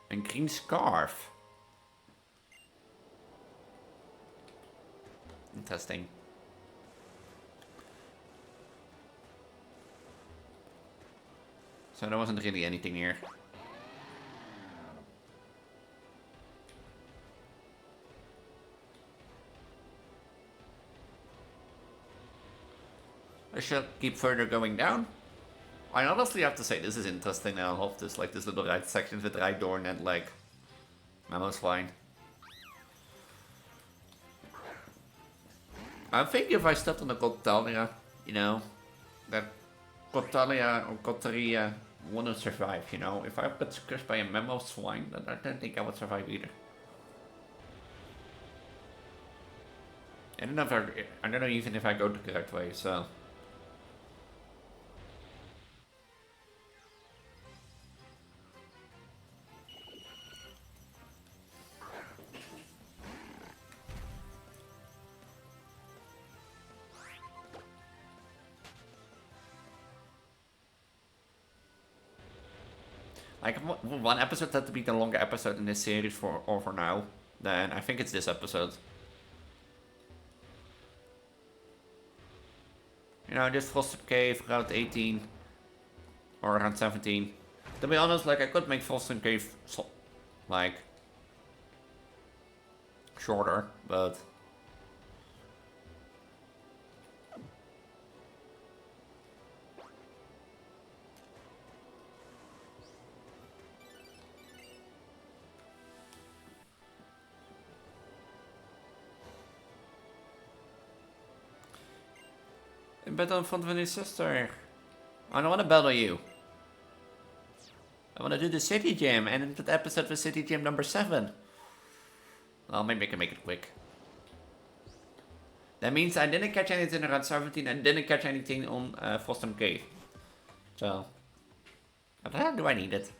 A green scarf. Interesting. So there wasn't really anything here. I shall keep further going down. I honestly have to say this is interesting now. I hope this little right section with Rhydorn and like Mammoth Fine. I think if I stepped on the Cotalia, you know, that Cotalia or Cotaria wouldn't survive, you know. If I got crushed by a Mammoth Swine, then I don't think I would survive either. I don't know if I don't know even if I go the correct way, so. Like, one episode had to be the longer episode in this series for now. Then I think it's this episode. You know, this Frosted Cave around 18. Or around 17. To be honest, like, I could make Frosted Cave, like, shorter, but... In battle in front of his sister. I don't want to battle you. I want to do the City Gym, and in that episode was City Gym number 7. Well, maybe I can make it quick. That means I didn't catch anything around 17 and didn't catch anything on Frosted Cave. So, what the hell do I need it?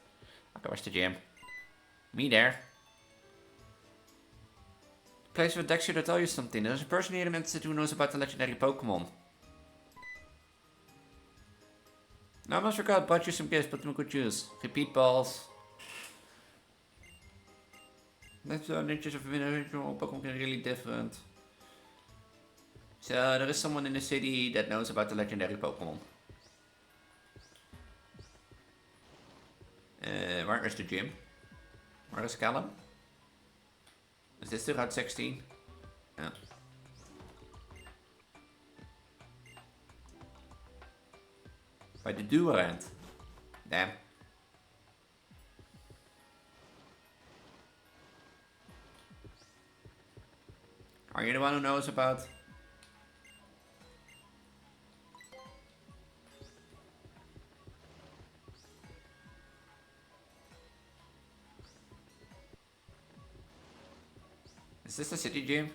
Okay, where's the gym? Me there. Place with Dex should I tell you something. There's a person here in Insta who knows about the legendary Pokemon. I almost forgot, bought you some gifts, put them in good use. Repeat balls. That's the natures of individual Pokemon are really different. So there is someone in the city that knows about the legendary Pokemon. Where is the gym? Where is Callum? Is this the Route 16? Yeah. By the Vtuber end. Damn. Are you the one who knows about... Is this the city gym?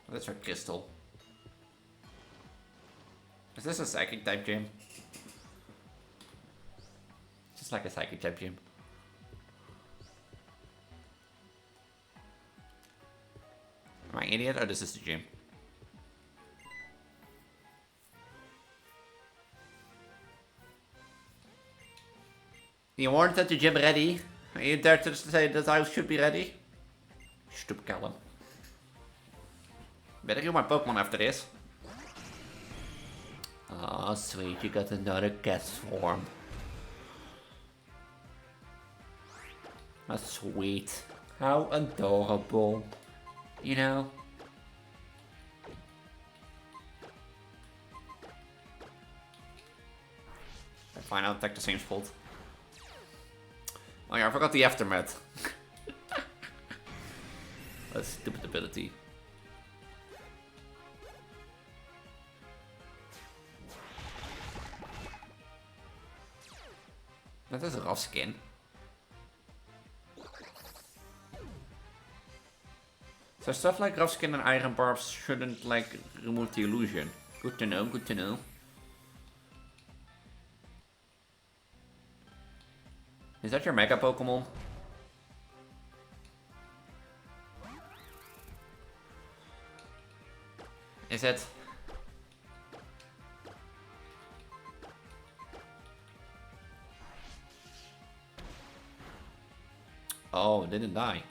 Oh, that's our crystal. Is this a psychic type gym? Just like a psychic type gym. Am I an idiot or this is the gym? You weren't at the gym ready? Are you dare to say that I should be ready? Stupid Callum. Better get my Pokemon after this. Oh sweet, you got another cat form. That's sweet. How adorable. You know? Fine, I'll take the same spot. Oh yeah, I forgot the aftermath. That's a stupid ability. That is a rough skin. So stuff like rough skin and iron barbs shouldn't like remove the illusion. Good to know, good to know. Is that your Mega Pokemon? Is it? Oh, it didn't die.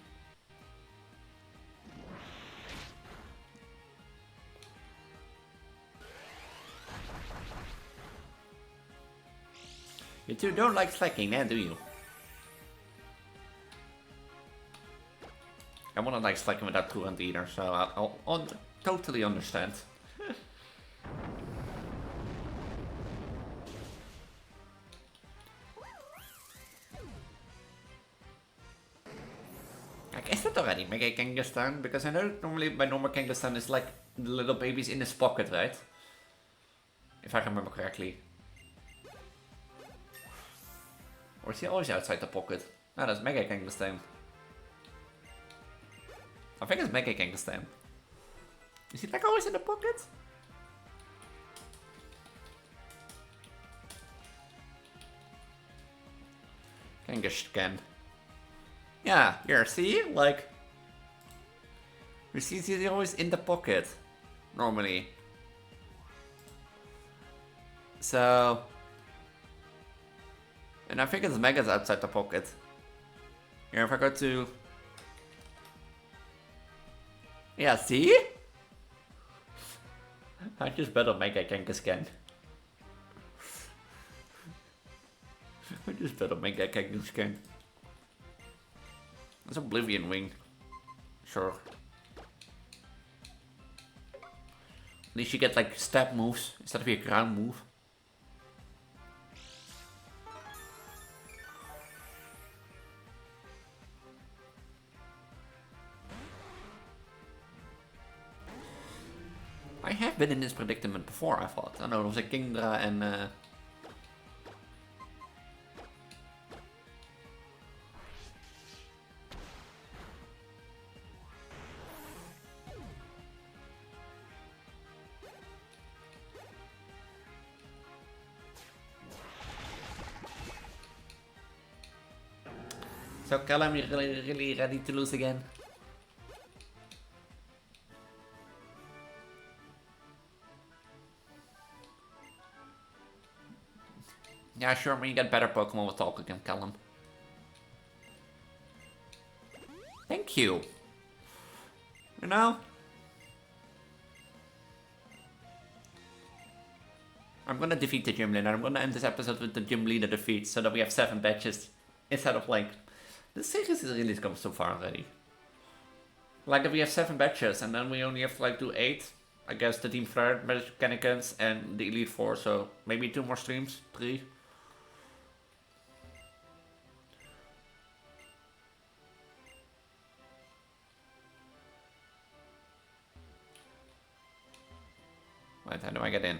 You two don't like slacking, man, do you? I wanna like slacking without Truant either, so I'll totally understand. Like, is that already Mega Kangaskhan? Because I know normally by normal Kangaskhan is like the little baby's in his pocket, right? If I remember correctly. Or is he always outside the pocket? No, that's Mega Kangaskhan. I think it's Mega Kangaskhan. Is he like always in the pocket? Kangaskhan. Yeah, here, see? Like... You see, he's always in the pocket. Normally. So... And I think it's Mega's outside the pocket. Here, if I go to... Yeah, see? I just better Mega Kangaskhan again. I just better Mega Kangaskhan again. That's Oblivion Wing. Sure. At least you get like stab moves instead of your ground move. I have been in this predicament before, I thought. I know it was a Kingdra and So Callum, you're really ready to lose again? Yeah, sure, when you get better Pokemon, we'll talk again, Callum. Thank you. You know? I'm gonna defeat the gym leader. I'm gonna end this episode with the gym leader defeat so that we have 7 badges instead of like... The series is really come so far already. Like if we have 7 badges and then we only have to like do 8. I guess the Team Flare, Mechanicans and the Elite 4, so maybe 2 more streams, 3. Wait, how do I get in?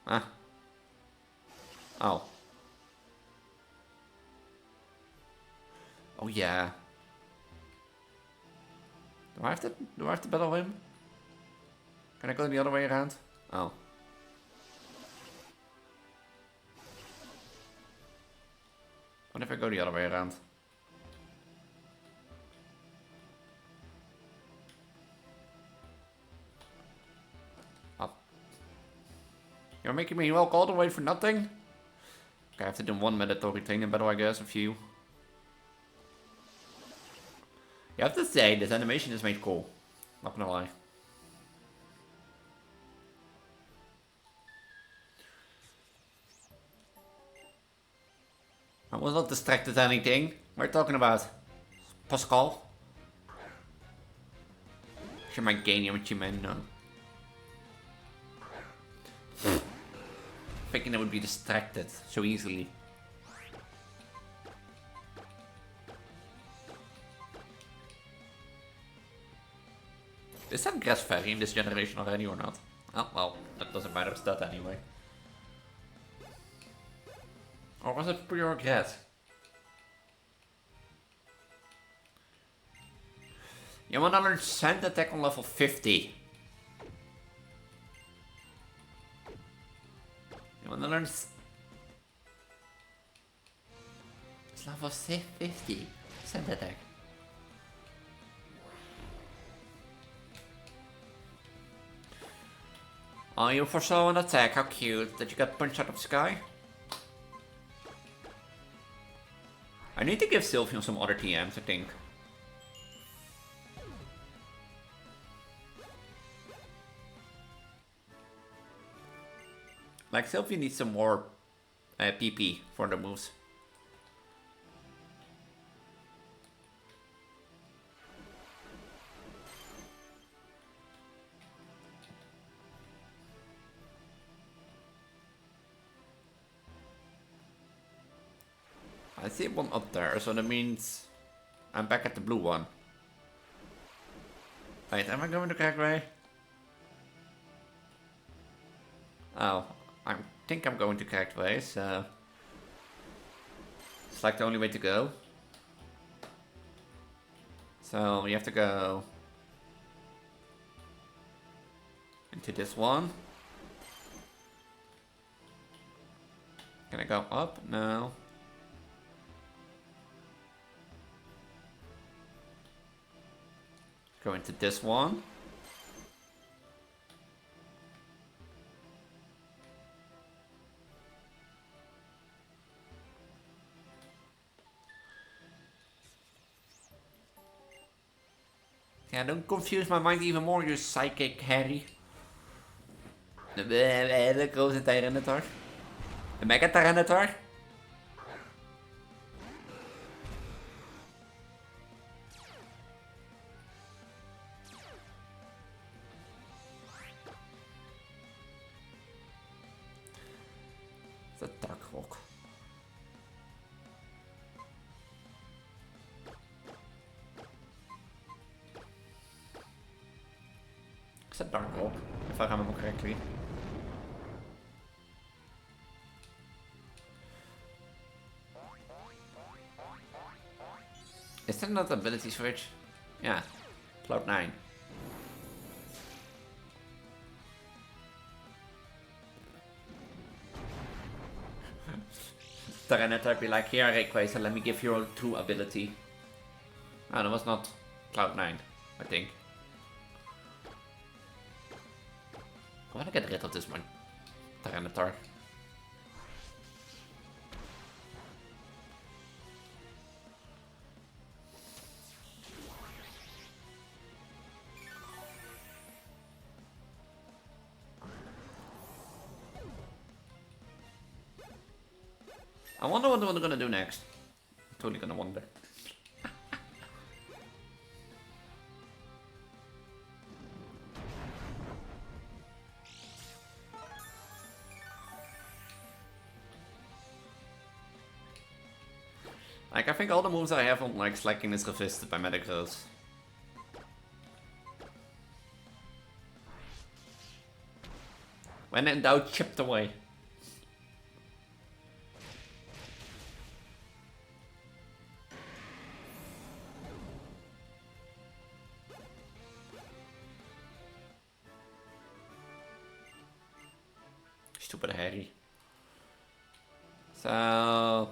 Huh? Oh. Oh yeah. Do I have to battle him? Can I go the other way around? Oh. What if I go the other way around? Oh. You're making me walk all the way for nothing? Okay, I have to do 1 mandatory training battle, I guess, a few. You have to say, this animation is made cool. Not gonna lie. I was not distracted anything. What are you talking about? Pascal? Je mijn game met je man, no. Thinking I would be distracted so easily. Is that grass fairy in this generation already or not? Oh, well, that doesn't matter, it's that anyway. Or was it pure grass? You want to learn Sand Attack on level 50. You want to learn... It's level 50. Sand Attack. Oh, you foresaw an attack, how cute, that you got punched out of the sky. I need to give Sylveon some other TMs, I think. Like, Sylveon needs some more PP for the moves. I see one up there, so that means I'm back at the blue one. Wait, am I going the correct way? Oh, I think I'm going the correct way, so... It's like the only way to go. So, you have to go... into this one. Can I go up? No. Go into this one. Yeah, don't confuse my mind even more, you psychic Harry. De grote Tyranitar. De Mega Tyranitar. Is dat Dark Rock? Is that Dark Rock? If I remember correctly. Is that not ability switch? Yeah. Cloud 9. Tyranitar be like, here Rayquaza, let me give you a true ability. Oh, that was not Cloud 9, I think. I wanna get rid of this one. Tyranitar. I wonder what they're gonna do next. I'm totally gonna wonder. Like, I think all the moves I have on, like, Slacking is resisted by Metagross. When in doubt, chipped away. Stupid Harry. So...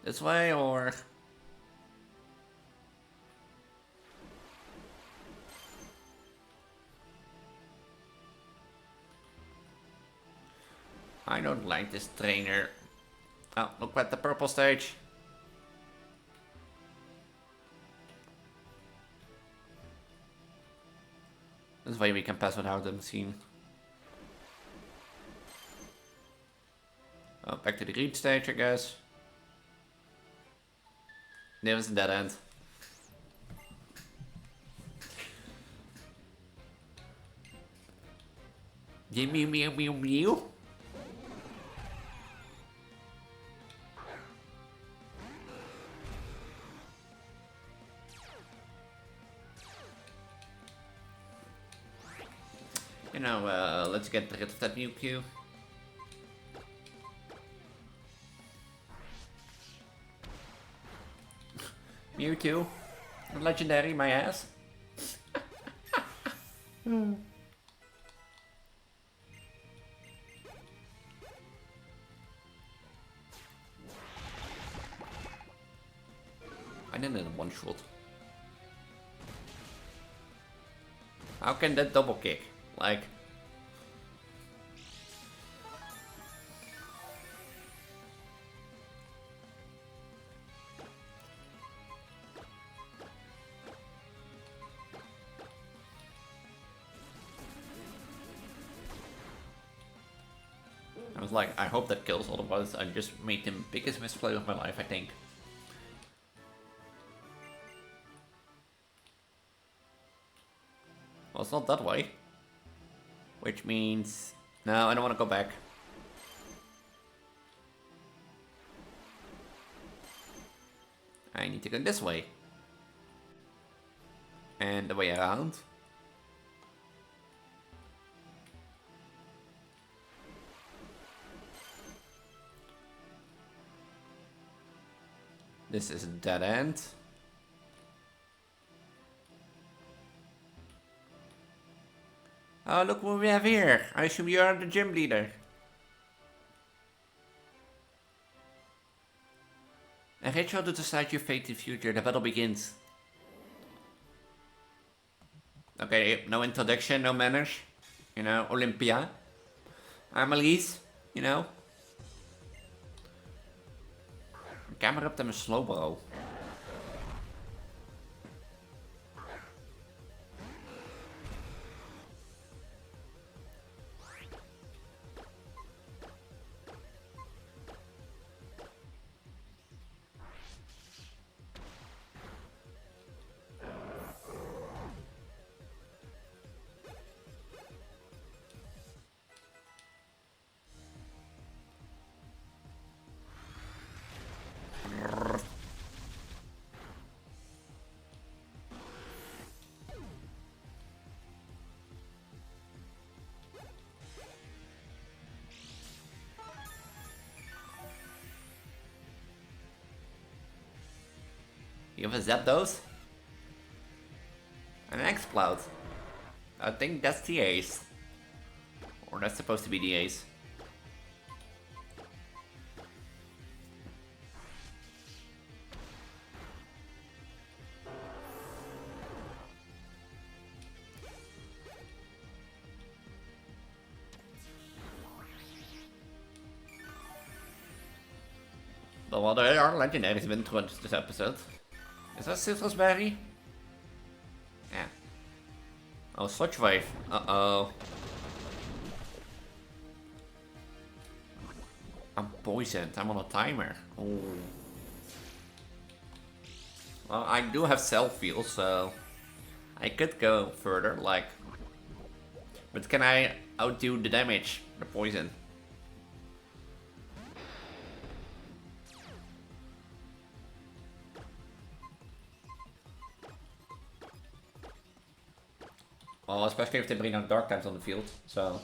this way, or... I don't like this trainer. Oh, look at the purple stage. This way we can pass without them seeing. Oh, back to the green stage, I guess. There was a dead end. Mew mew mew mew. You know, let's get rid of that Mewtwo. Mewtwo, legendary, my ass. I didn't one shot. How can that double kick? Like... I was like, I hope that kills, otherwise I just made the biggest misplay of my life, I think. Well, it's not that way. Which means... no, I don't want to go back. I need to go this way. And the way around. This is a dead end. Oh, look what we have here. I assume you are the gym leader. A ritual to decide your fate in future. The battle begins. Okay, no introduction, no manners. You know, Olympia. I'm Elise, you know. Camera up to mijn slowbro. You have a Zapdos? An Explode. I think that's the ace. Or that's supposed to be the ace. Well, there are legendaries been through this episode. Is that Citrus Berry? Yeah. Oh, Sludge Wave. Uh-oh. I'm poisoned. I'm on a timer. Oh. Well, I do have self-heal, so I could go further, like. But can I outdo the damage? The poison? Well, especially if they bring out dark types on the field, so.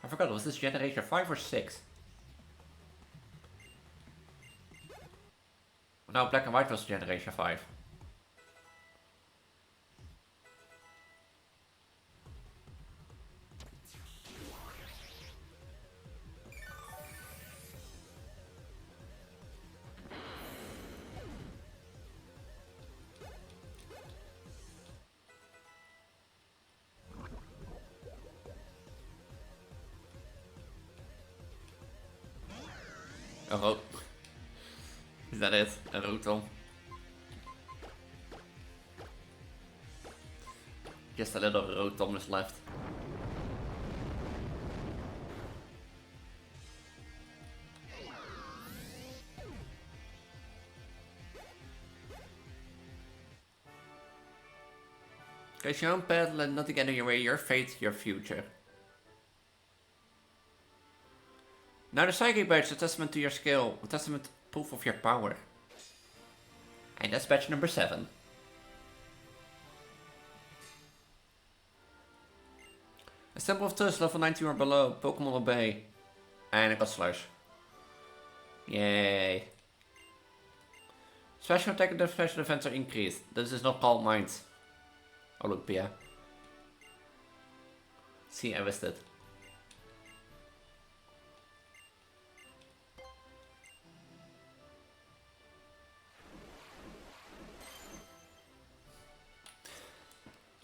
I forgot, was this generation 5 or 6? No, Black and White was generation 5. A rood. Is that it? A rotom. Just a little rotom is left. Okay, Sean Pet, let nothing get in your way. Your fate, your future. Now the Psychic Badge is a testament to your skill, a testament proof of your power. And that's badge number 7. A symbol of trust, level 19 or below, Pokemon obey. And I got Slush. Yay. Special attack and special defense are increased. This is not called Minds. Olympia. See, I missed it.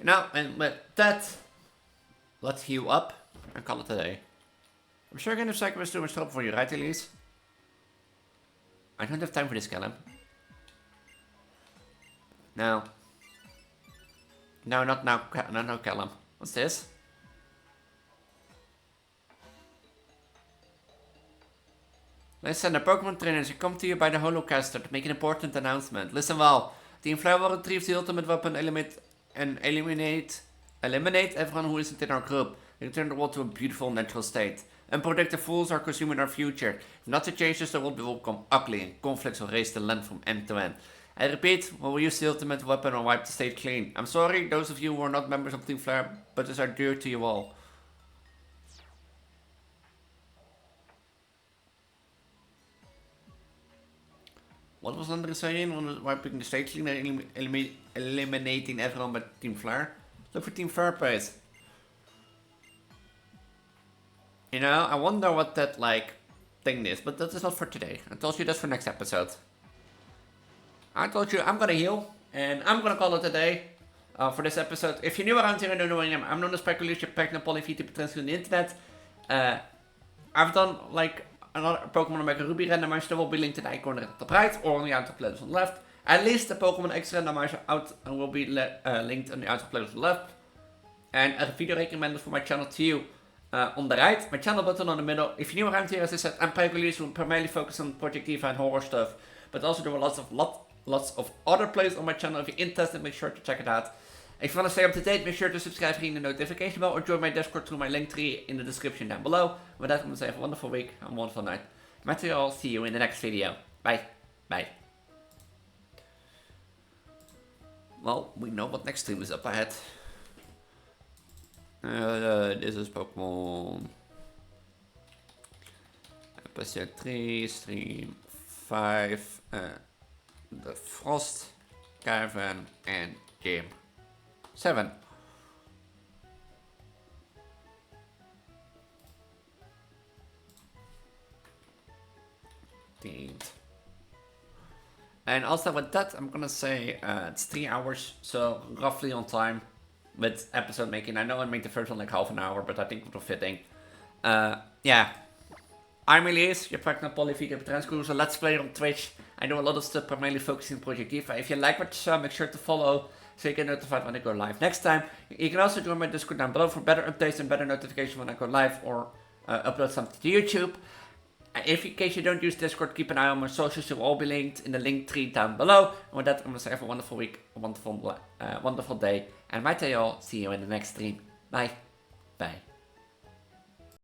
Now, and with that, let's heal up and call it a day. I'm sure again if Psycho is too much trouble for you, right, Elise? I don't have time for this, Callum. No. No, not now, no, Callum. What's this? Listen, the Pokemon trainers who come to you by the Holocaster to make an important announcement. Listen well. Team Flower will retrieve the ultimate weapon and eliminate everyone who isn't in our group. Return the world to a beautiful natural state. Unprotected fools are consuming our future. If not to change this, the world will become ugly and conflicts will raise the land from end to end. I repeat, we will use the ultimate weapon and wipe the state clean. I'm sorry, those of you who are not members of Team Flare, but these are dear to you all. What was Andre saying when wiping the state clean and eliminating everyone but Team Flare? Look for Team Flare plays. You know, I wonder what that, like, thing is, but that is not for today. I told you that's for next episode. I told you I'm gonna heal, and I'm gonna call it a day for this episode. If you're new around here and don't know who I am, I'm known as Preggo, Preggo, Vtuber, Transgender on the internet. I've done, like, another Pokemon Omega Ruby randomizer. There will be linked in the icon at the top right, or on the outer playlist on the left. At least the Pokemon X randomizer out will be linked on the outer playlist on the left. And a video recommended for my channel to you on the right. My channel button on the middle. If you're new around here, as I said, I'm Preggo, who primarily focus on Project Diva and horror stuff. But also there were lots of other plays on my channel. If you're interested, make sure to check it out. If you want to stay up to date, make sure to subscribe, ring the notification bell, or join my Discord through my link tree in the description down below. With that, I'm going to say have a wonderful week and a wonderful night. Met you all, see you in the next video. Bye. Bye. Well, we know what next stream is up ahead. This is Pokemon. Bastion 3, Stream 5, the Frost, Cavern, and Game 7. And also with that, I'm gonna say it's 3 hours, so roughly on time with episode making. I know I made the first one like half an hour, but I think it was fitting. Yeah. I'm Elise, you're pregnant poly vegan trans a Let's Play on Twitch. I do a lot of stuff, primarily focusing on Project Diva. If you like what you saw, make sure to follow so you get notified when I go live next time. You can also join my Discord down below for better updates and better notification when I go live or upload something to YouTube. If in case you don't use Discord, keep an eye on my socials. They'll all be linked in the link tree down below. And with that, I'm going to say have a wonderful week, a wonderful day. And my day all. See you in the next stream. Bye. Bye.